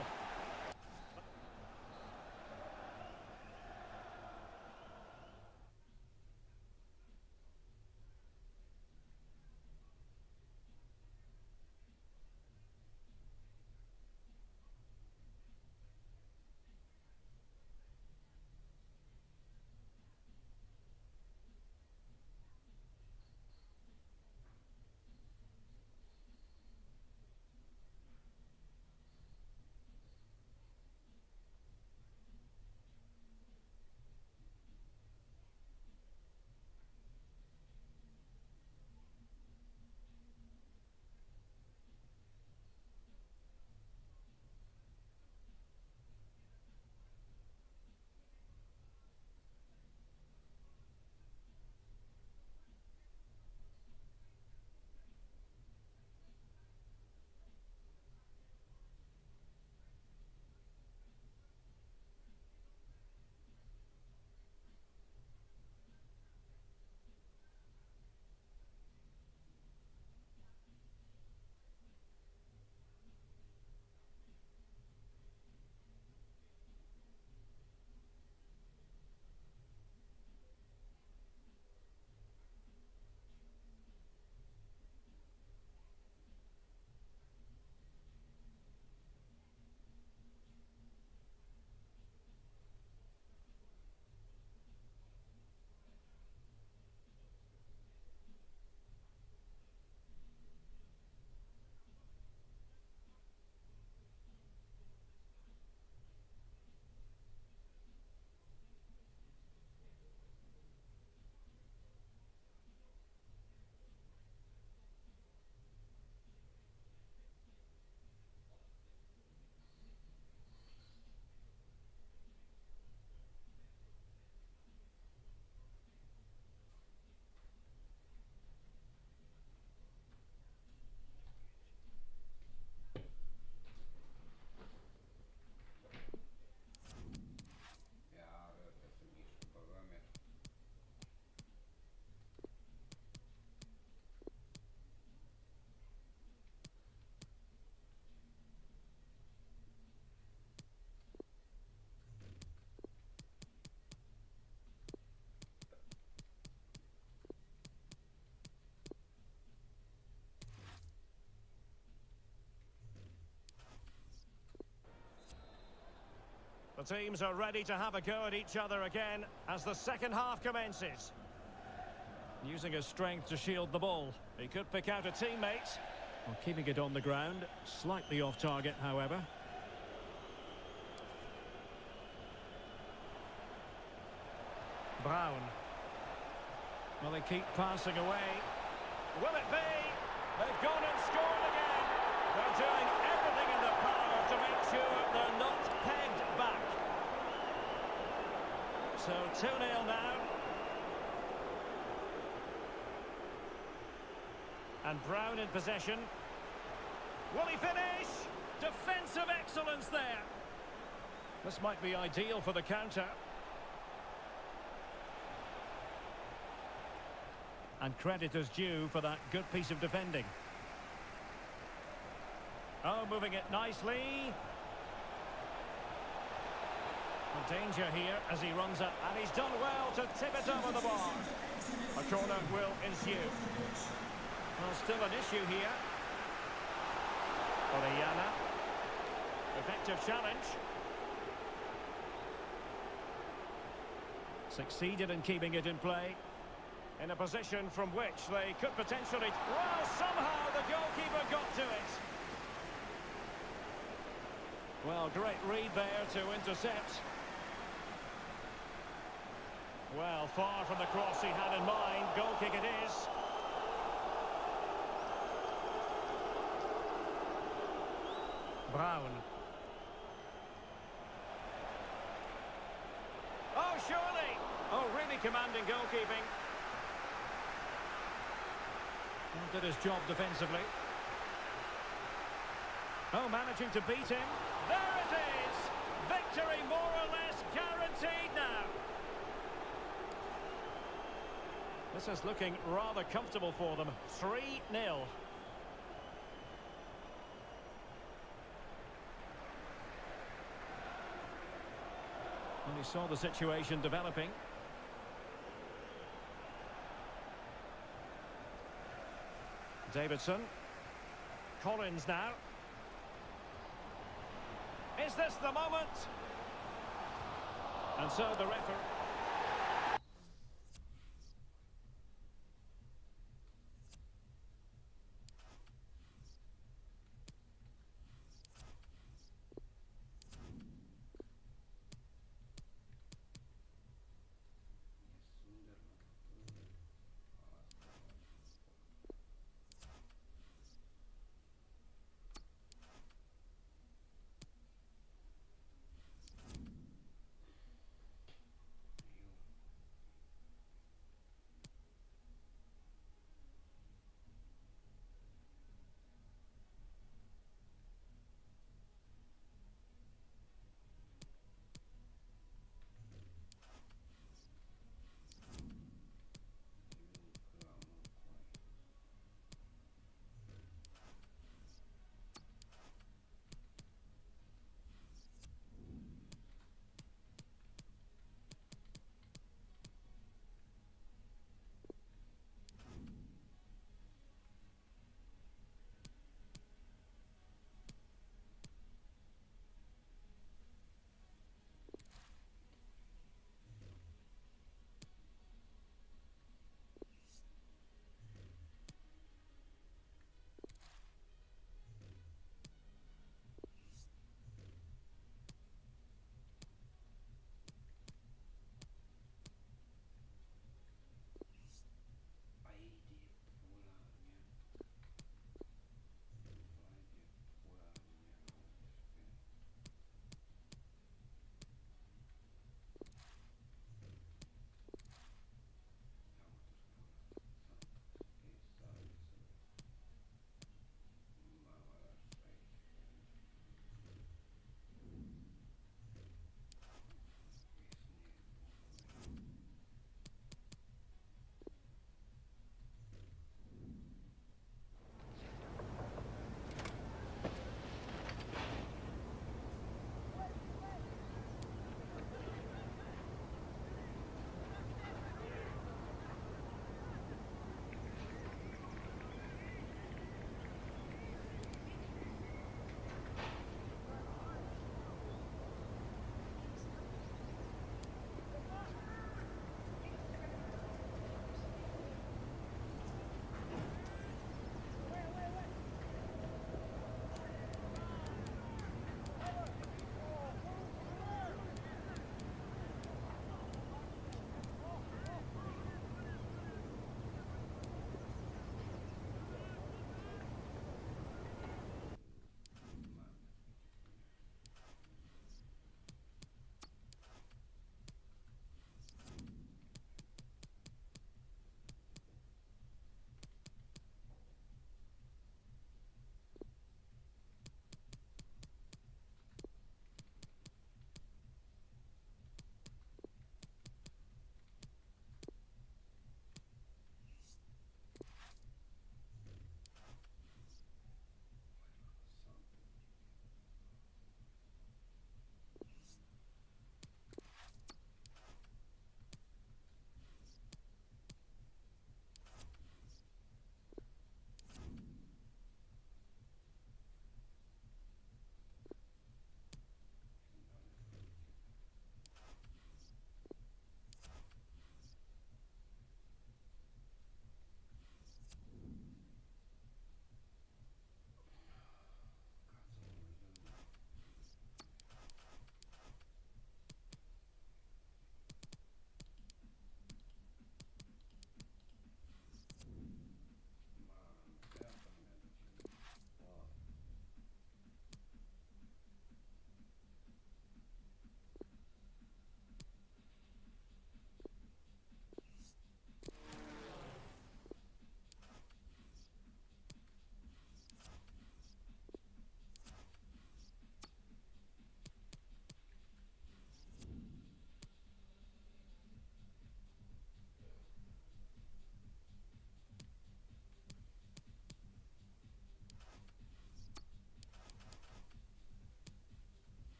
The teams are ready to have a go at each other again as the second half commences. Using his strength to shield the ball. He could pick out a teammate. Well, keeping it on the ground. Slightly off target, however. Brown. Well, they keep passing away. Will it be? They've gone and scored again. They're doing everything in their power to make sure they're not pegged back. So 2-0 now. And Brown in possession. Will he finish? Defensive excellence there. This might be ideal for the counter. And credit is due for that good piece of defending. Oh, moving it nicely. Danger here as he runs up. And he's done well to tip it over the bar. A corner will ensue. Well, still an issue here. Orellana. Effective challenge. Succeeded in keeping it in play. In a position from which they could potentially... Well, somehow the goalkeeper got to it. Well, great read there to intercept. Well, far from the cross he had in mind. Goal kick it is. Brown. Oh, surely! Oh, really commanding goalkeeping. Did his job defensively. Oh, managing to beat him. There it is! Victory more or less guaranteed now. This is looking rather comfortable for them. 3-0. And he saw the situation developing. Davidson. Collins now. Is this the moment? And so the referee...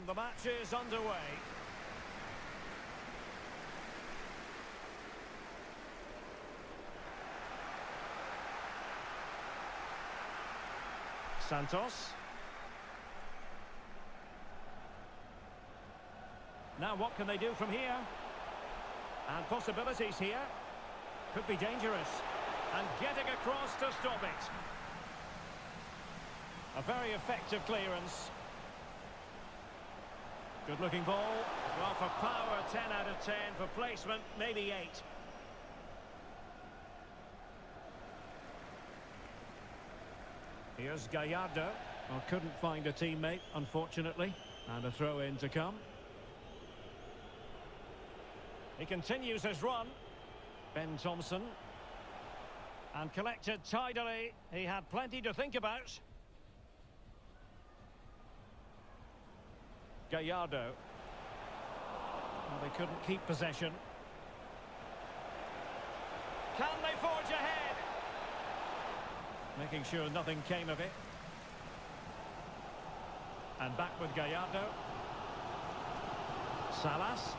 And the match is underway. Santos. Now what can they do from here? And possibilities here. Could be dangerous. And getting across to stop it. A very effective clearance. Good looking ball. Well, for power, 10 out of 10. For placement, maybe 8. Here's Gallardo. Well, couldn't find a teammate, unfortunately. And a throw in to come. He continues his run. Ben Thompson. And collected tidily. He had plenty to think about. Gallardo. Well, they couldn't keep possession. Can they forge ahead? Making sure nothing came of it. And back with Gallardo. Salas.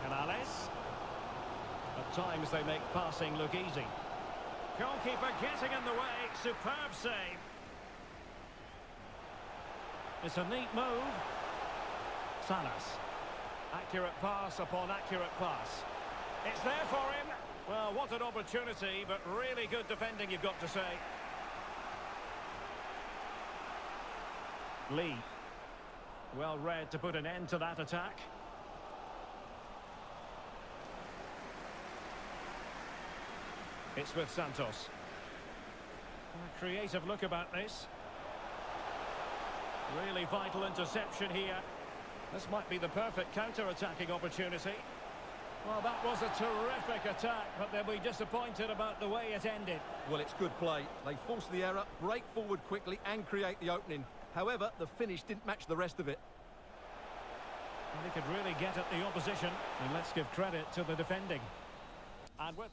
Canales. At times they make passing look easy. Goalkeeper getting in the way. Superb save. It's a neat move. Salas. Accurate pass upon accurate pass. It's there for him. Well, what an opportunity, but really good defending, you've got to say. Lee. Well read to put an end to that attack. It's with Santos. A creative look about this. Really vital interception here. This might be the perfect counter-attacking opportunity. Well, that was a terrific attack, but they'll be disappointed about the way it ended. Well, it's good play. They force the error, break forward quickly and create the opening. However, the finish didn't match the rest of it. And he could really get at the opposition. And let's give credit to the defending. And with...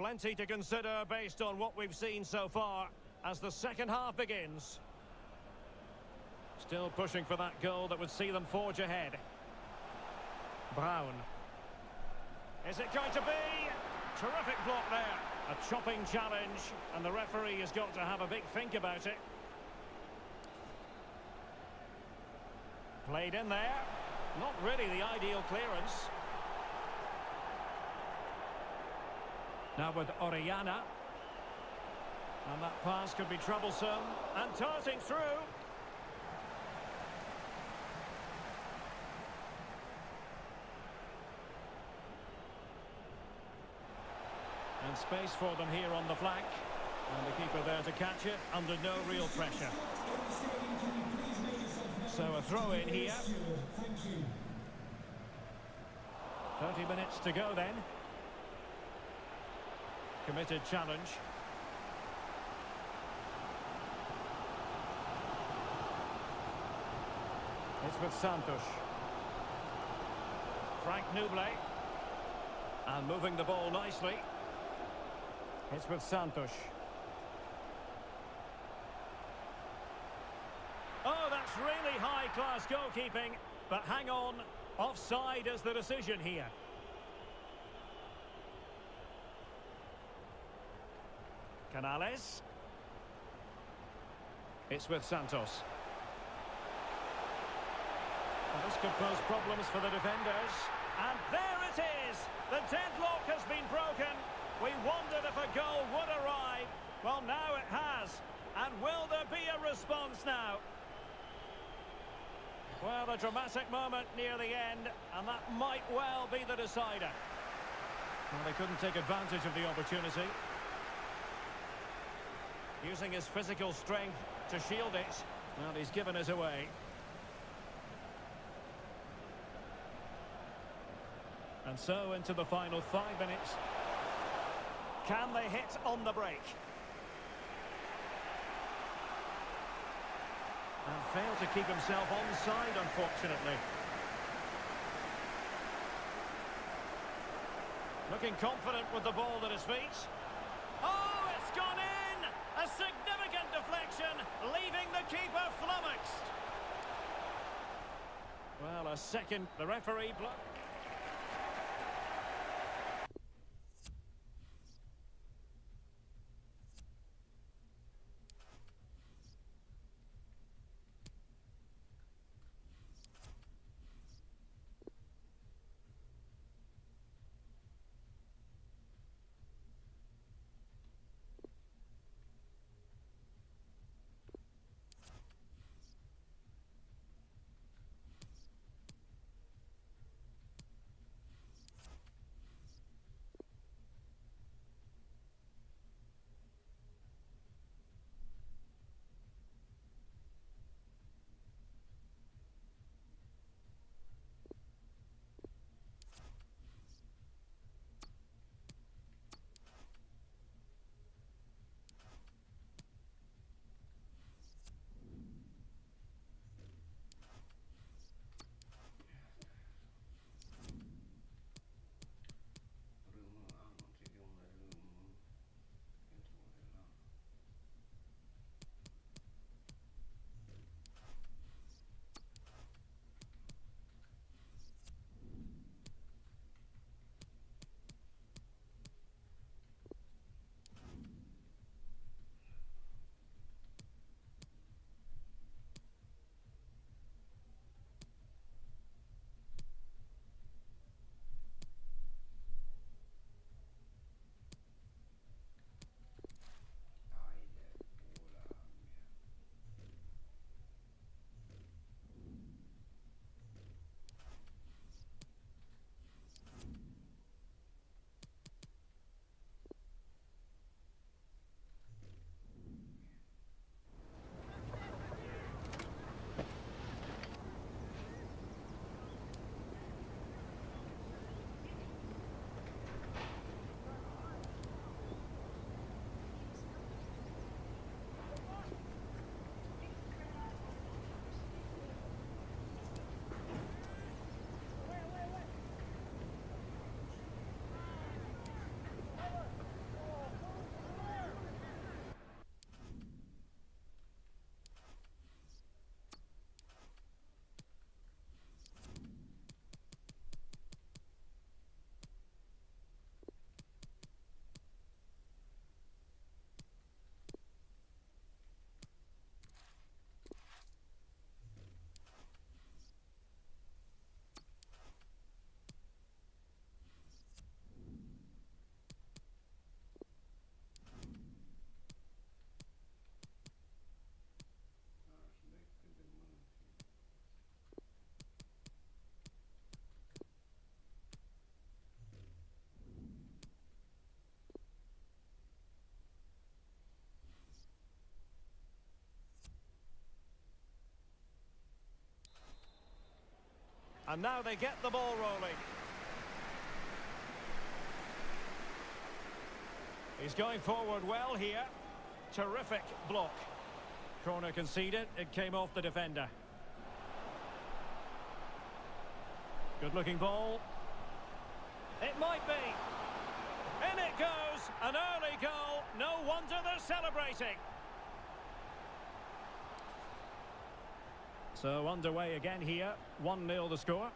Plenty to consider based on what we've seen so far as the second half begins. Still pushing for that goal that would see them forge ahead. Brown. Is it going to be? Terrific block there. A chopping challenge, and the referee has got to have a big think about it. Played in there. Not really the ideal clearance. Now with Orellana. And that pass could be troublesome. And darting through. And space for them here on the flank. And the keeper there to catch it under no real pressure. So a throw in here. 30 minutes to go then. Committed challenge. It's with Santos. Frank Nuble. And moving the ball nicely. It's with Santos. Oh, that's really high-class goalkeeping. But hang on, offside is the decision here. Canales. It's with Santos. Well, this could pose problems for the defenders. And there it is! The deadlock has been broken. We wondered if a goal would arrive. Well, now it has. And will there be a response now? Well, a dramatic moment near the end, and that might well be the decider. Well, they couldn't take advantage of the opportunity. Using his physical strength to shield it. Well, he's given it away. And so into the final 5 minutes. Can they hit on the break? And failed to keep himself onside, unfortunately. Looking confident with the ball at his feet. Oh, it's gone in! A significant deflection, leaving the keeper flummoxed. Well, a second, the referee blocked. And now they get the ball rolling. He's going forward well here. Terrific block. Corner conceded. It came off the defender. Good-looking ball. It might be. In it goes. An early goal. No wonder they're celebrating. So underway again here. 1-0 the score.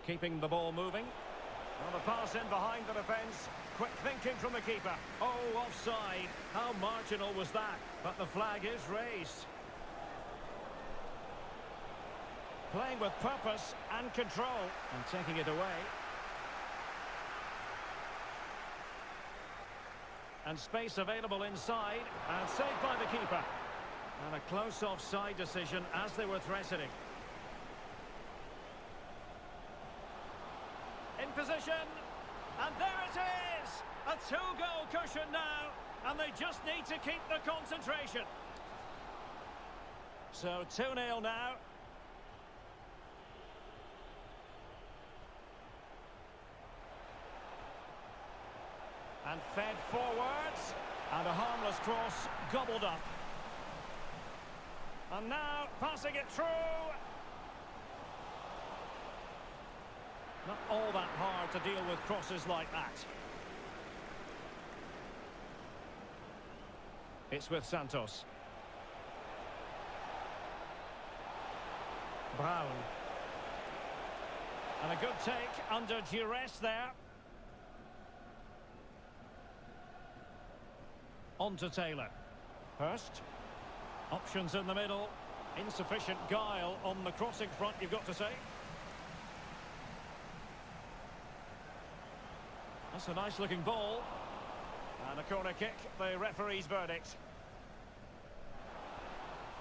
Keeping the ball moving. Well, the pass in behind the defence. Quick thinking from the keeper. Oh, offside. How marginal was that? But the flag is raised. Playing with purpose and control. And taking it away. And space available inside. And saved by the keeper. And a close offside decision as they were threatening. In position. And there it is! A two-goal cushion now. And they just need to keep the concentration. So 2-0 now. And fed forwards. And a harmless cross gobbled up. And now passing it through. Not all that hard to deal with crosses like that. It's with Santos. Brown. And a good take under duress there. On to Taylor. Hurst. Options in the middle. Insufficient guile on the crossing front, you've got to say. That's a nice looking ball. And a corner kick, the referee's verdict.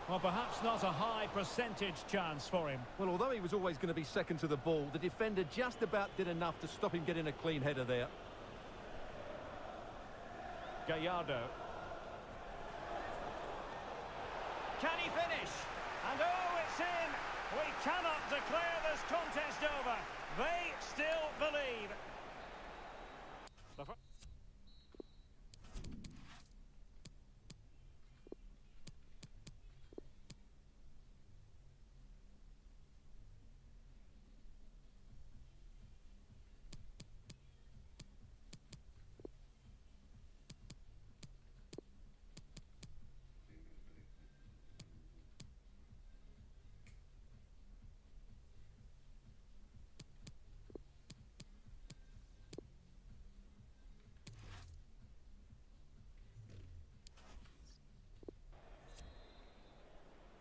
Well, perhaps not a high percentage chance for him. Well, although he was always going to be second to the ball, the defender just about did enough to stop him getting a clean header there. Gallardo. Can he finish? And oh, it's in! We cannot declare this contest over. They still believe.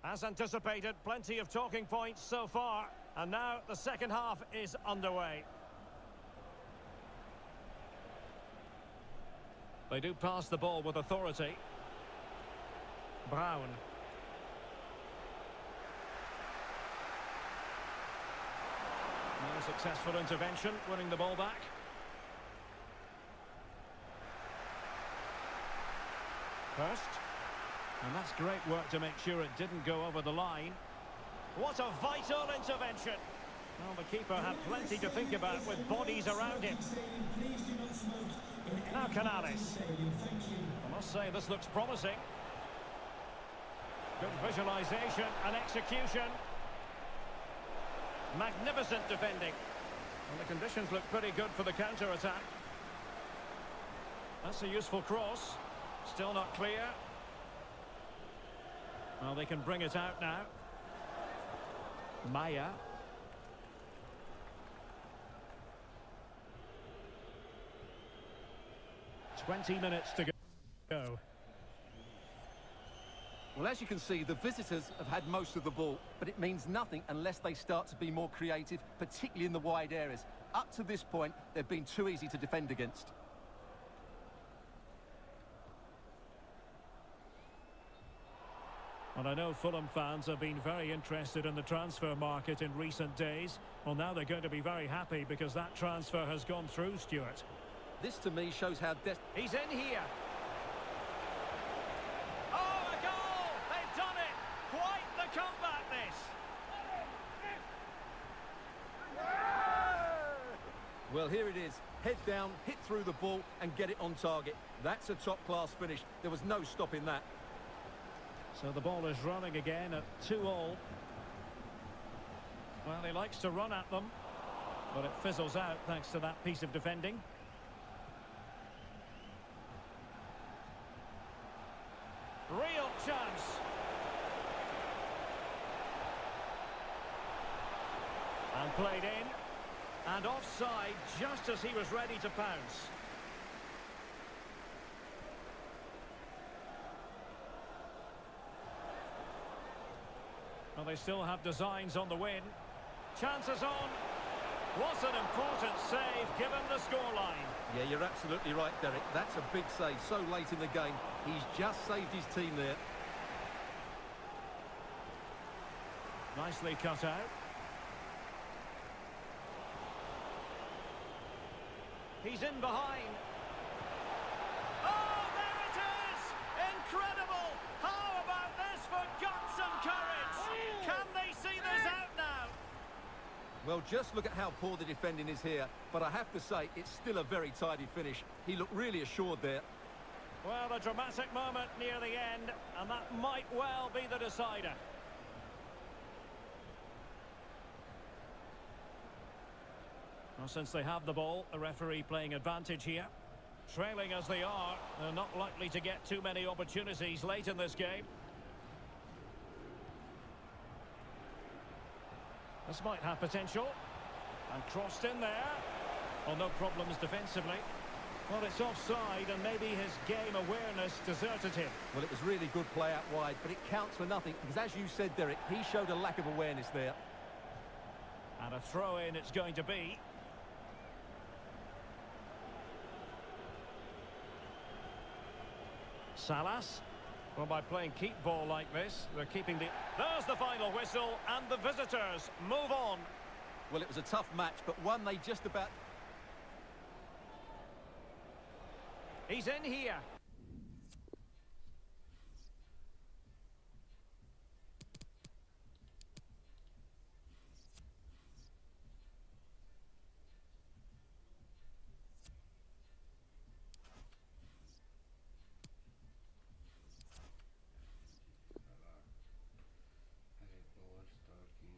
As anticipated, plenty of talking points so far. And now the second half is underway. They do pass the ball with authority. Brown. No successful intervention, winning the ball back. Hurst. And that's great work to make sure it didn't go over the line. What a vital intervention. Well, the keeper had plenty to think about with bodies around him. Now Canales. I must say this looks promising. Good visualization and execution. Magnificent defending. And the conditions look pretty good for the counter-attack. That's a useful cross. Still not clear. Well, they can bring it out now. Maya. "20 minutes to go. Well, as you can see, the visitors have had most of the ball, but it means nothing unless they start to be more creative, particularly in the wide areas. Up to this point, they've been too easy to defend against. And I know Fulham fans have been very interested in the transfer market in recent days. Well, now they're going to be very happy because that transfer has gone through, Stuart. This, to me, shows how... He's in here. Oh, a goal! They've done it! Well, here it is. Head down, hit through the ball and get it on target. That's a top-class finish. There was no stopping that. So the ball is running again at 2-all. Well, he likes to run at them, but it fizzles out thanks to that piece of defending. Real chance. And played in. And offside just as he was ready to pounce. Well, they still have designs on the win. Chances on. Was an important save given the scoreline. Yeah, you're absolutely right, Derek. That's a big save so late in the game. He's just saved his team there. Nicely cut out. He's in behind. Oh, there it is! Incredible! How about this for guts and courage? Can they see this out now? Well, just look at how poor the defending is here. But I have to say, it's still a very tidy finish. He looked really assured there. Well, a dramatic moment near the end, and that might well be the decider. Well, since they have the ball, the referee playing advantage here. Trailing as they are, they're not likely to get too many opportunities late in this game. This might have potential. And crossed in there. Well, no problems defensively. Well, it's offside, and maybe his game awareness deserted him. Well, it was really good play out wide, but it counts for nothing, because as you said, Derek, he showed a lack of awareness there. And a throw-in it's going to be. Salas. Well, by playing keep ball like this, they're keeping the... There's the final whistle, and the visitors move on. Well, it was a tough match, but one they just about... He's in here. Report starting.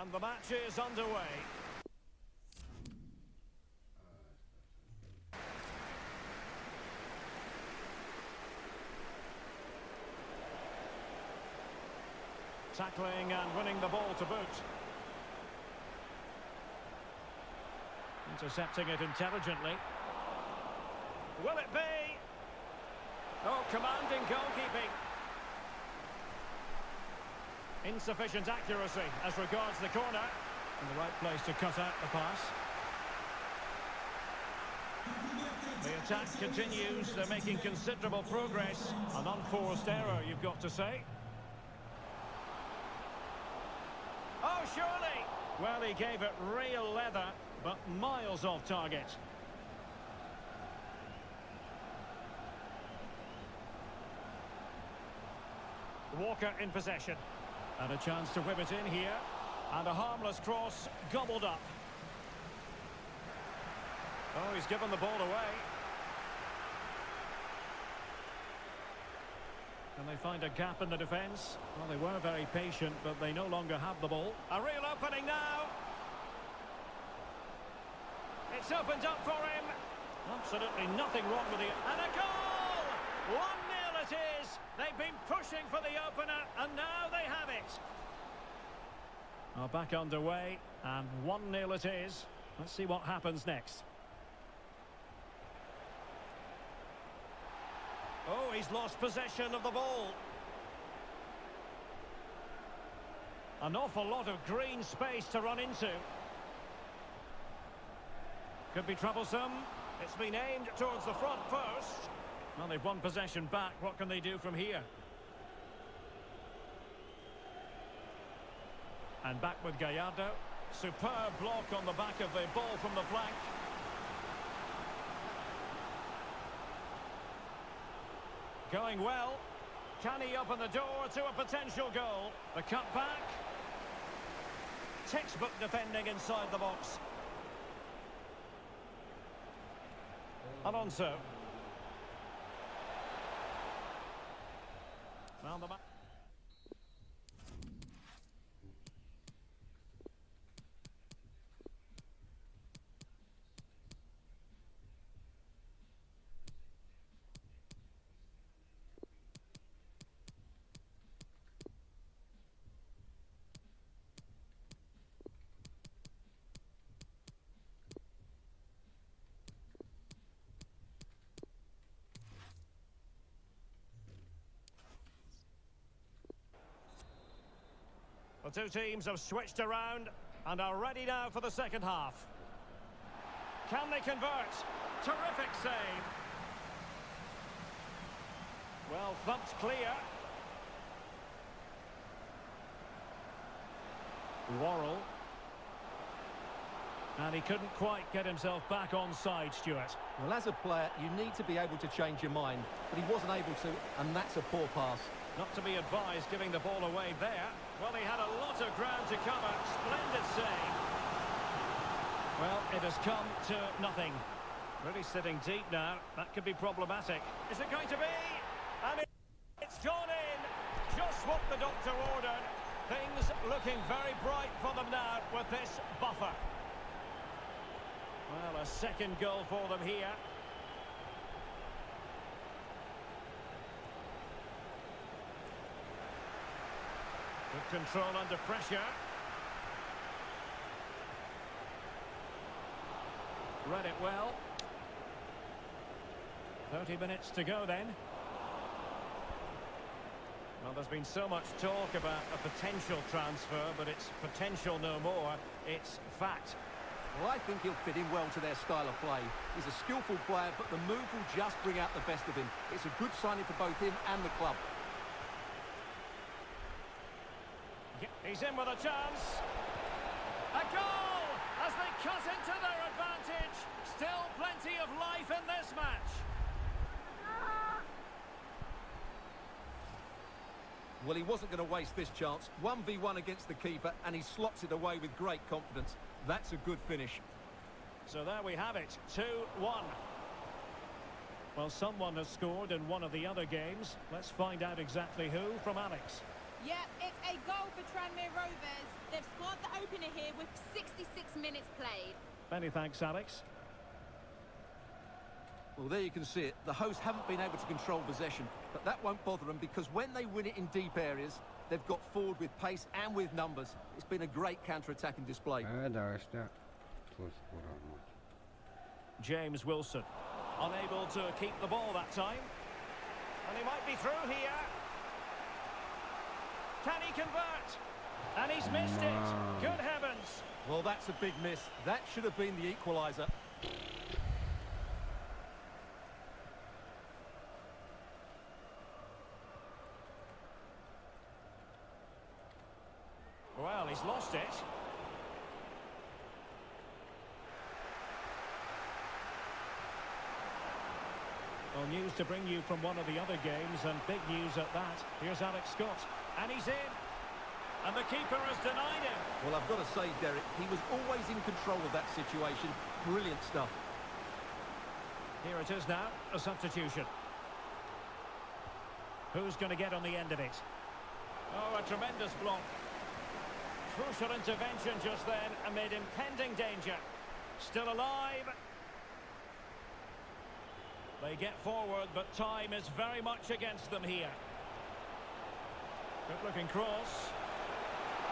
And the match is underway. Tackling and winning the ball to boot. Intercepting it intelligently. Will it be? Oh, commanding goalkeeping. Insufficient accuracy as regards the corner. In the right place to cut out the pass. The attack continues. They're making considerable progress. An unforced error, you've got to say. Oh, surely! Well, he gave it real leather, but miles off target. Walker in possession. And a chance to whip it in here. And a harmless cross gobbled up. Oh, he's given the ball away. Can they find a gap in the defence? Well, they were very patient, but they no longer have the ball. A real opening now. It's opened up for him. Absolutely nothing wrong with it. And a goal! 1-0 it is. They've been pushing for the opener, and now they have it. Well, back underway, and 1-0 it is. Let's see what happens next. Oh, he's lost possession of the ball. An awful lot of green space to run into. Could be troublesome. It's been aimed towards the front post. Well, they've won possession back. What can they do from here? And back with Gallardo. Superb block on the back of the ball from the flank. Going well. Can he open the door to a potential goal? The cut back. Textbook defending inside the box. Alonso. Round the back. The two teams have switched around and are ready now for the second half. Can they convert? Terrific save. Well, thumped clear. Worrell. And he couldn't quite get himself back on side, Stuart. Well, as a player, you need to be able to change your mind, but he wasn't able to, and that's a poor pass. Not to be advised giving the ball away there. Well, he had a lot of ground to cover. Splendid save. Well, it has come to nothing. Really sitting deep now. That could be problematic. Is it going to be? And it's gone in. Just what the doctor ordered. Things looking very bright for them now with this buffer. Well, a second goal for them here. Good control under pressure. Read it well. 30 minutes to go then. Well, there's been so much talk about a potential transfer, but it's potential no more. It's fact. Well, I think he'll fit in well to their style of play. He's a skillful player, but the move will just bring out the best of him. It's a good signing for both him and the club. He's in with a chance. A goal as they cut into their advantage. Still plenty of life in this match. Well, he wasn't going to waste this chance. 1v1 against the keeper, and he slots it away with great confidence. That's a good finish. So there we have it, 2-1. Well, someone has scored in one of the other games. Let's find out exactly who from Alex. Yep, it's a goal for Tranmere Rovers. They've scored the opener here with 66 minutes played. Many thanks, Alex. Well, there you can see it. The hosts haven't been able to control possession, but that won't bother them because when they win it in deep areas, they've got forward with pace and with numbers. It's been a great counter-attacking display. Da, ăștia toți vor armat. James Wilson, unable to keep the ball that time. And he might be through here. Can he convert? And he's missed it. Good heavens. Well, that's a big miss. That should have been the equaliser. Well, he's lost it. Well, news to bring you from one of the other games, and big news at that. Here's Alex Scott, and he's in. And the keeper has denied him. Well, I've got to say, Derek, he was always in control of that situation. Brilliant stuff. Here it is now, a substitution. Who's going to get on the end of it? Oh, a tremendous block. Crucial intervention just then amid impending danger. Still alive. They get forward, but time is very much against them here. Good-looking cross.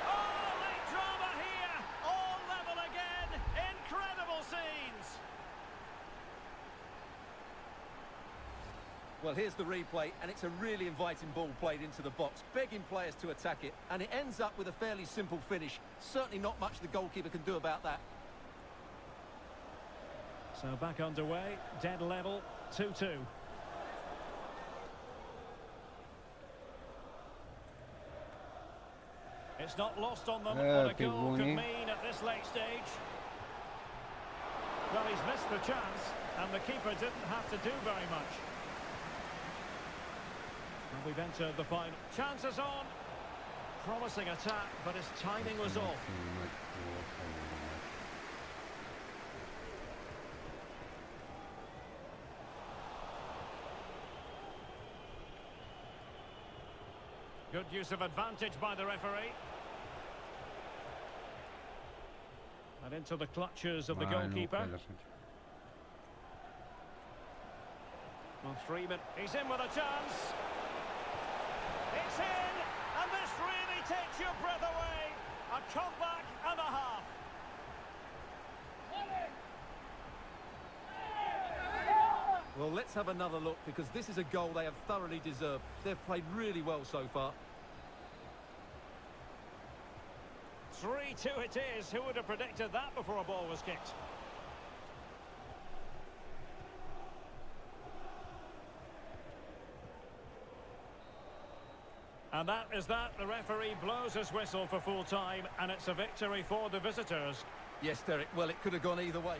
Oh, late drama here. All level again. Incredible scenes. Well, here's the replay, and it's a really inviting ball played into the box, begging players to attack it, and it ends up with a fairly simple finish. Certainly not much the goalkeeper can do about that. So back underway, dead level, 2-2. It's not lost on them what a goal could mean at this late stage. Well, he's missed the chance, and the keeper didn't have to do very much. And we've entered the final. Chances on. Promising attack, but his timing was off. Good use of advantage by the referee. And into the clutches of the goalkeeper. Well, Freeman, he's in with a chance. It's in, and this really takes your breath away. A comeback and a half. Well, let's have another look, because this is a goal they have thoroughly deserved. They've played really well so far. 3-2 it is. Who would have predicted that before a ball was kicked? And that is that. The referee blows his whistle for full time, and it's a victory for the visitors. Yes, Derek, well, it could have gone either way.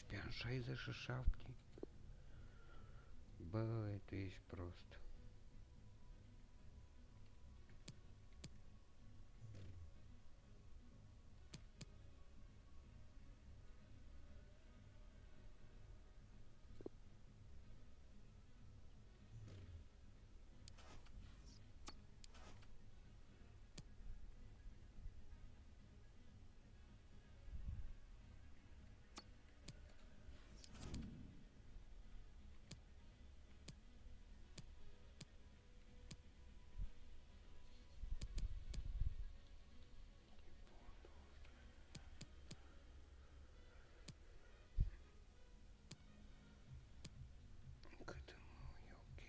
35, 67. Băi, tu ești prost. Cât mă, e ok.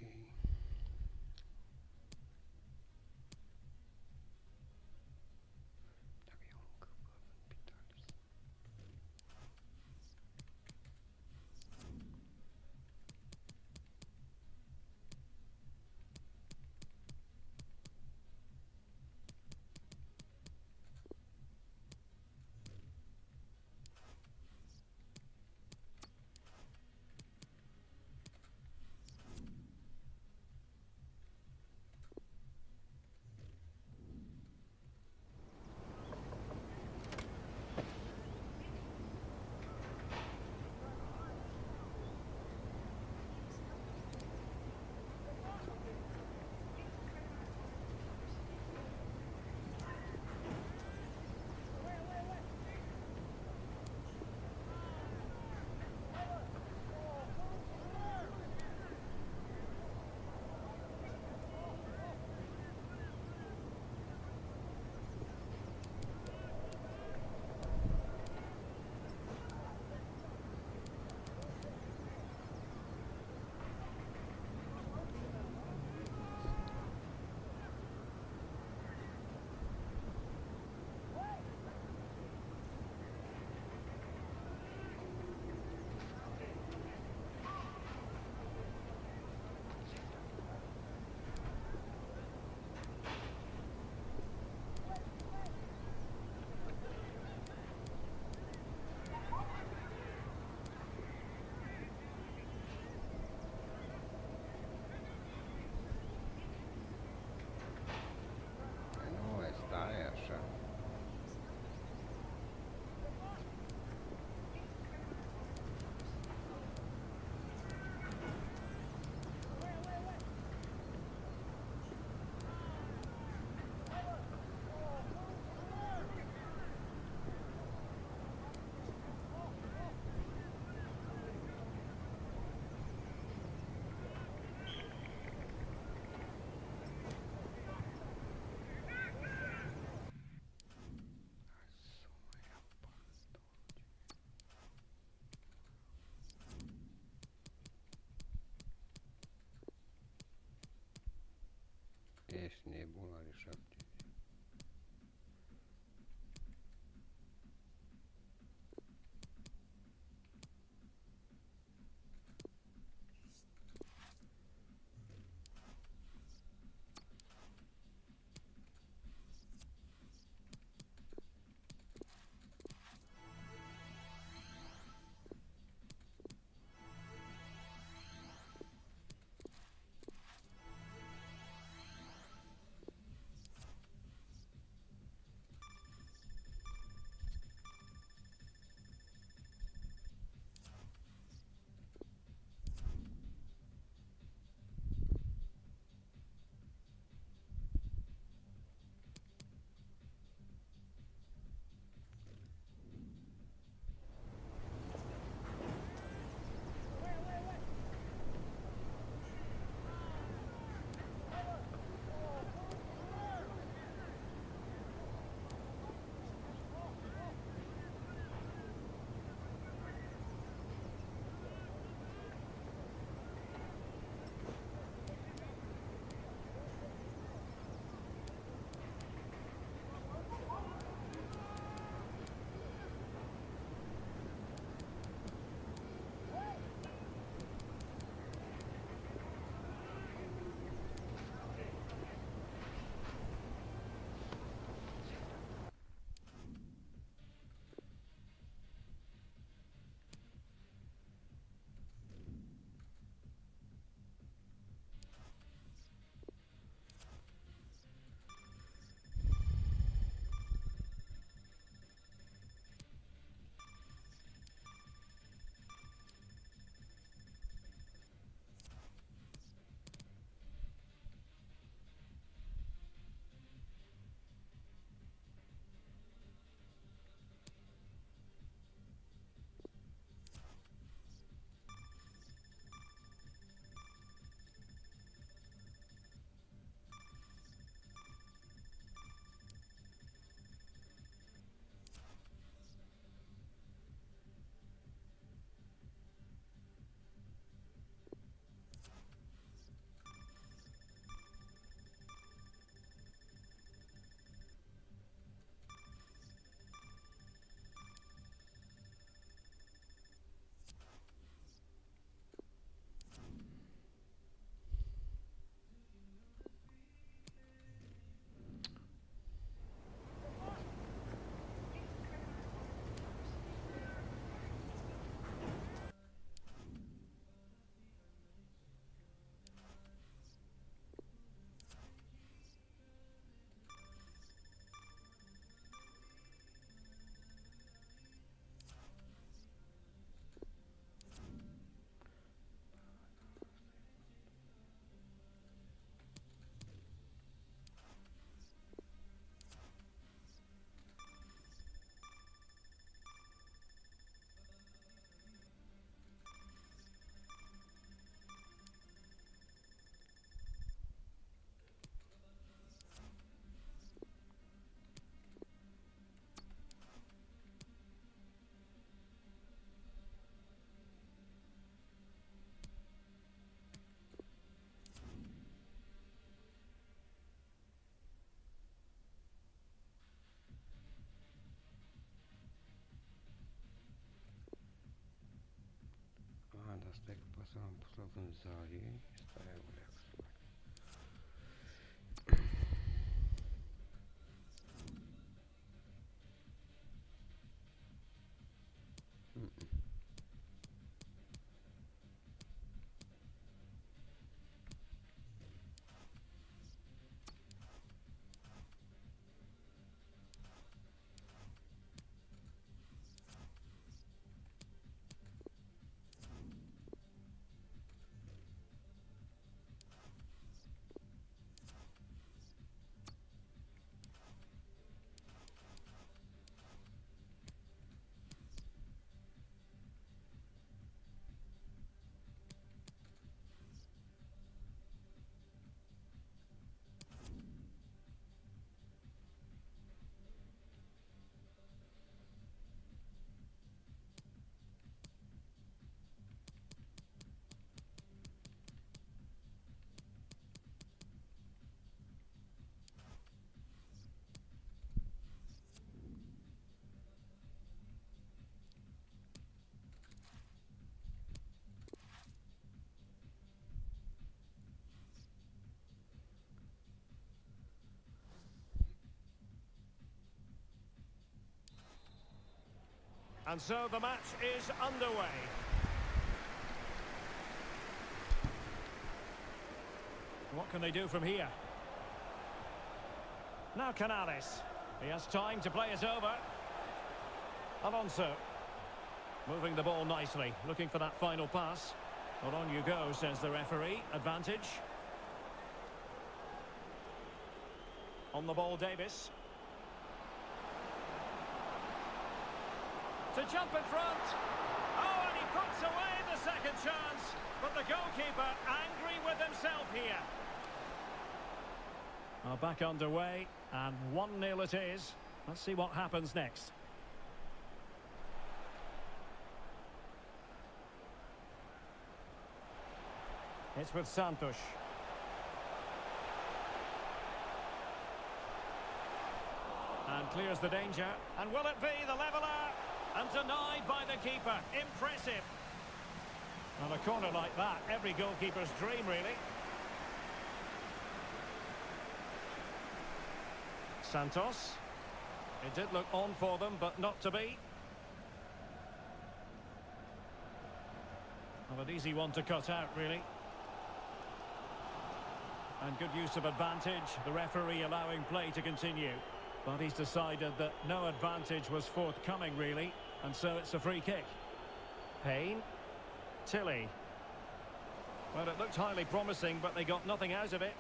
Dacă iau încă bă, în Pitalis. Nu, stai așa. Ești nebun, are 7. am pus la vânzare. Stai, oleac. And so the match is underway. What can they do from here? Now Canales. He has time to play it over. Alonso. Moving the ball nicely, looking for that final pass. Well, on you go, says the referee. Advantage. On the ball, Davis. To jump in front. Oh, and he puts away the second chance. But the goalkeeper angry with himself here. Back underway, and 1-0 it is. Let's see what happens next. It's with Santos. And clears the danger. And will it be the leveller? And denied by the keeper. Impressive. On a corner like that, every goalkeeper's dream, really. Santos. It did look on for them, but not to be. Well, an easy one to cut out, really. And good use of advantage. The referee allowing play to continue. But he's decided that no advantage was forthcoming, really. And so it's a free kick. Payne. Tilly. Well, it looked highly promising, but they got nothing out of it.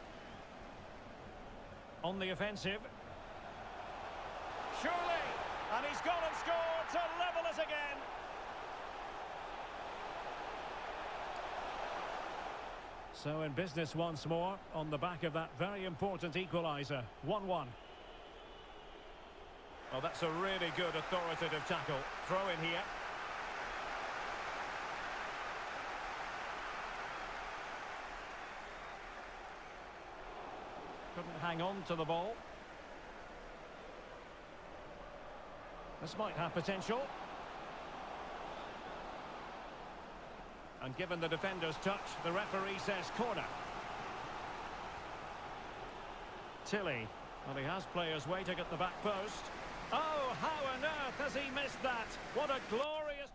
On the offensive. Surely! And he's gone and scored to level us again. So in business once more, on the back of that very important equaliser. 1-1. Well, that's a really good authoritative tackle. Throw in here. Couldn't hang on to the ball. This might have potential. And given the defender's touch, the referee says corner. Tilly. Well, he has players waiting at the back post. Oh, how on earth has he missed that? What a glorious...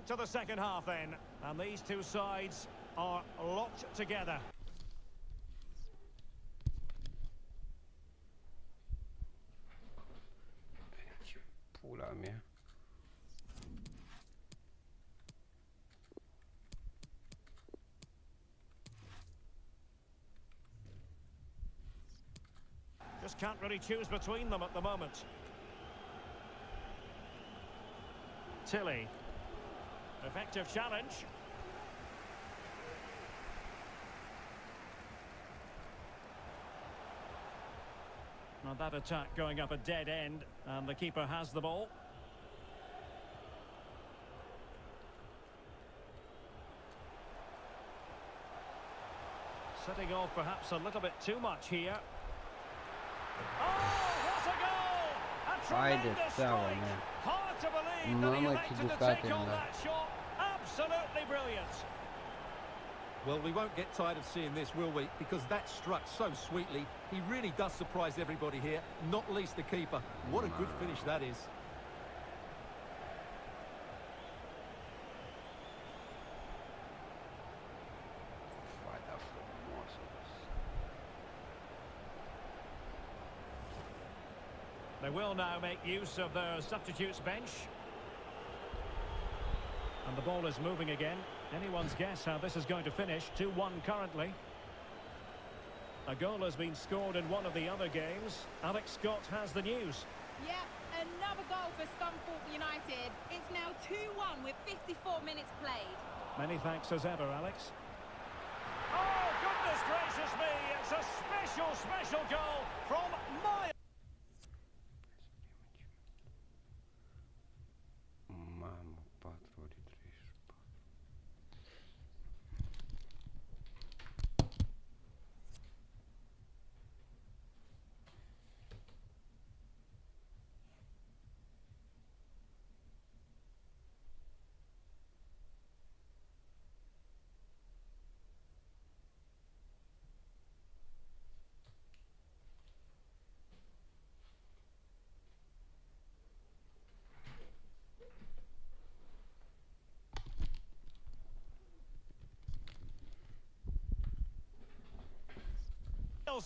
to the second half then. And these two sides are locked together. Ce pula mea. Just can't really choose between them at the moment. Tilly. Effective challenge. Now that attack going up a dead end, and the keeper has the ball. Setting off perhaps a little bit too much here. Oh, what a goal! A tremendous strike. Hard to believe that he elected to take on that shot. Absolutely brilliant. Well, we won't get tired of seeing this, will we? Because that struck so sweetly. He really does surprise everybody here, not least the keeper. What a good finish that is. They will now make use of their substitutes bench. And the ball is moving again. Anyone's guess how this is going to finish. 2-1 currently. A goal has been scored in one of the other games. Alex Scott has the news. Yeah, another goal for Scunthorpe United. It's now 2-1 with 54 minutes played. Many thanks as ever, Alex. Oh, goodness gracious me! It's a special goal from Miles. Mamă, 4 ori 34.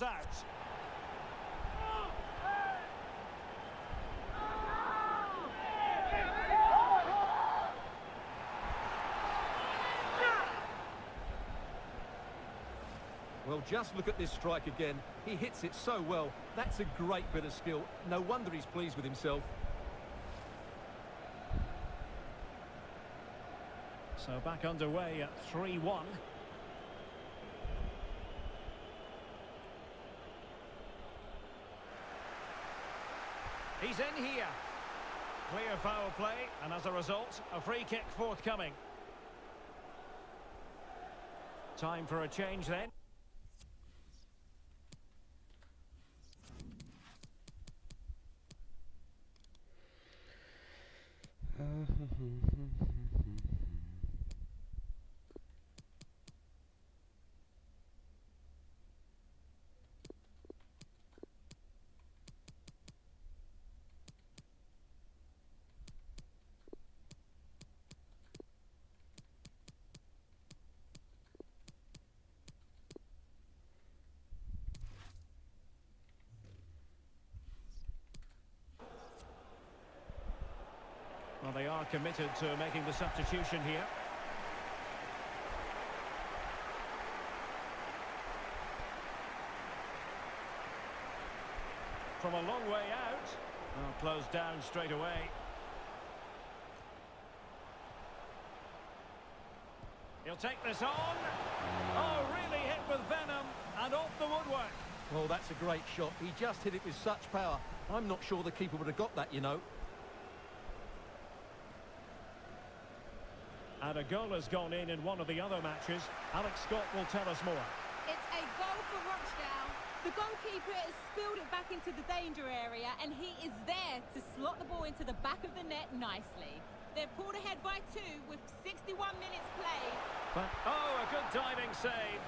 Out. Well, just look at this strike again. He hits it so well. That's a great bit of skill. No wonder he's pleased with himself. So back underway at 3-1. He's in here. Clear foul play, and as a result, a free kick forthcoming. Time for a change then. Well, they are committed to making the substitution here. From a long way out. Oh, closed down straight away. He'll take this on. Oh, really hit with venom and off the woodwork. Well, that's a great shot. He just hit it with such power. I'm not sure the keeper would have got that, you know. And a goal has gone in one of the other matches. Alex Scott will tell us more. It's a goal for Rochdale. The goalkeeper has spilled it back into the danger area, and he is there to slot the ball into the back of the net nicely. They're pulled ahead by 2 with 61 minutes played. But, oh, a good diving save.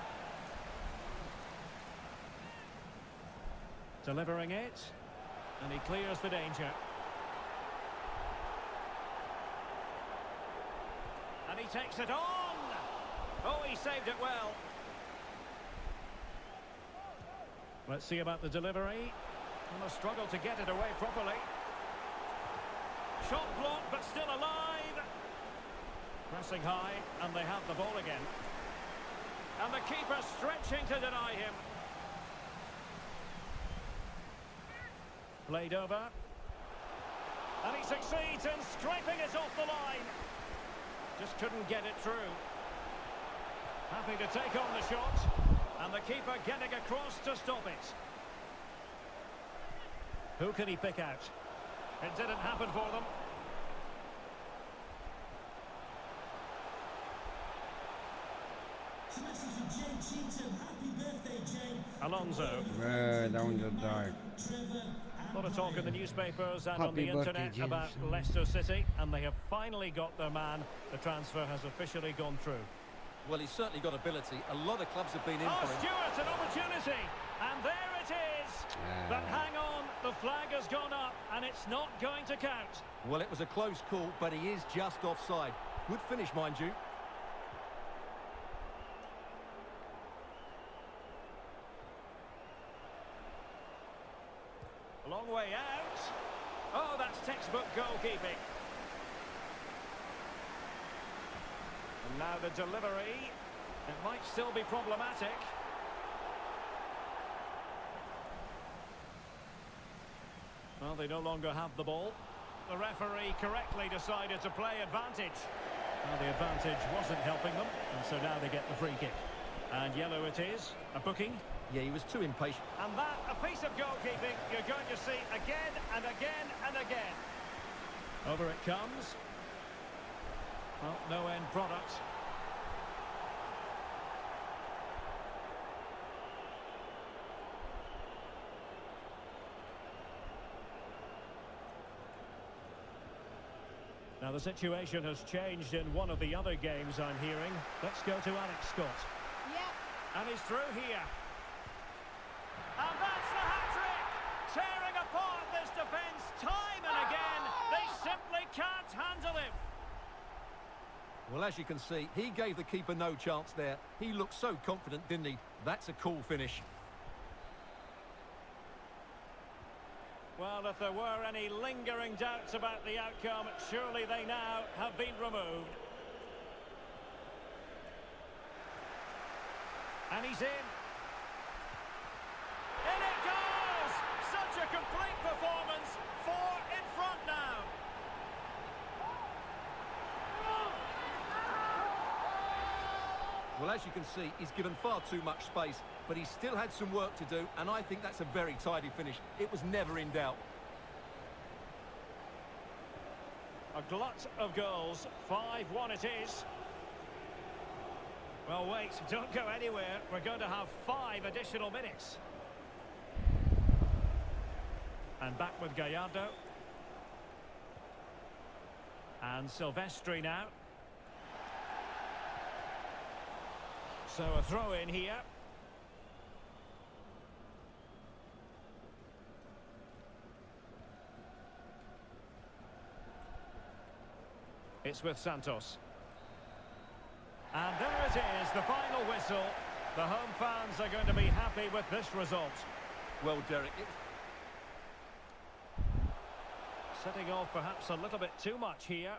Delivering it. And he clears the danger. takes it on. Oh, he saved it well. Let's see about the delivery. And a struggle to get it away properly. Shot blocked, but still alive. Pressing high, and they have the ball again. And the keeper stretching to deny him. Played over. And he succeeds in scraping it off the line. Just couldn't get it through. Happy to take on the shot. And the keeper getting across to stop it. Who can he pick out? It didn't happen for them. It's a message from Jay Cheatham. Happy birthday, Jay. Alonso. Down the dark. Trevor. A lot of talk in the newspapers and on Happy the birthday, internet James. about Leicester City, and they have finally got their man. The transfer has officially gone through. Well, he's certainly got ability. A lot of clubs have been in Oh, for him. Stewart, an opportunity. And there it is. But hang on, the flag has gone up, and it's not going to count. Well, it was a close call, but he is just offside. Good finish, mind you. A long way out. Oh, that's textbook goalkeeping. And now the delivery. It might still be problematic. Well, they no longer have the ball. The referee correctly decided to play advantage. Well, the advantage wasn't helping them, and so now they get the free kick. And yellow it is, a booking. Yeah, he was too impatient. And that, a piece of goalkeeping you're going to see again and again and again. Over it comes. Well, no end product. Now the situation has changed in one of the other games I'm hearing. Let's go to Alex Scott. Yep. And he's through here. And that's the hat-trick! Tearing apart this defence time and again. They simply can't handle him. Well, as you can see, he gave the keeper no chance there. He looked so confident, didn't he? That's a cool finish. Well, if there were any lingering doubts about the outcome, surely they now have been removed. And he's in. In it goes! Such a complete performance. 4 in front now. Well, as you can see, he's given far too much space, but he still had some work to do, and I think that's a very tidy finish. It was never in doubt. A glut of goals. 5-1 it is. Well, wait, don't go anywhere. We're going to have 5 additional minutes. And back with Gallardo. And Silvestri now. So a throw in here. It's with Santos. And there it is, the final whistle. The home fans are going to be happy with this result. Well, Derek, Setting off perhaps a little bit too much here.